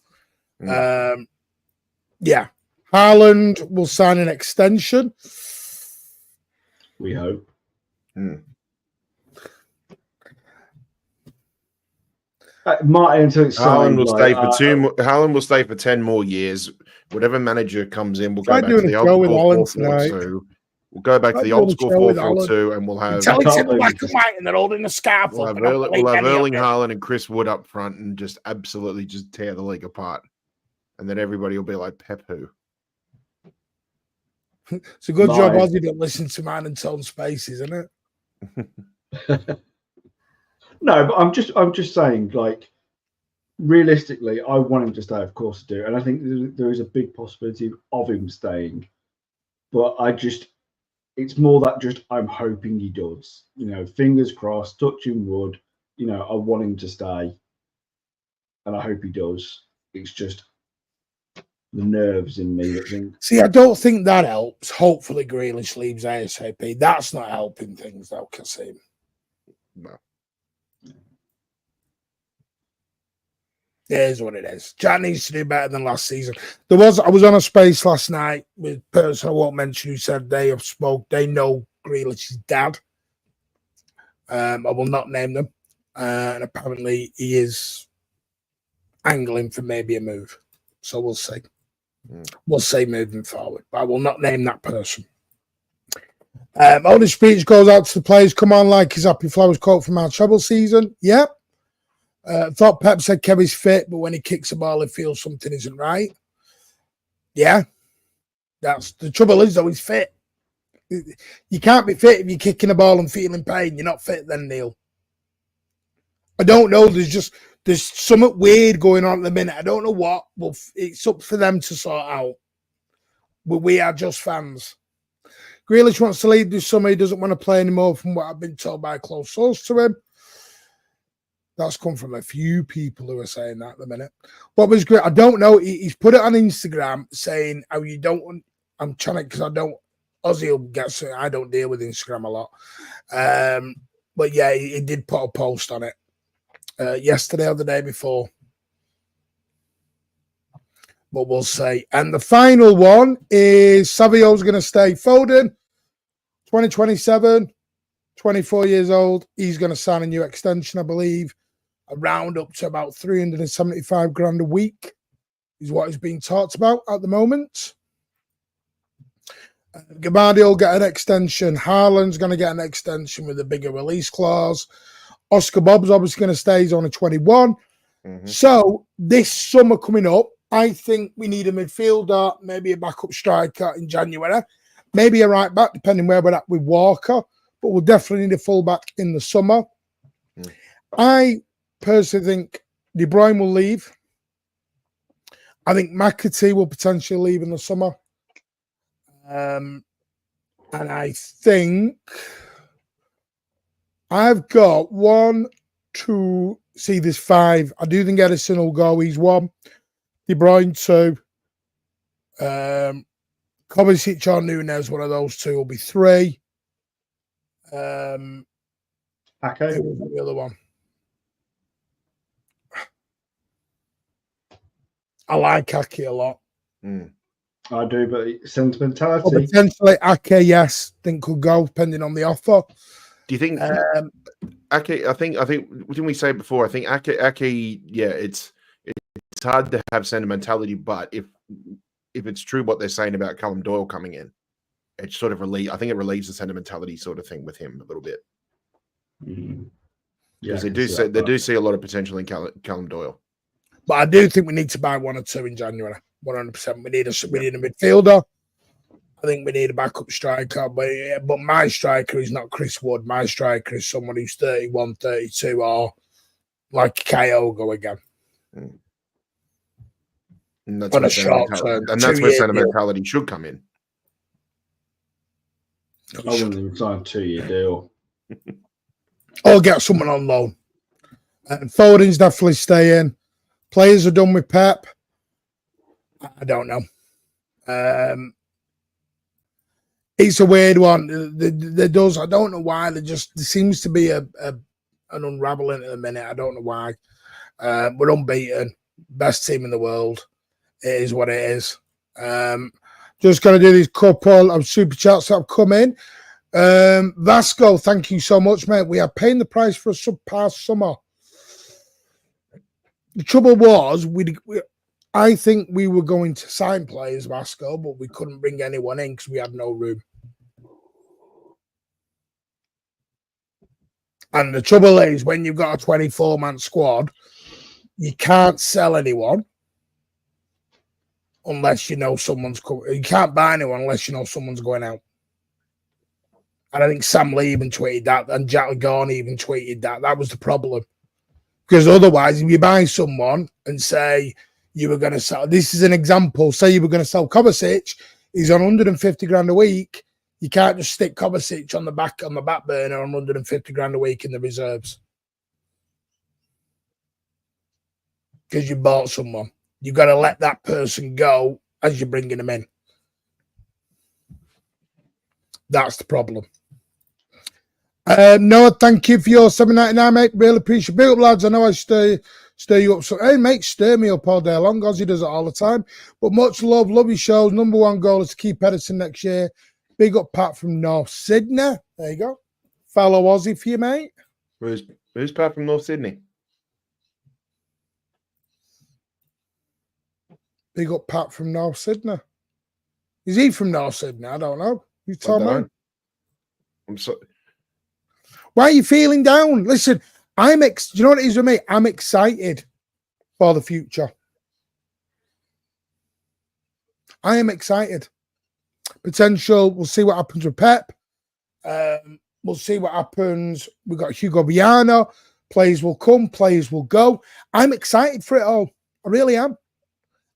Yeah. Haaland will sign an extension. We hope. Martin, until it's signed, Haaland will stay for 10 more years. Whatever manager comes in, we'll go back to the old school 4-4-2. We'll go back to the old school 4-4-2, and we'll have. Tell it's in black and white, and they're holding a scarf. We'll have Erling Haaland and Chris Wood up front, and just absolutely just tear the league apart. And then everybody will be like, Pep who? It's a good job Ozzy didn't listen to Man and Tone Space, isn't it? No, but I'm just saying, like, realistically, I want him to stay, of course I do. And I think there is a big possibility of him staying. But it's more that just I'm hoping he does. You know, fingers crossed, touching wood. You know, I want him to stay. And I hope he does. It's just the nerves in me that think. See, I don't think that helps. Hopefully Grealish leaves ASAP. That's not helping things, though, Kasim. No. It is what it is. Jack needs to do better than last season. I was on a space last night with a person I won't mention who said they know Grealish's dad. I will not name them. And apparently he is angling for maybe a move. So we'll see. We'll see moving forward. But I will not name that person. Only speech goes out to the players. Come on, like his Happy Flowers quote from our treble season. Yep. Thought Pep said Kevin's fit, but when he kicks the ball, he feels something isn't right. Yeah. That's the trouble is, though, he's fit. You can't be fit if you're kicking a ball and feeling pain. You're not fit then, Neil. I don't know. There's something weird going on at the minute. I don't know what. Well, it's up for them to sort out. But we are just fans. Grealish wants to leave this summer. He doesn't want to play anymore from what I've been told by a close source to him. That's come from a few people who are saying that at the minute. What was great, I don't know. He's put it on Instagram saying, "Oh, you don't." I'm trying to because I don't. Ozzy will get. I don't deal with Instagram a lot, but yeah, he did put a post on it yesterday or the day before. But we'll see. And the final one is Savio's going to stay. Foden, 2027, 24 years old. He's going to sign a new extension, I believe. Around up to about 375 grand a week is what is being talked about at the moment. Gabardi will get an extension. Haaland's going to get an extension with a bigger release clause. Oscar Bob's obviously going to stay. He's only 21. Mm-hmm. So this summer coming up, I think we need a midfielder, maybe a backup striker in January, maybe a right back, depending where we're at with Walker. But we'll definitely need a full back in the summer. Mm. I personally think De Bruyne will leave. I think McAtee will potentially leave in the summer. And I think I've got 1, 2, see there's 5. I do think Edison will go. He's 1. De Bruyne 2. Kovacic or Nunez, one of those 2 will be 3. Ake. The other one. I like Ake a lot. Mm. I do, but sentimentality. Well, potentially Ake, yes, think could go depending on the offer. Do you think Ake? I think didn't we say before? I think Ake, yeah, it's hard to have sentimentality, but if it's true what they're saying about Callum Doyle coming in, it sort of I think it relieves the sentimentality sort of thing with him a little bit. Mm-hmm. Because they do see a lot of potential in Callum Doyle. But I do think we need to buy 1 or 2 in January. 100%. We need a midfielder. I think we need a backup striker. But my striker is not Chris Wood. My striker is someone who's 31, 32, or like Kyogo again. Mm. And that's on a short term. And that's where sentimentality should come in. I wouldn't even sign a 2-year deal. Or get someone on loan. And Foden's definitely staying. Players are done with Pep. I don't know. It's a weird one. I don't know why. There seems to be an unraveling at the minute. I don't know why. We're unbeaten. Best team in the world. It is what it is. Just going to do these couple of super chats that have come in. Vasco, thank you so much, mate. We are paying the price for a subpar summer. The trouble was, I think we were going to sign players, Vasco, but we couldn't bring anyone in because we had no room. And the trouble is, when you've got a 24-man squad, you can't sell anyone unless you know someone's coming. You can't buy anyone unless you know someone's going out. And I think Sam Lee even tweeted that, and Jack Gorn even tweeted that. That was the problem. Because otherwise, if you buy someone and say you were going to sell, this is an example, say you were going to sell Kovacic, he's on 150 grand a week. You can't just stick Kovacic on the back burner on 150 grand a week in the reserves. Because you bought someone. You've got to let that person go as you're bringing them in. That's the problem. Noah, thank you for your $7.99, mate. Really appreciate it. Big up, lads. I know I stir you up. So, hey, mate, stir me up all day long. Ozzy does it all the time. But much love your shows. Number one goal is to keep Edison next year. Big up Pat from North Sydney. There you go. Fellow Aussie for you, mate. Who's Pat from North Sydney? Big up Pat from North Sydney. Is he from North Sydney? I don't know. You tell me. I'm sorry. Why are you feeling down? Listen, do you know what it is with me? I'm excited for the future. I am excited. Potential. We'll see what happens with Pep. We'll see what happens. We've got Hugo Viana. Players will come. Players will go. I'm excited for it all. I really am.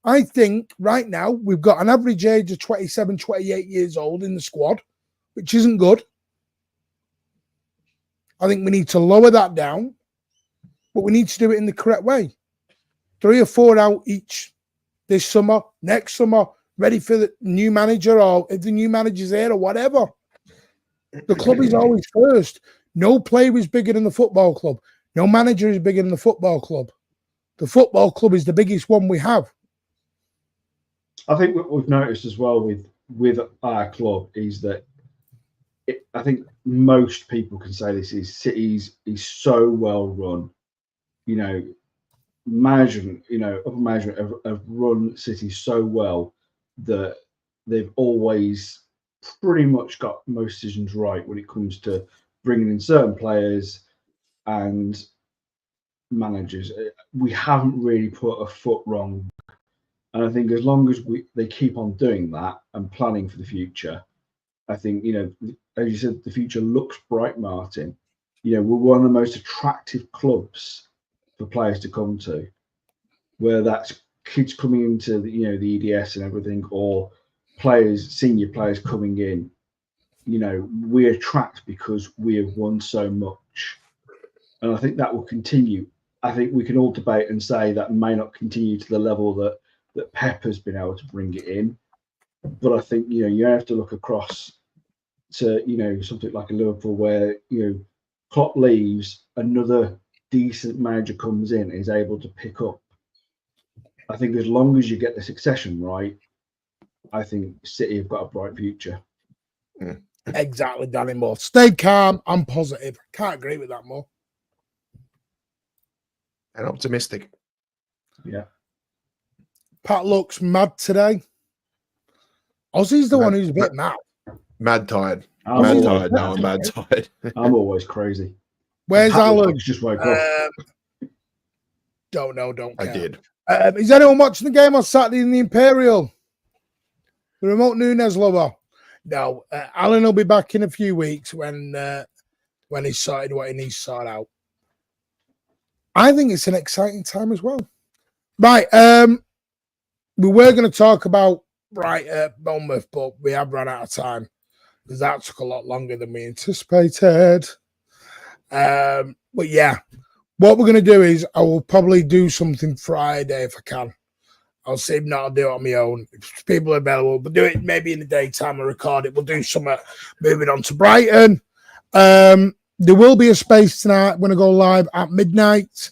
I think right now we've got an average age of 27, 28 years old in the squad, which isn't good. I think we need to lower that down, but we need to do it in the correct way. 3 or 4 out each this summer, next summer, ready for the new manager, or if the new manager's there or whatever. The club is always first. No player is bigger than the football club. No manager is bigger than the football club. The football club is the biggest one we have. I think what we've noticed as well with our club is that I think most people can say this is City's is so well run. You know, management, upper management have run City so well that they've always pretty much got most decisions right when it comes to bringing in certain players and managers. We haven't really put a foot wrong. And I think as long as they keep on doing that and planning for the future, I think, as you said, the future looks bright, Martin. We're one of the most attractive clubs for players to come to, whether that's kids coming into the EDS and everything, or senior players coming in. We attract because we have won so much. And I think that will continue. I think we can all debate and say that may not continue to the level that Pep has been able to bring it in. But I think, you have to look across to, something like a Liverpool where, Klopp leaves, another decent manager comes in and is able to pick up. I think as long as you get the succession right, I think City have got a bright future. Exactly, Danny Moore. Stay calm and positive. Can't agree with that more. And optimistic. Yeah. Pat looks mad today. Ozzy's the one who's a bit mad. Mad tired. I'm mad tired. I'm always crazy. Where's Alan? Just woke up. Don't know. Don't care. I did. Is anyone watching the game on Saturday in the Imperial? The remote Nunes lover? No. Alan will be back in a few weeks when he's sorted what he needs to sort out. I think it's an exciting time as well. Right. We were going to talk about Bournemouth, but we have run out of time because that took a lot longer than we anticipated. But yeah, what we're going to do is I will probably do something Friday if I can. I'll see if not, I'll do it on my own. If people are available, but do it maybe in the daytime and record it. We'll do something moving on to Brighton. There will be a space tonight. I'm going to go live at midnight.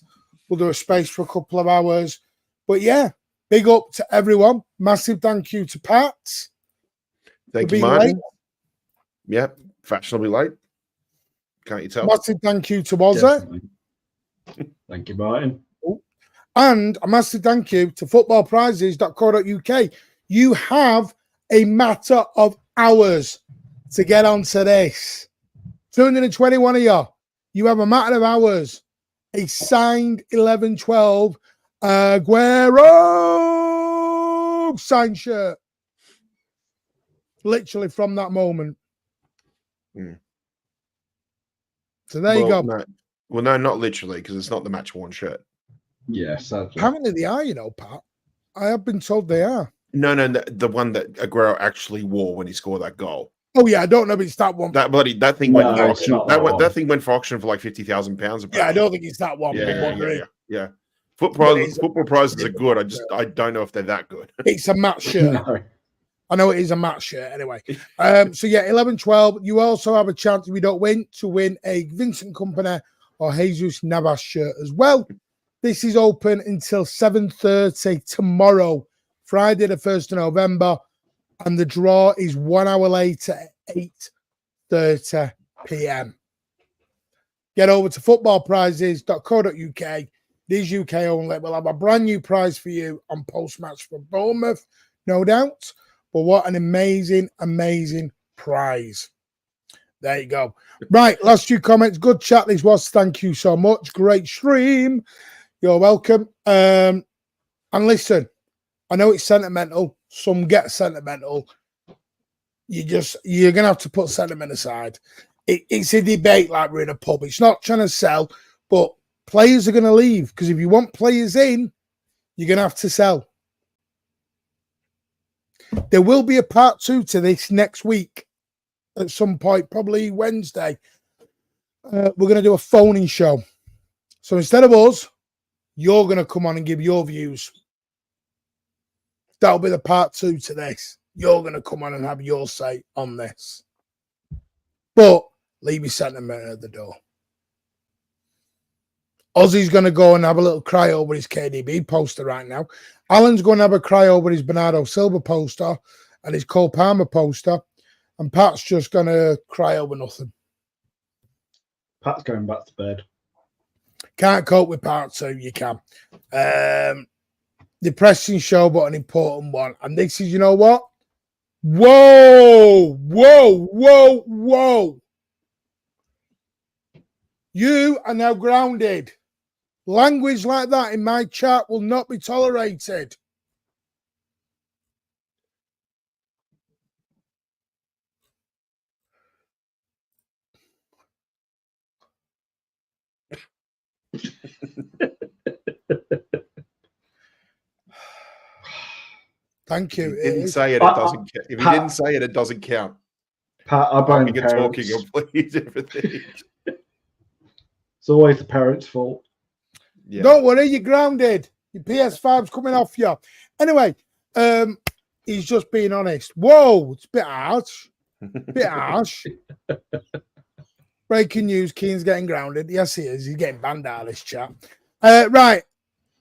We'll do a space for a couple of hours. But yeah, big up to everyone. Massive thank you to Pat. Thank you, Martin. Late. Yeah, fashionably late. Can't you tell? Massive thank you to Wazza. Thank you, Martin. And a massive thank you to footballprizes.co.uk. You have a matter of hours to get onto this. 221 of you. You have a matter of hours. A signed 11-12 Aguero signed shirt. Literally from that moment. So there you go. No. Well, no, not literally, because it's not the match-worn shirt. Yeah, sadly. Apparently they are, Pat. I have been told they are. No, the one that Aguero actually wore when he scored that goal. Oh yeah, I don't know if it's that one. That thing went for auction. That thing went for auction for like £50,000. Yeah, I don't think it's that one. Yeah. Football prizes are good. I don't know if they're that good. It's a match shirt. No. I know it is a match shirt anyway. So yeah, 11-12. You also have a chance if you don't win to win a Vincent Kompany or Jesus Navas shirt as well. This is open until 7:30 tomorrow, Friday the 1st of November. And the draw is 1 hour later at 8:30 p.m. Get over to footballprizes.co.uk. These UK only. We'll have a brand new prize for you on post-match for Bournemouth, no doubt. But what an amazing, amazing prize. There you go. Right, last few comments. Good chat this was. Thank you so much. Great stream. You're welcome. And listen, I know it's sentimental. Some get sentimental. You're gonna have to put sentiment aside. It's a debate like we're in a pub. It's not trying to sell, but players are gonna leave because if you want players in, you're gonna have to sell. There will be a part 2 to this next week at some point, probably Wednesday. We're gonna do a phoning show. So instead of us, you're gonna come on and give your views. That'll be the part 2 to this. You're going to come on and have your say on this. But leave your sentiment at the door. Ozzy's going to go and have a little cry over his KDB poster right now. Alan's going to have a cry over his Bernardo Silva poster and his Cole Palmer poster. And Pat's just going to cry over nothing. Pat's going back to bed. Can't cope with part 2. You can. Depressing show, but an important one. And this is, you know what? Whoa, whoa, whoa, whoa. You are now grounded. Language like that in my chat will not be tolerated. Thank you. If you didn't say it, it doesn't count. If you didn't say it, it doesn't count. Pat, I blame You're talking completely different things. It's always the parents' fault. Yeah. Don't worry, you're grounded. Your PS5's coming off you. Anyway, he's just being honest. Whoa, it's a bit harsh. Bit harsh. Breaking news, Keane's getting grounded. Yes, he is. He's getting banned out of this chat. Right,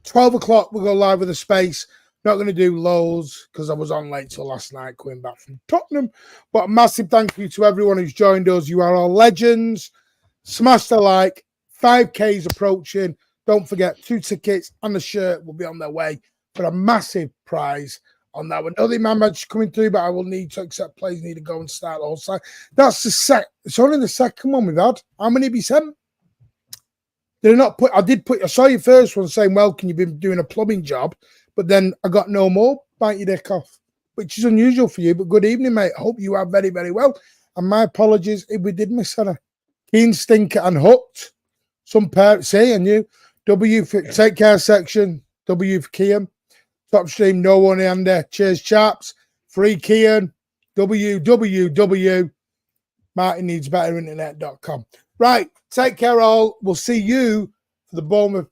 12 o'clock, we'll go live with a space. Not going to do loads because I was on late till last night coming back from Tottenham. But a massive thank you to everyone who's joined us. You are all legends. Smash the like. 5K's approaching. Don't forget, 2 tickets and a shirt will be on their way for a massive prize on that one. Other man match coming through, but I will need to accept players need to go and start also. That's the it's only the second one we've had. How many have you sent? Did I not put? I saw your first one saying, well, can you be doing a plumbing job? But then I got no more. Bite your dick off, which is unusual for you. But good evening, mate. I hope you are very, very well. And my apologies if we did miss her. Keen, Stinker, and Hooked. Some parents say, and you. W for Take Care section. W for Kian. Top stream, no one under. Cheers, chaps. Free Kian. www. MartinNeedsBetterInternet.com. Right. Take care, all. We'll see you for the Bournemouth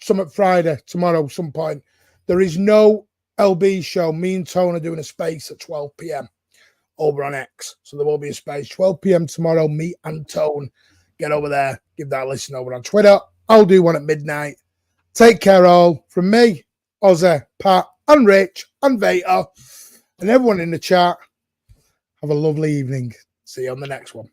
Summit Friday, tomorrow, some point. There is no LB show. Me and Tone are doing a space at 12 p.m. over on X. So there will be a space. 12 p.m. tomorrow, me and Tone. Get over there. Give that a listen over on Twitter. I'll do one at midnight. Take care, all. From me, Ozzy, Pat, and Rich, and Vader, and everyone in the chat. Have a lovely evening. See you on the next one.